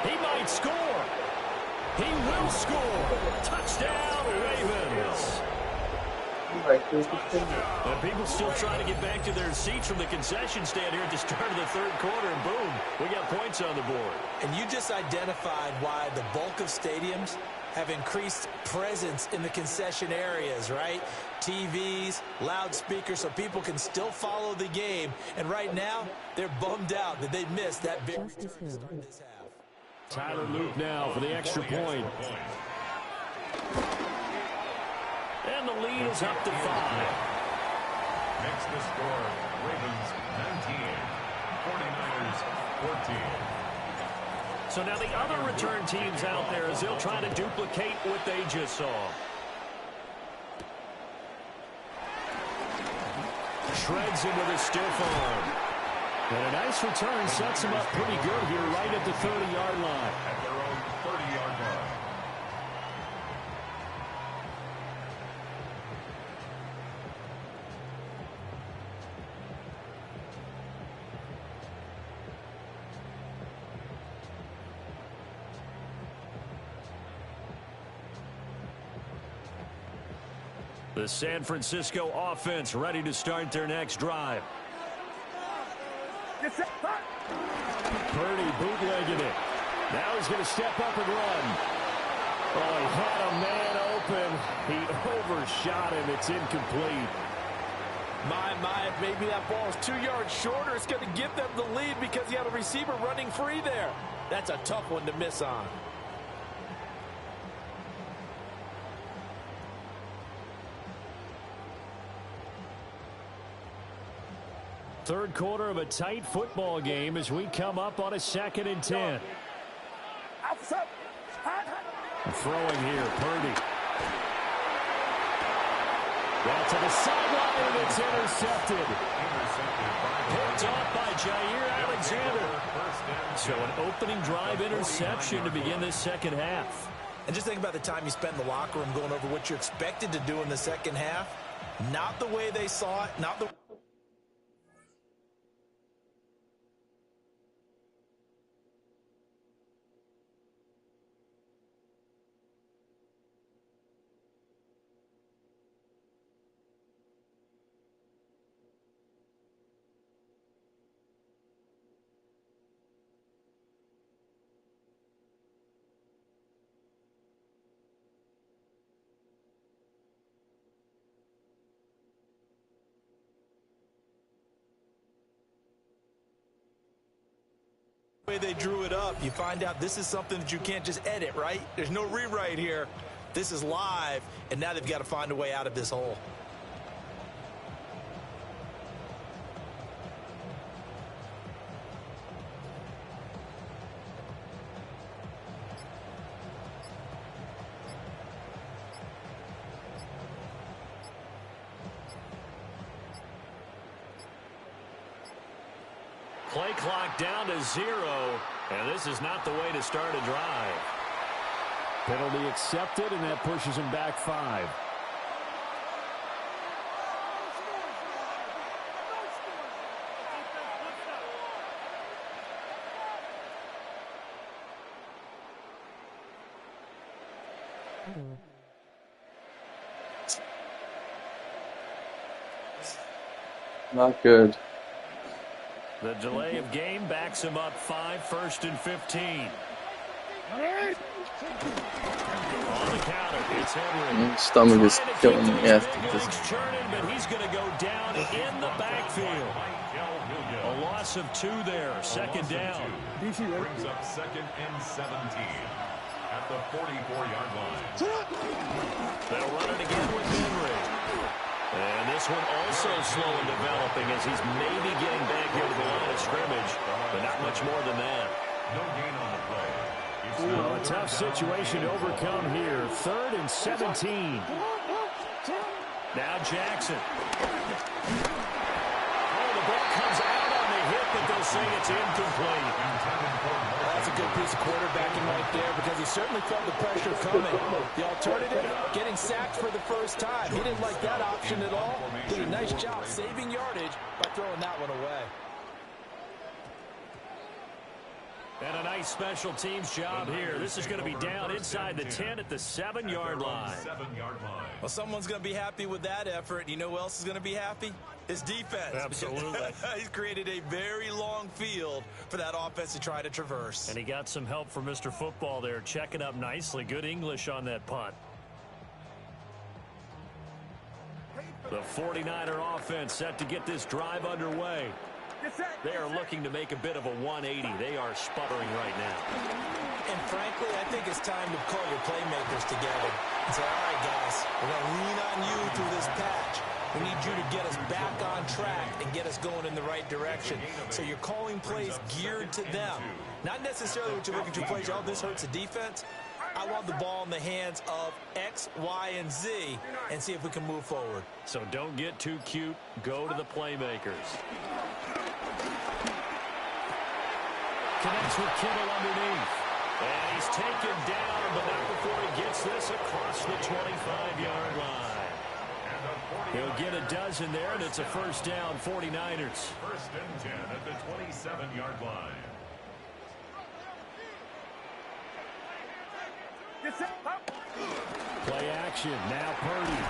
He might score. He will score. Touchdown, Ravens. And people still trying to get back to their seats from the concession stand here at the start of the third quarter, and boom, we got points on the board. And you just identified why the bulk of stadiums have increased presence in the concession areas, right? TVs, loudspeakers, so people can still follow the game. And right now, they're bummed out that they missed that big return to start this half. Tyler Luke now for the extra point. And the lead is up to 5. Makes the score Ravens 19, 49ers 14. So now the other return teams out there as they'll try to duplicate what they just saw. Shreds him with a stiff arm. And a nice return sets him up pretty good here right at the 30-yard line. At their own 30-yard line. The San Francisco offense ready to start their next drive. Purdy bootlegging it. Now he's going to step up and run. Oh, he had a man open. He overshot him. It's incomplete. My, maybe that ball is 2 yards shorter. It's going to give them the lead because he had a receiver running free there. That's a tough one to miss on. Third quarter of a tight football game as we come up on a 2nd and 10. Throwing here, Purdy. Well, to the sideline, and it's intercepted. Picked off by Jair Alexander. So an opening drive interception to begin this second half. And just think about the time you spend in the locker room going over what you're expected to do in the second half. Not the way they saw it, not the way they drew it up. You find out this is something that you can't just edit, right? There's no rewrite here. This is live, and now they've got to find a way out of this hole. Play clock down to 0, and this is not the way to start a drive. Penalty accepted, and that pushes him back 5. Not good. The delay of game backs him up 5, 1st and 15. On the counter, it's Henry. My stomach is killing me after this. Churning, but he's going to go down in the backfield. A loss of 2 there, 2nd down. Brings up 2nd and 17 at the 44-yard line. They'll run it again with Henry. And this one also slow in developing as he's maybe getting back here to the line of scrimmage, but not much more than that. No gain on the play. Well, a tough situation to overcome here. 3rd and 17. Now Jackson. Oh, the ball comes out on the hit, but they'll say it's incomplete. That's a good piece of quarterbacking right there because he certainly felt the pressure coming. The alternative, getting sacked for the first time. He didn't like that option at all. Did a nice job saving yardage by throwing that one away. And a nice special teams job here. This is going to be down inside the 10 at the 7-yard line. Well, someone's going to be happy with that effort. You know who else is going to be happy? His defense. Absolutely. He's created a very long field for that offense to try to traverse. And he got some help from Mr. Football there, checking up nicely. Good English on that punt. The 49er offense set to get this drive underway. They are looking to make a bit of a 180. They are sputtering right now. And frankly, I think it's time to call your playmakers together and say, all right, guys, we're going to lean on you through this patch. We need you to get us back on track and get us going in the right direction. So you're calling plays geared to them. Not necessarily what you're looking to play. Oh, this hurts the defense. I want the ball in the hands of X, Y, and Z and see if we can move forward. So don't get too cute. Go to the playmakers. Connects with Kittle underneath. And he's taken down, but not before he gets this across the 25-yard line. He'll get a dozen there, and it's a first down, 49ers. First and 10 at the 27-yard line. Play action. Now Purdy.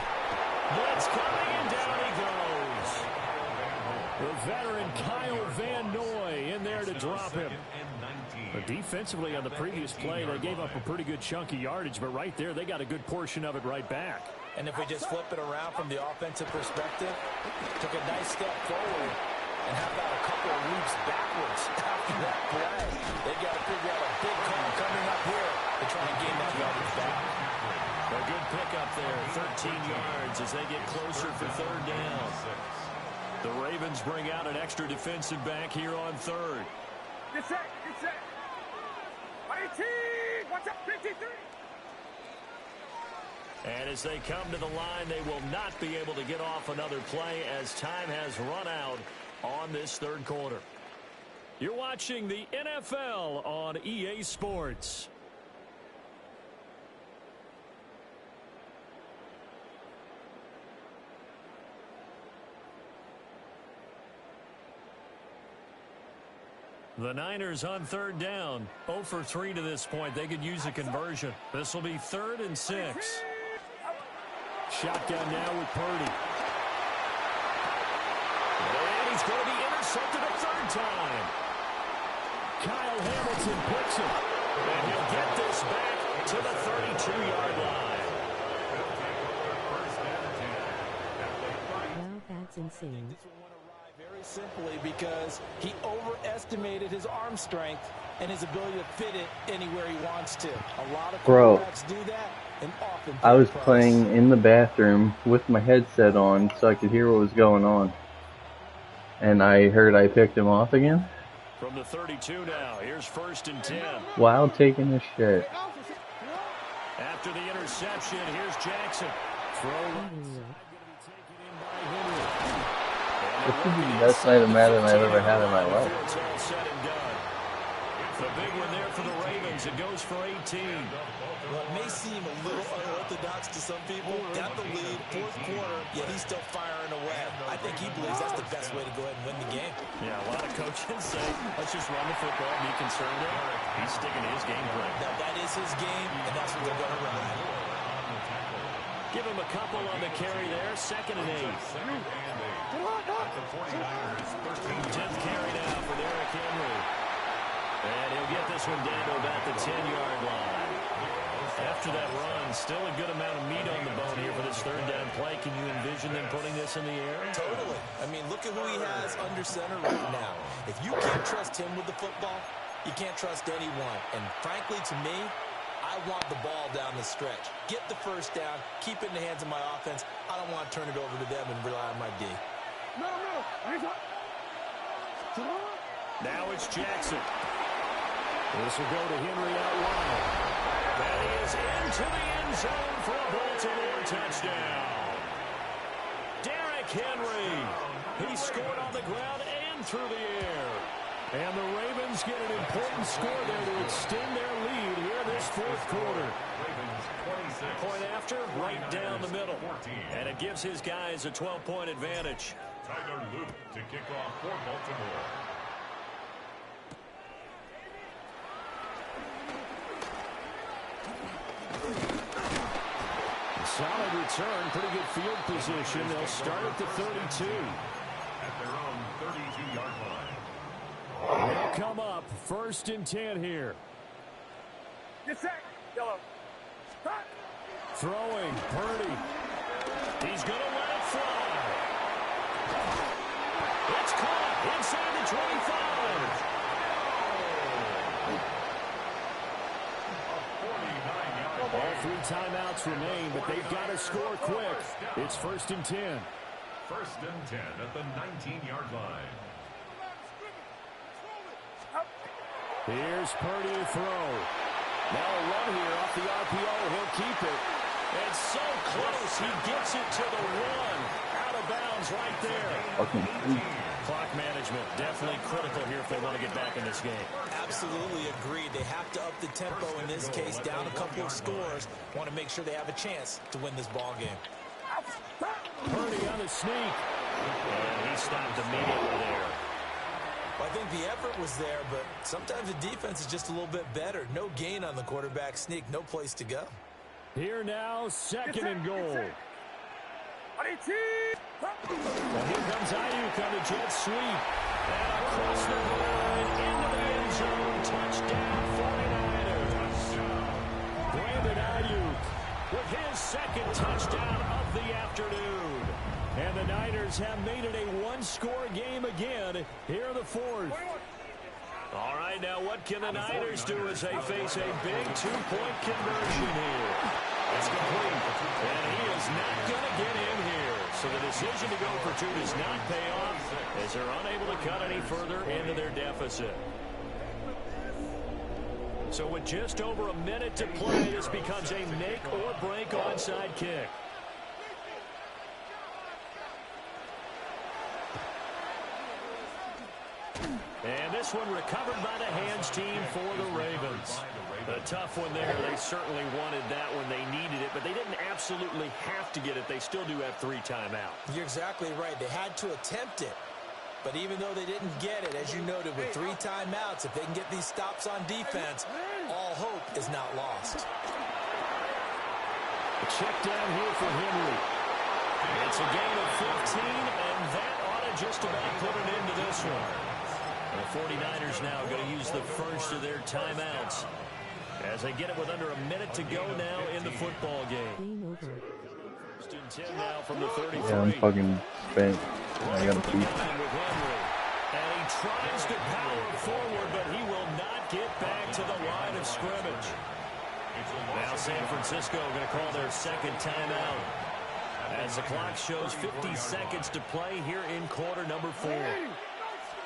Blitz coming, and down he goes. The veteran Kyle Van Noy in there to drop him. But defensively on the previous play, they gave up a pretty good chunk of yardage, but right there, they got a good portion of it right back. And if we just flip it around from the offensive perspective, took a nice step forward, and how about a couple of leaps backwards after that play? They've got to figure out a big call coming up here to try and gain that yardage back. A good pickup there, 13 yards as they get closer for third down. The Ravens bring out an extra defensive back here on third. Get set, get set. 18, watch out, 53. And as they come to the line, they will not be able to get off another play as time has run out on this third quarter. You're watching the NFL on EA Sports. The Niners on third down, 0 for 3 to this point. They could use a conversion. This will be 3rd and 6. Shotgun now with Purdy. And he's going to be intercepted a third time. Kyle Hamilton picks it. And he'll get this back to the 32-yard line. Wow, that's insane. Very simply because he overestimated his arm strength and his ability to fit it anywhere he wants to. A lot of quarterbacks do that, and often I was playing in the bathroom with my headset on so I could hear what was going on. And I heard I picked him off again. From the 32 now, here's 1st and 10. While taking a shit. After the interception, here's Jackson. This is the best night of Madden I've ever had in my life. It's all said and done. The big one there for the Ravens. It goes for 18. Well, it may seem a little unorthodox to some people. Got the lead, 4th quarter, yet he's still firing away. I think he believes that's the best way to go ahead and win the game. Yeah, a lot of coaches say, let's just run the football, be conservative. He's sticking to his game plan. Now, that is his game, and that's what they're going to run. Give him a couple on the carry there. 2nd and 8. 10th carry now for Derrick Henry. And he'll get this one down to about the 10-yard line. After that run, still a good amount of meat on the bone here for this 3rd down play. Can you envision them putting this in the air? Totally. I mean, look at who he has under center right now. If you can't trust him with the football, you can't trust anyone. And frankly, to me, I want the ball down the stretch. Get the first down, keep it in the hands of my offense. I don't want to turn it over to them and rely on my D. Now it's Jackson. This will go to Henry out wide. And he is into the end zone for a Baltimore touchdown. Derrick Henry. He scored on the ground and through the air. And the Ravens get an important score there to extend their lead here this 4th quarter. Point after, right down the middle. And it gives his guys a 12-point advantage. Tyler Luke to kick off for Baltimore. solid return, pretty good field position. They'll start at the 32. At their own 32-yard line. They'll come up 1st and 10 here. Throwing, Purdy. He's going to let it fly. It's caught inside the 25. All 3 timeouts remain, but they've got to score quick. It's 1st and 10. 1st and 10 at the 19-yard line. Here's Purdy to throw. Now a run here off the RPO. He'll keep it. And so close. He gets it to the 1. Out of bounds right there. Clock management definitely critical here if they want to get back in this game. Absolutely agreed. They have to up the tempo in this case, down a couple of scores. Want to make sure they have a chance to win this ball game. Purdy on the sneak. And he stopped immediately there. Well, I think the effort was there, but sometimes the defense is just a little bit better. No gain on the quarterback sneak, no place to go. Here now, 2nd and goal. Well, here comes Ayuk on the jet sweep. And across the line, into the end zone. Touchdown, 49ers. Brandon Ayuk with his 2nd touchdown of the afternoon. And the Niners have made it a 1-score game again here in the 4th. All right, now what can the Niners do as they face a big 2-point conversion here? It's complete, and he is not going to get in here. So the decision to go for 2 does not pay off as they're unable to cut any further into their deficit. So with just over a minute to play, this becomes a make-or-break onside kick. And this one recovered by the hands team for the Ravens. A tough one there. They certainly wanted that when they needed it, but they didn't absolutely have to get it. They still do have 3 timeouts. You're exactly right. They had to attempt it. But even though they didn't get it, as you noted, with 3 timeouts, if they can get these stops on defense, all hope is not lost. A check down here for Henry. It's a gain of 15, and that ought to just about put an end to this one. The 49ers now going to use the first of their timeouts as they get it with under a minute to go now in the football game. First and 10 now from the 33. Yeah, I'm fucking bent. I got a beat. And he tries to power forward, but he will not get back to the line of scrimmage. Now San Francisco going to call their 2nd timeout as the clock shows 50 seconds to play here in quarter number 4.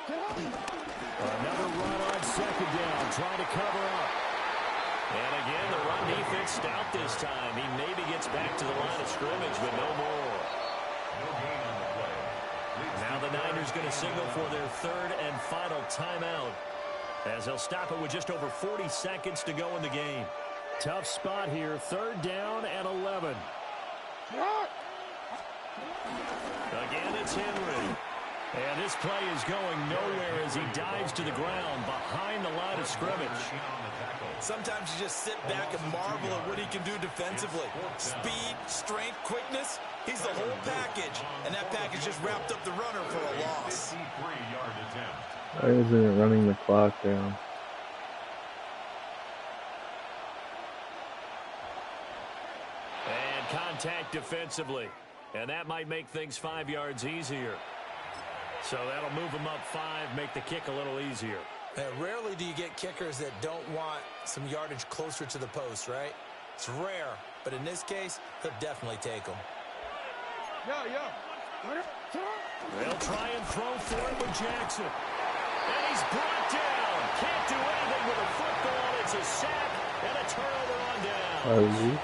Another run on 2nd down, trying to cover up. And again, the run defense stout this time. He maybe gets back to the line of scrimmage, but no more. Now the Niners going to signal for their 3rd and final timeout as they'll stop it with just over 40 seconds to go in the game. Tough spot here, 3rd down and 11. Again, it's Henry. And this play is going nowhere as he dives to the ground behind the line of scrimmage. Sometimes you just sit back and marvel at what he can do defensively. Speed, strength, quickness, he's the whole package. And that package just wrapped up the runner for a loss. Why isn't it running the clock down? And contact defensively. And that might make things 5 yards easier. So that'll move them up 5, make the kick a little easier. Rarely do you get kickers that don't want some yardage closer to the post, right? It's rare, but in this case, he'll definitely take them. They'll try and throw for it with Jackson. And he's brought down. Can't do anything with a football. It's a sack and a turnover on down.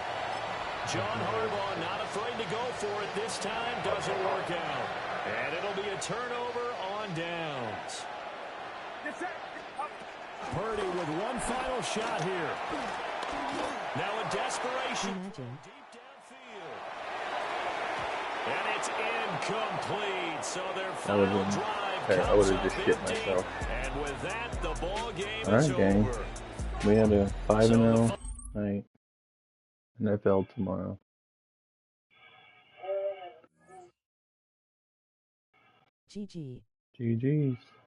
John Harbaugh not afraid to go for it this time. Doesn't work out. And it'll be a turnover on downs. Purdy with one final shot here. Now a desperation. Deep downfield. And it's incomplete. So their final drive I would comes have up just shit empty. myself. And with that, the ball game All is right, gang. over. We had a 5-0 night. NFL tomorrow. GG. GG's.